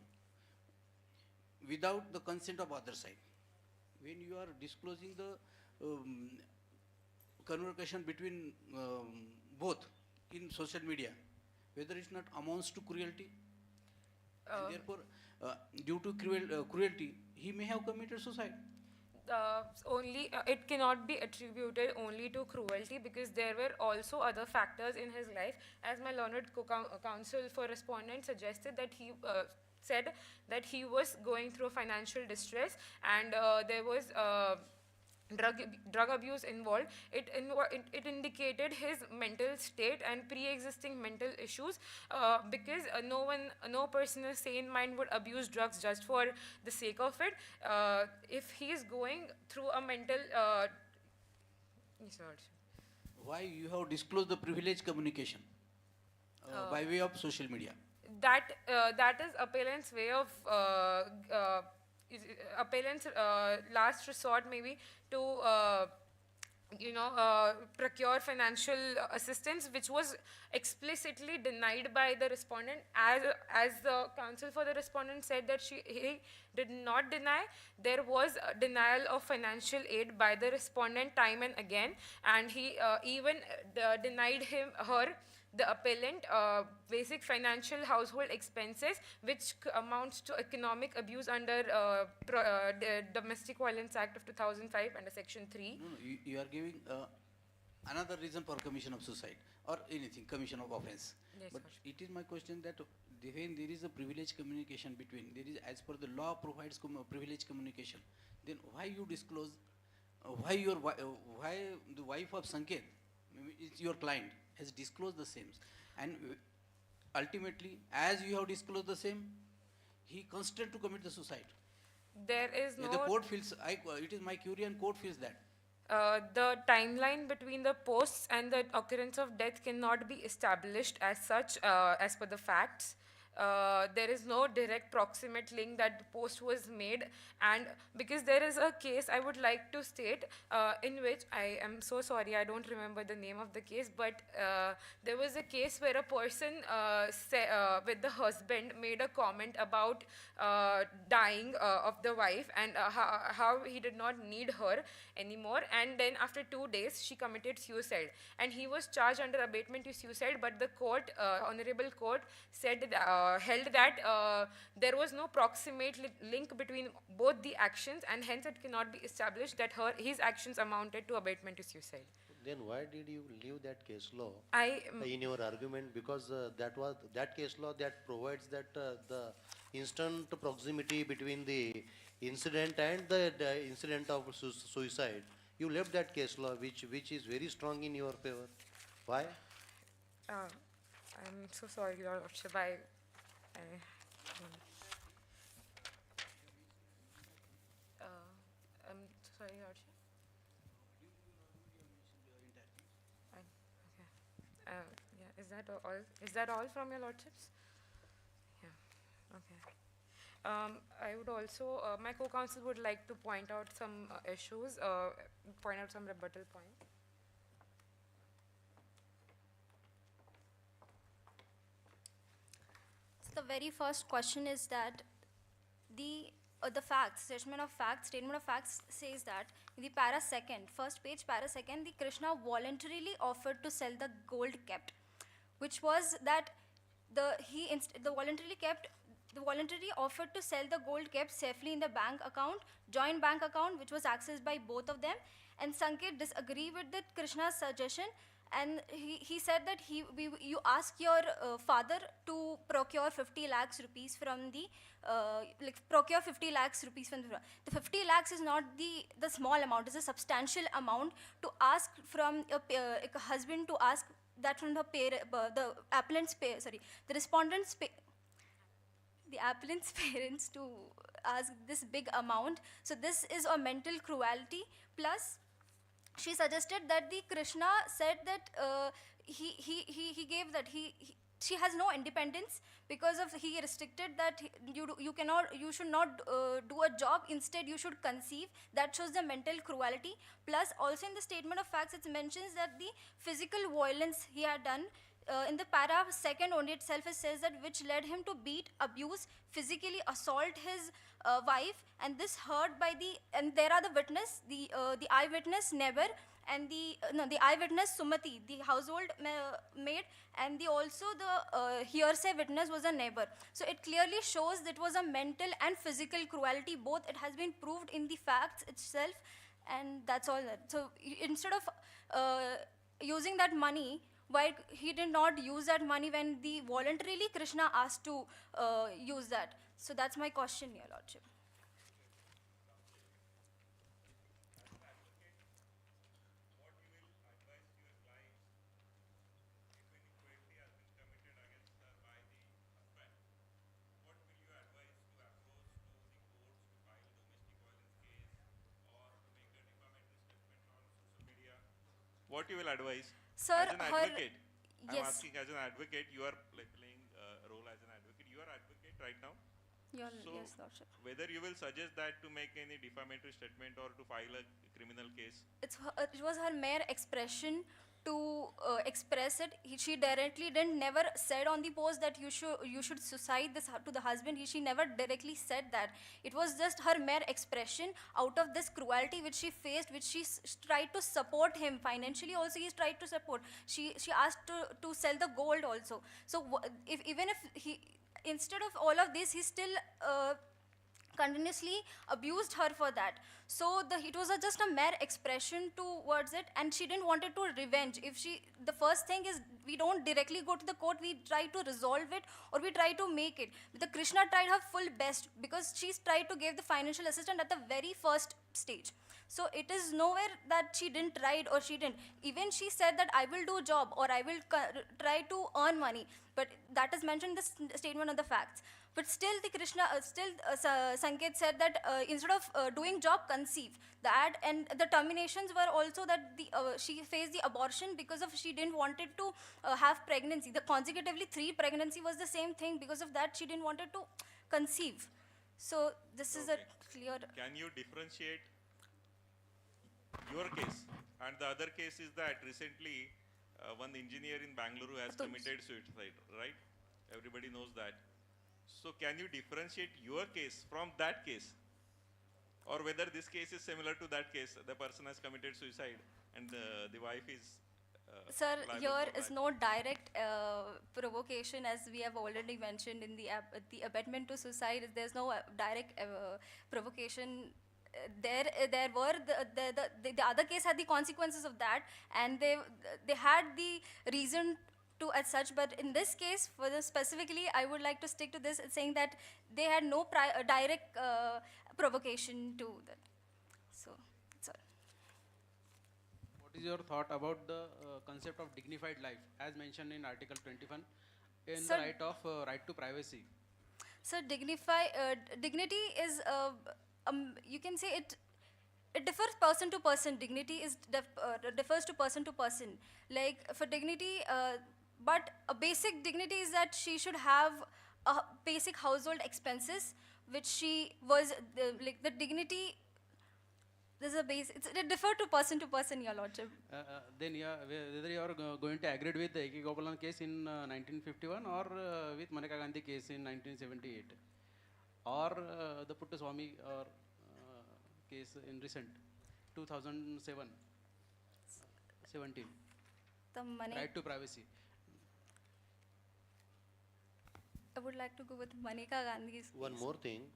without the consent of other side. When you are disclosing the conversation between both in social media, whether it not amounts to cruelty, and therefore due to cruelty, he may have committed suicide. It cannot be attributed only to cruelty, because there were also other factors in his life. As my learned counsel for respondent suggested, that he said that he was going through financial distress, and there was drug abuse involved. It indicated his mental state and pre-existing mental issues, because no person in sane mind would abuse drugs just for the sake of it. If he is going through a mental Why you have disclosed the privileged communication by way of social media? That is appellant's way of appellant's last resort maybe to procure financial assistance, which was explicitly denied by the respondent, as the counsel for the respondent said that he did not deny. There was a denial of financial aid by the respondent time and again, and he even denied her, the appellant, basic financial household expenses, which amounts to economic abuse under the Domestic Violence Act of 2005 under Section 3. No, you are giving another reason for commission of suicide or anything, commission of offense. Yes, but it is my question that when there is a privileged communication between, there is, as per the law provides privileged communication, then why you disclose, why the wife of Sanket, it's your client, has disclosed the same, and ultimately, as you have disclosed the same, he consented to commit the suicide. There is no... The court feels, it is my query and court feels that. The timeline between the posts and the occurrence of death cannot be established as such, as per the facts. There is no direct proximate link that the post was made, and because there is a case I would like to state, in which, I am so sorry, I don't remember the name of the case, but there was a case where a person with the husband made a comment about dying of the wife, and how he did not need her anymore, and then after 2 days she committed suicide, and he was charged under abatement to suicide, but the court, honorable court, said held that there was no proximate link between both the actions, and hence it cannot be established that his actions amounted to abatement to suicide. Then why did you leave that case law in your argument? Because that case law that provides that the instant proximity between the incident and the incident of suicide. You left that case law, which is very strong in your favor. Why? I'm so sorry, Your Lordship. I'm so sorry, Your Lordship. Okay. Yeah. Is that all? Is that all from Your Lordships? Yeah. Okay. I would also, my co-counsel would like to point out some issues, point out some rebuttal points. The very first question is that the facts, statement of facts says that in the first page, para second, the Krishna voluntarily offered to sell the gold kept, which was that the voluntarily offered to sell the gold kept safely in the bank account, joint bank account, which was accessed by both of them, and Sanket disagreed with the Krishna's suggestion. And he said that you ask your father to procure 50 lakhs rupees from the procure 50 lakhs rupees from the 50 lakhs is not the small amount. It's a substantial amount to ask from a husband, to ask that from the appellant's the respondent's the appellant's parents to ask this big amount. So this is a mental cruelty. Plus, she suggested that the Krishna said that he gave that she has no independence because of he restricted that you should not do a job, instead you should conceive. That shows the mental cruelty. Plus also in the statement of facts it mentions that the physical violence he had done. In the para second only itself, it says that which led him to beat, abuse, physically assault his wife, and this heard by and there are the witness, the eyewitness Neber, and the eyewitness Sumati, the household maid, and also the hearsay witness was a neighbor. So it clearly shows that it was a mental and physical cruelty. Both it has been proved in the facts itself, and that's all. So instead of using that money, why he did not use that money when the voluntarily Krishna asked to use that? So that's my question, Your Lordship. what you will advise? Sir, as an her- advocate, I'm yes. asking as an advocate, you are like playing a role as an advocate. You are advocate right now. Your, So yes, Lordship. whether you will suggest that to make any defamatory statement or to file a criminal case? It was her mere expression to express it. She directly never said on the post that you should suicide this to the husband. She never directly said that. It was just her mere expression out of this cruelty which she faced, which she tried to support him financially. Also, he tried to support. She asked to sell the gold also. So even if he, instead of all of this, he still continuously abused her for that. So it was just a mere expression towards it, and she didn't want it to revenge. The first thing is, we don't directly go to the court, we try to resolve it, or we try to make it. The Krishna tried her full best, because she's tried to give the financial assistance at the very first stage. So it is nowhere that she didn't try or she didn't. Even she said that I will do job, or I will try to earn money, but that is mentioned in the statement of the facts. But still, Sanket said that instead of doing job, conceive. That and the terminations were also that she faced the abortion because of she didn't wanted to have pregnancy. The consecutively 3 pregnancy was the same thing. Because of that, she didn't wanted to conceive. So this is a clear. Can you differentiate your case? And the other case is that recently one engineer in Bangalore has committed suicide, right? Everybody knows that. So can you differentiate your case from that case? Or whether this case is similar to that case, the person has committed suicide and the wife is Sir, liable here for is that. no direct provocation, as we have already mentioned in the abetment to suicide. There's no direct provocation. There were the other case had the consequences of that, and they had the reason to as such. But in this case, for the specifically, I would like to stick to this, saying that they had no direct provocation to that. So, that's all. What is your thought about the concept of dignified life as mentioned in Article 21 in Sir, the right to privacy? So dignity is, you can say it differs person to person. Dignity is differs to person. Like for dignity, but a basic dignity is that she should have basic household expenses, which she was like the dignity. There's a base. It differs to person, Your Lordship. Then whether you are going to agree with the A.K. Gopalan case in 1951 or with Maneka Gandhi case in 1978, or the Puttaswamy or case in recent 2017, The money. right to privacy. I would like to go with Maneka Gandhi's. One more thing,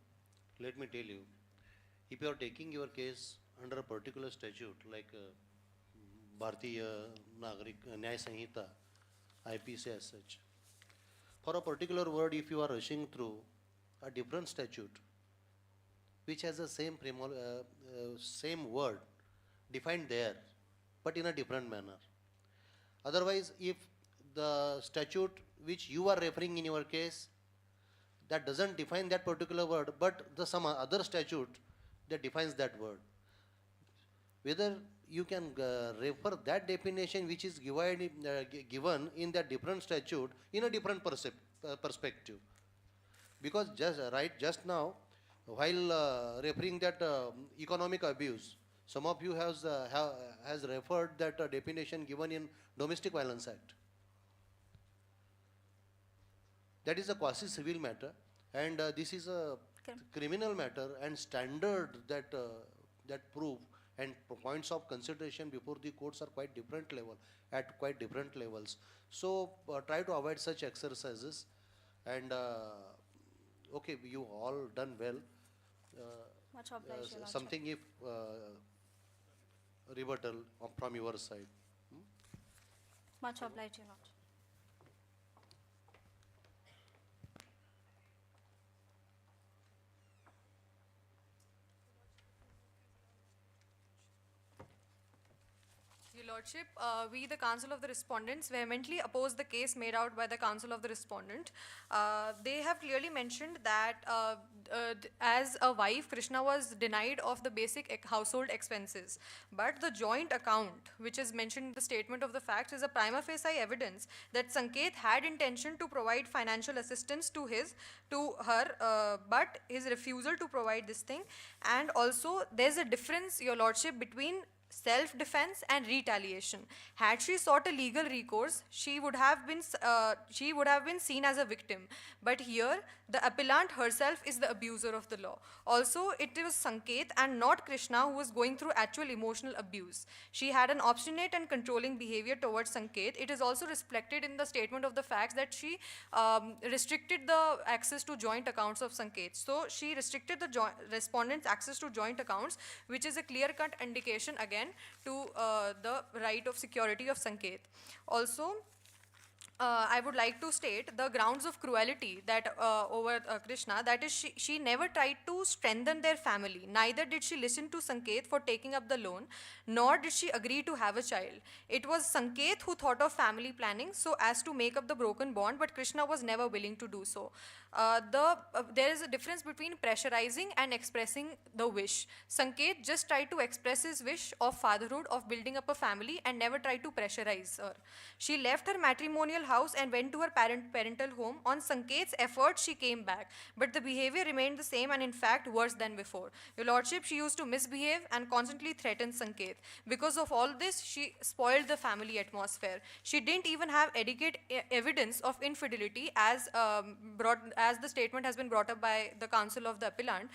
let me tell you, if you are taking your case under a particular statute like Bharatiya Nagrik Nyaya Sanhita, IPC as such, for a particular word, if you are rushing through a different statute which has the same same word defined there, but in a different manner. Otherwise, if the statute which you are referring in your case that doesn't define that particular word, but some other statute that defines that word, whether you can refer that definition which is given in that different statute in a different perspective. Because just now, while referring that economic abuse, some of you has referred that definition given in Domestic Violence Act. That is a quasi-civil matter, and this is a criminal matter, and standard that proof and points of consideration before the courts are quite different levels. So try to avoid such exercises, and okay, you all done well. Much obliged, Your Lordship. Something if rebuttal from your side. Much obliged, Your Lordship. Your Lordship, we, the Council of the Respondents, vehemently oppose the case made out by the Council of the Respondent. They have clearly mentioned that as a wife, Krishna was denied of the basic household expenses. But the joint account, which is mentioned in the statement of the facts, is a prima facie evidence that Sanket had intention to provide financial assistance to her, but his refusal to provide this thing. And also, there's a difference, Your Lordship, between self-defense and retaliation. Had she sought a legal recourse, she would have been seen as a victim. But here, the appellant herself is the abuser of the law. Also, it was Sanket and not Krishna who was going through actual emotional abuse. She had an obstinate and controlling behavior towards Sanket. It is also reflected in the statement of the facts that she restricted the access to joint accounts of Sanket. So she restricted the respondent's access to joint accounts, which is a clear-cut indication again to the right of security of Sanket. Also, I would like to state the grounds of cruelty that over Krishna, that is she never tried to strengthen their family. Neither did she listen to Sanket for taking up the loan, nor did she agree to have a child. It was Sanket who thought of family planning so as to make up the broken bond, but Krishna was never willing to do so. There is a difference between pressurizing and expressing the wish. Sanket just tried to express his wish of fatherhood, of building up a family, and never tried to pressurize her. She left her matrimonial house and went to her parental home. On Sanket's effort, she came back, but the behavior remained the same and in fact worse than before. Your Lordship, she used to misbehave and constantly threaten Sanket. Because of all this, she spoiled the family atmosphere. She didn't even have adequate evidence of infidelity as the statement has been brought up by the counsel of the appellant.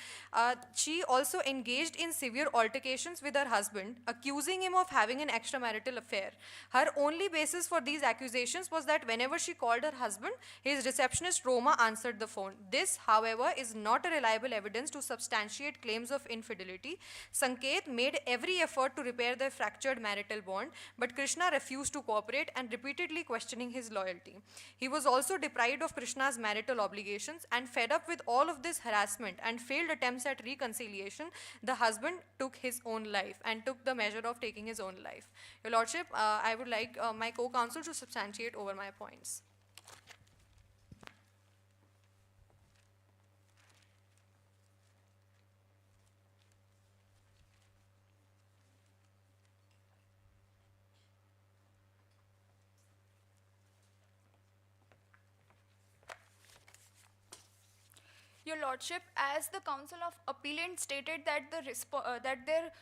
She also engaged in severe altercations with her husband, accusing him of having an extramarital affair. Her only basis for these accusations was that whenever she called her husband, his receptionist Roma answered the phone. This, however, is not a reliable evidence to substantiate claims of infidelity. Sanket made every effort to repair their fractured marital bond, but Krishna refused to cooperate and repeatedly questioning his loyalty. He was also deprived of Krishna's marital obligations, and fed up with all of this harassment and failed attempts at reconciliation, the husband took his own life and took the measure of taking his own life. Your Lordship, I would like my co-counsel to substantiate over my points. Your Lordship, as the Counsel of Appellant stated that their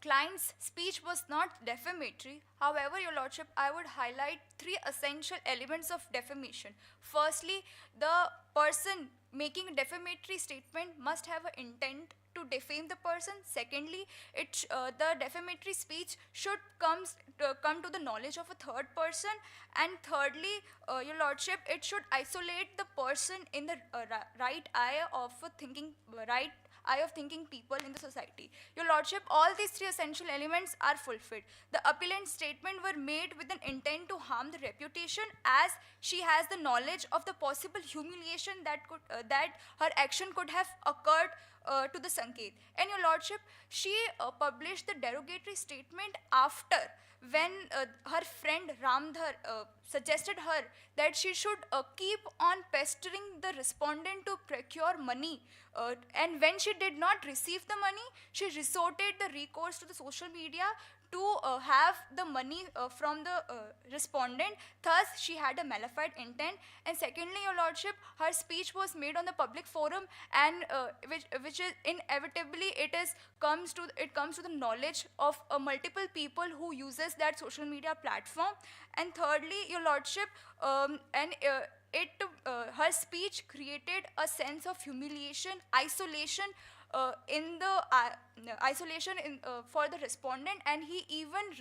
client's speech was not defamatory, however, Your Lordship, I would highlight three essential elements of defamation. Firstly, the person making a defamatory statement must have an intent to defame the person. Secondly, the defamatory speech should come to the knowledge of a third person. And thirdly, Your Lordship, it should isolate the person in the right eye of thinking people in the society. Your Lordship, all these three essential elements are fulfilled. The appellant's statement were made with an intent to harm the reputation, as she has the knowledge of the possible humiliation that her action could have occurred to the Sanket. And Your Lordship, she published the derogatory statement after, when her friend Ramdhar suggested her that she should keep on pestering the respondent to procure money. And when she did not receive the money, she resorted the recourse to the social media to have the money from the respondent. Thus, she had a malified intent. And secondly, Your Lordship, her speech was made on the public forum, and which is inevitably it comes to the knowledge of multiple people who uses that social media platform. And thirdly, Your Lordship, her speech created a sense of humiliation, isolation for the respondent, and he even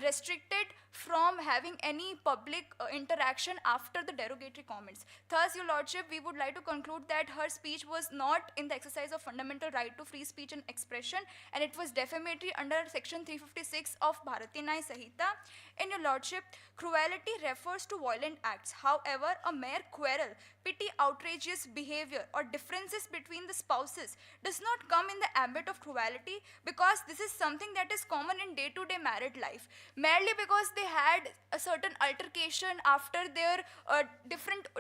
restricted from having any public interaction after the derogatory comments. Thus, Your Lordship, we would like to conclude that her speech was not in the exercise of fundamental right to free speech and expression, and it was defamatory under section 356 of Bharatiya Nyaya Sanhita. In Your Lordship, cruelty refers to violent acts. However, a mere quarrel, petty outrageous behavior, or differences between the spouses does not come in the ambit of cruelty, because this is something that is common in day-to-day married life. life, merely because they had a certain altercation after their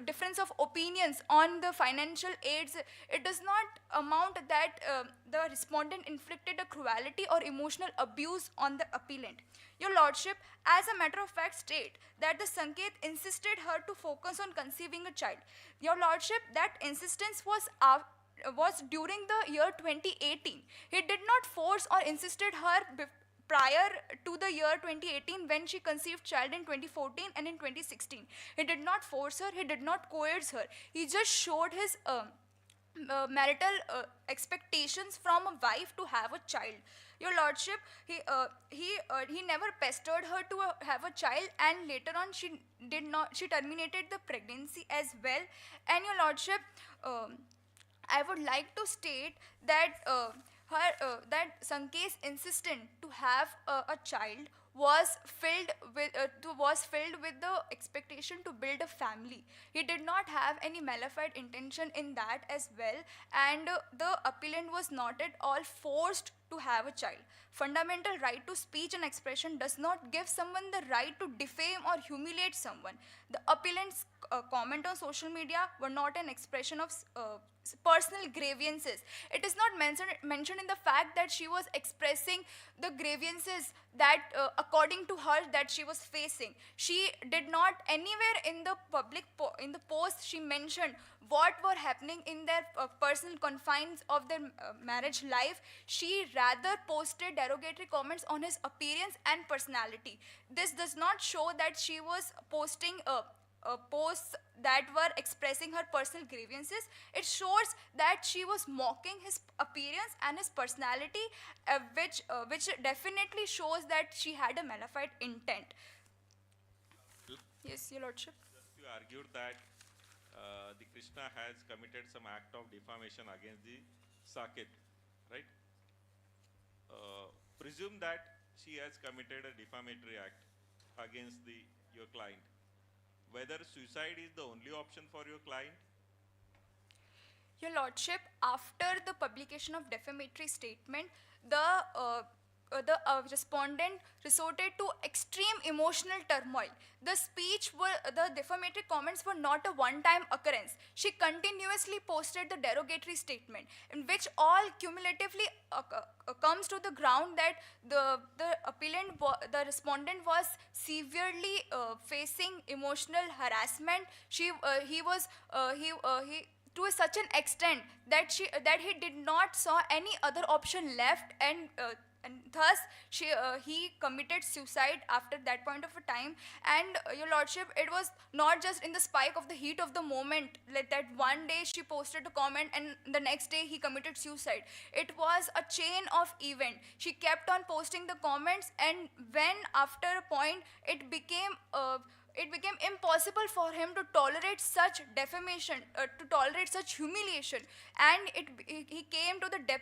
difference of opinions on the financial aids. It does not amount that the respondent inflicted a cruelty or emotional abuse on the appellant. Your Lordship, as a matter of fact, state that the Sanket insisted her to focus on conceiving a child. Your Lordship, that insistence was during the year 2018. He did not force or insisted her prior to the year 2018 when she conceived child in 2014 and in 2016. He did not force her, he did not coerce her. He just showed his marital expectations from a wife to have a child. Your Lordship, he never pestered her to have a child, and later on she terminated the pregnancy as well. And Your Lordship, I would like to state that that Sanket's insistence to have a child was filled with the expectation to build a family. He did not have any malefied intention in that as well, and the appellant was not at all forced to have a child. Fundamental right to speech and expression does not give someone the right to defame or humiliate someone. The appellant's comment on social media were not an expression of personal grievances. It is not mentioned in the fact that she was expressing the grievances that according to her that she was facing. She did not anywhere in the in the post she mentioned what were happening in their personal confines of their marriage life. She rather posted derogatory comments on his appearance and personality. This does not show that she was posting posts that were expressing her personal grievances. It shows that she was mocking his appearance and his personality, which definitely shows that she had a malefied intent. Yes, Your Lordship. You argued that the Krishna has committed some act of defamation against the Saket, right? Presume that she has committed a defamatory act against your client. Whether suicide is the only option for your client? Your Lordship, after the publication of defamatory statement, the respondent resorted to extreme emotional turmoil. The defamatory comments were not a one-time occurrence. She continuously posted the derogatory statement, in which all cumulatively comes to the ground that the respondent was severely facing emotional harassment. To such an extent that he did not saw any other option left, and thus he committed suicide after that point of a time. And Your Lordship, it was not just in the spike of the heat of the moment, like that one day she posted a comment and the next day he committed suicide. It was a chain of event. She kept on posting the comments, and when after a point it became impossible for him to tolerate such defamation, to tolerate such humiliation, and he came to the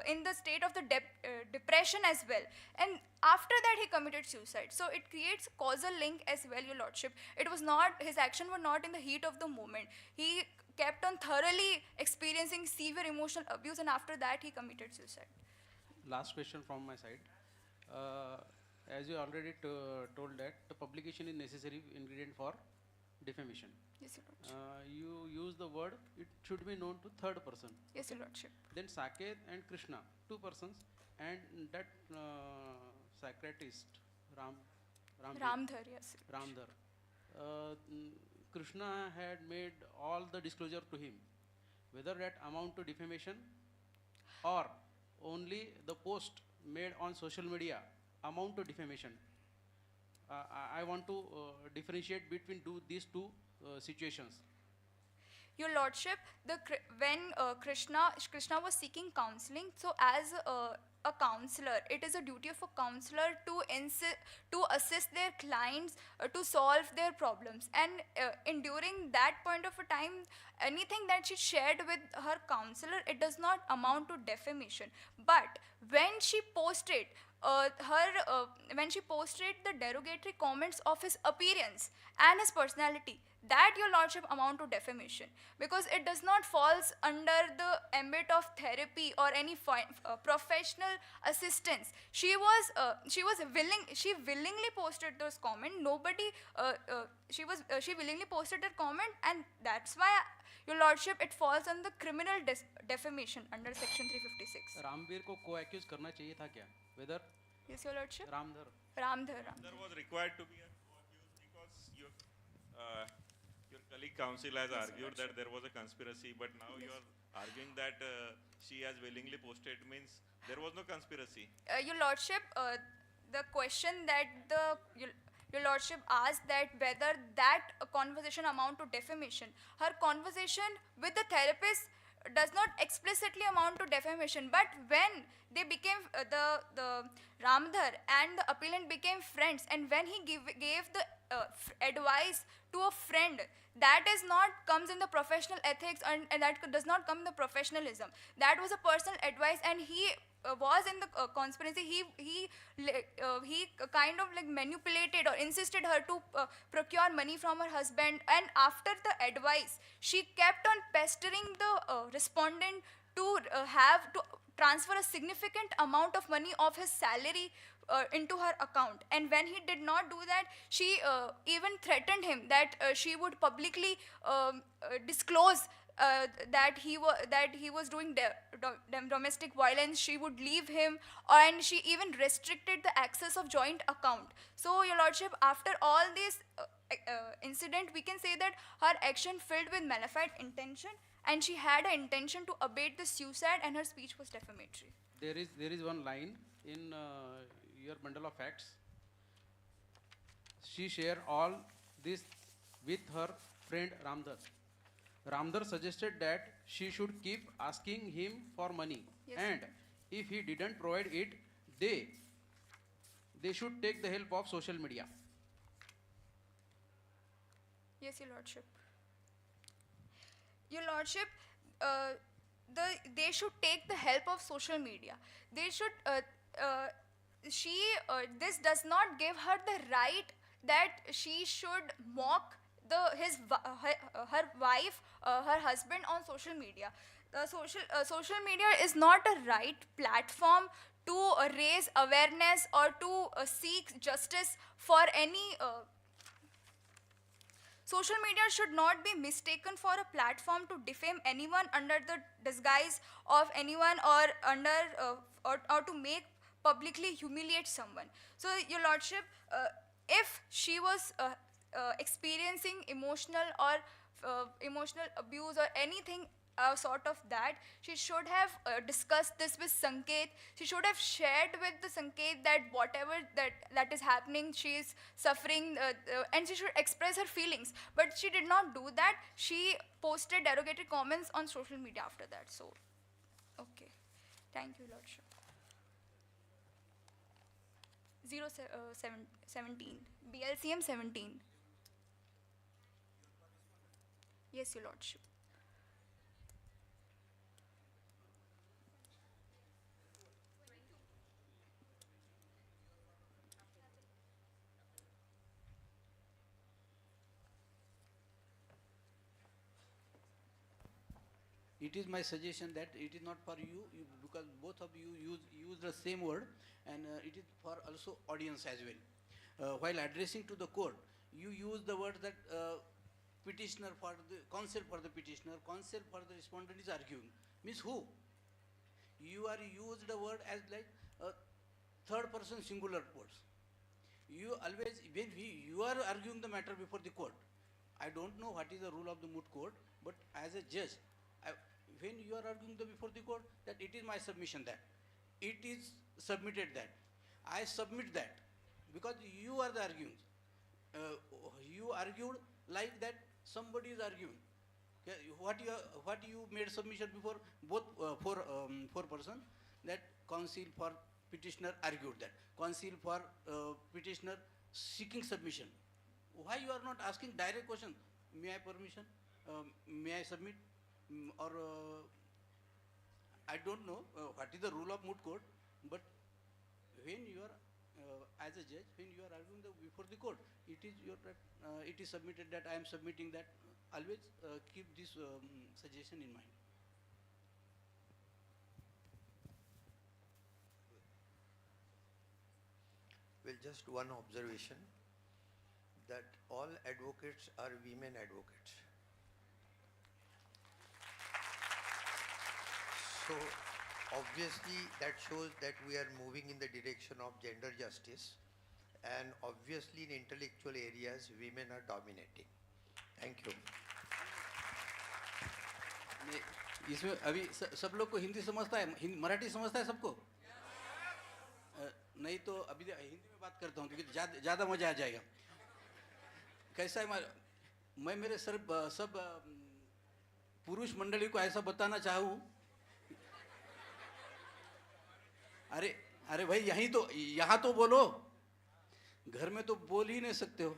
in the state of the depression as well, and after that he committed suicide. So it creates causal link as well, Your Lordship. His action were not in the heat of the moment. He kept on thoroughly experiencing severe emotional abuse, and after that he committed suicide. Last question from my side. As you already told that the publication is necessary ingredient for defamation. Yes, Your Lordship. You use the word, it should be known to third person. Yes, Your Lordship. Then Saket and Krishna, two persons, and that psychiatrist, Ramdhar, yes. Ramdhar. Krishna had made all the disclosure to him. Whether that amount to defamation or only the post made on social media amount to defamation. I want to differentiate between these two situations. Your Lordship, when Krishna was seeking counseling, so as a counselor, it is a duty of a counselor to assist their clients to solve their problems. And during that point of a time, anything that she shared with her counselor, it does not amount to defamation. But when she posted when she posted the derogatory comments of his appearance and his personality, that, your lordship, amount to defamation, because it does not falls under the ambit of therapy or any professional assistance. She willingly posted those comments. She willingly posted that comment, and that's why, your lordship, it falls under criminal defamation under section 356. Ramveer को co-accuse करना चाहिए था क्या? Whether Yes, your lordship. Ramdhar. There was required to be a co-accused because your colleague counsel has argued that there was a conspiracy, but now you are arguing that she has willingly posted, means there was no conspiracy. Your lordship, the question that your lordship asked, that whether that conversation amount to defamation. Her conversation with the therapist does not explicitly amount to defamation, but when they became the Ramdhar and the appellant became friends, and when he gave the advice to a friend, that is not comes in the professional ethics, and that does not come in the professionalism. That was a personal advice, and he was in the conspiracy. He kind of like manipulated or insisted her to procure money from her husband, and after the advice, she kept on pestering the respondent to transfer a significant amount of money of his salary into her account. And when he did not do that, she even threatened him that she would publicly disclose that he was doing domestic violence. She would leave him, and she even restricted the access of joint account. So, your lordship, after all this incident, we can say that her action filled with malefic intention, and she had an intention to abet the suicide, and her speech was defamatory. There is one line in your bundle of facts. She shared all this with her friend Ramdhar. Ramdhar suggested that she should keep asking him for money, yes, and if he didn't provide it, they should take the help of social media. Yes, your lordship. Your lordship, they should take the help of social media. They should. This does not give her the right that she should mock her wife, her husband on social media. The social media is not a right platform to raise awareness or to seek justice for any. Social media should not be mistaken for a platform to defame anyone under the disguise of anyone, or or to make publicly humiliate someone. So, your lordship, if she was experiencing emotional abuse or anything sort of that, she should have discussed this with Sanket. She should have shared with the Sanket that whatever that is happening, she is suffering, and she should express her feelings. But she did not do that. She posted derogatory comments on social media after that. So, okay. Thank you, lordship. 17. BLCM 17. Yes, your lordship. It is my suggestion that it is not for you, because both of you use the same word, and it is for also audience as well. While addressing to the court, you use the word that petitioner for the counsel for the petitioner, counsel for the respondent is arguing. Means who? You are used the word as like third person singular words. You always, when you are arguing the matter before the court, I don't know what is the rule of the Moot court, but as a judge, when you are arguing before the court, that it is my submission that it is submitted that I submit that, because you are the arguing. You argued like that somebody is arguing. Okay, what you made submission before both four person, that counsel for petitioner argued that counsel for petitioner seeking submission. Why you are not asking direct question? May I permission? May I submit? Or I don't know what is the rule of Moot court, but when you as a judge, when you are arguing before the court, it is your it is submitted that I am submitting that. Always keep this suggestion in mind. Well, just one observation, that all advocates are women advocates. So obviously that shows that we are moving in the direction of gender justice, and obviously in intellectual areas women are dominating. Thank you. इसमें अभी सब लोग को हिंदी समझता है, मराठी समझता है सबको? नहीं तो अभी हिंदी में बात करता हूँ क्योंकि ज़्यादा मजा आ जाएगा. कैसा है मैं मेरे सब पुरुष मंडली को ऐसा बताना चाहूँ. अरे भाई यहाँ तो बोलो, घर में तो बोल ही नहीं सकते हो.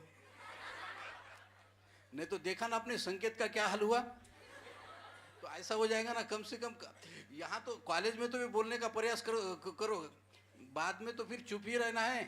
नहीं तो देखा ना आपने संकेत का क्या हाल हुआ. तो ऐसा हो जाएगा ना, कम से कम यहाँ तो कॉलेज में तो भी बोलने का प्रयास करो, बाद में तो फिर चुप ही रहना है.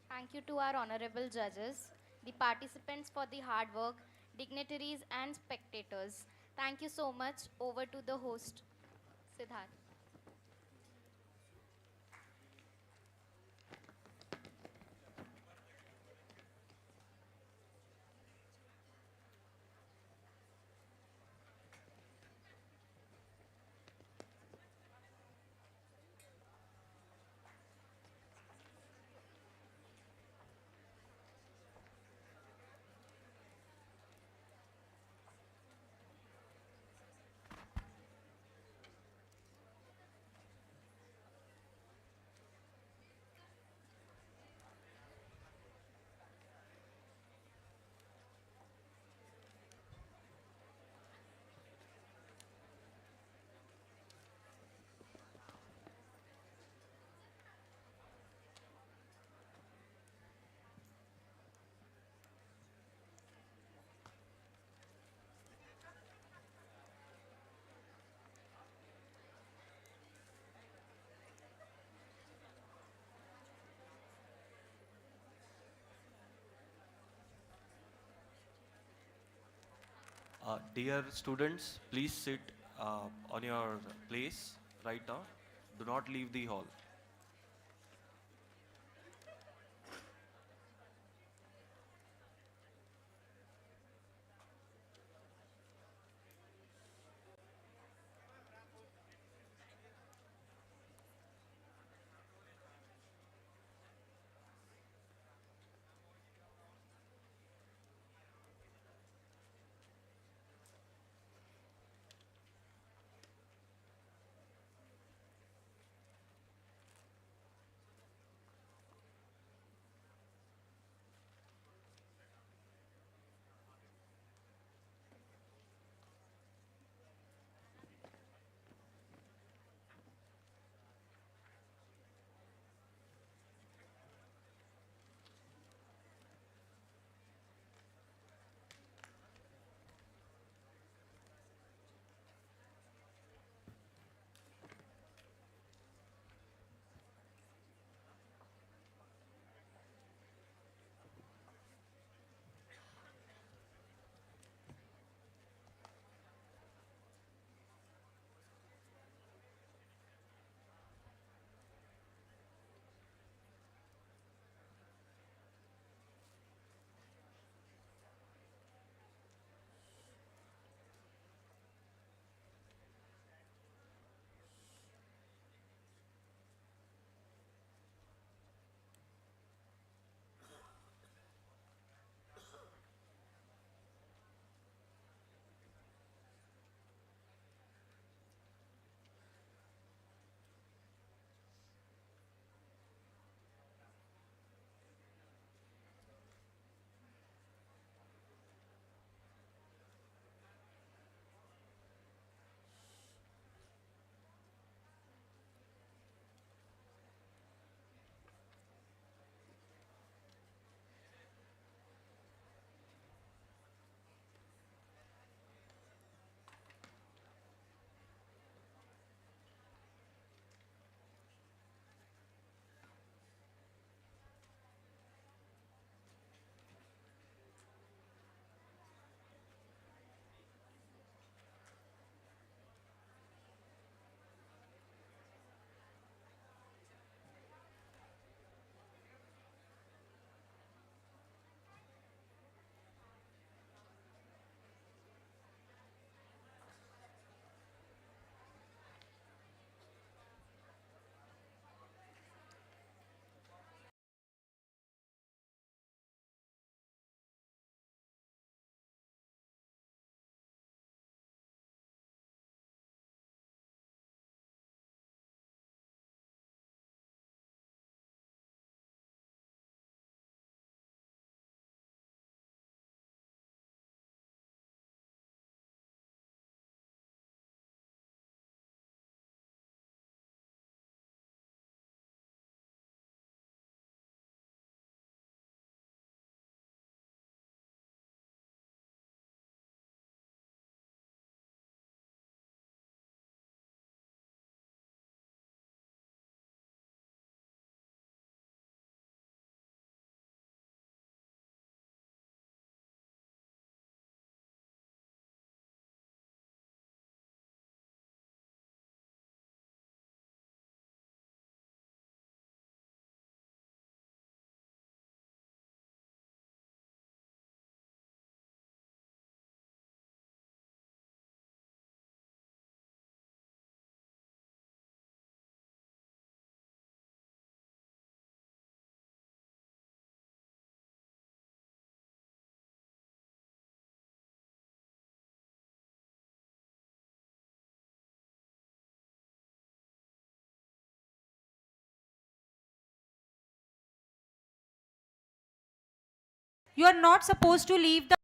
Thank you to our honorable judges, the participants for the hard work, dignitaries and spectators. Thank you so much. Over to the host, Siddharth. Dear students, please sit on your place right now. Do not leave the hall. You are not supposed to leave the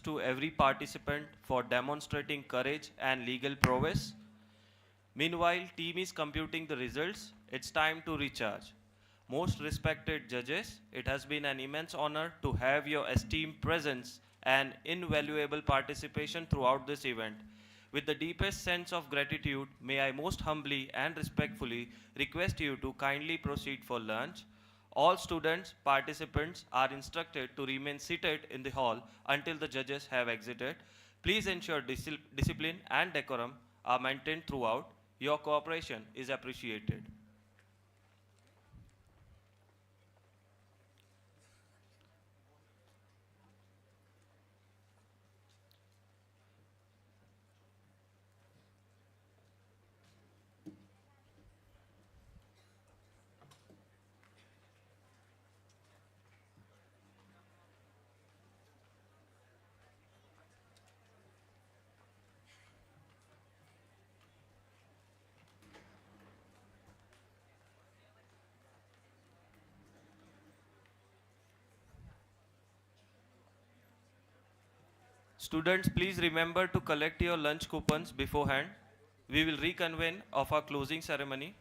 to every participant for demonstrating courage and legal prowess. Meanwhile, team is computing the results. It's time to recharge. Most respected judges, it has been an immense honor to have your esteemed presence and invaluable participation throughout this event. With the deepest sense of gratitude, may I most humbly and respectfully request you to kindly proceed for lunch. All students, participants are instructed to remain seated in the hall until the judges have exited. Please ensure discipline and decorum are maintained throughout. Your cooperation is appreciated. Students, please remember to collect your lunch coupons beforehand. We will reconvene of our closing ceremony.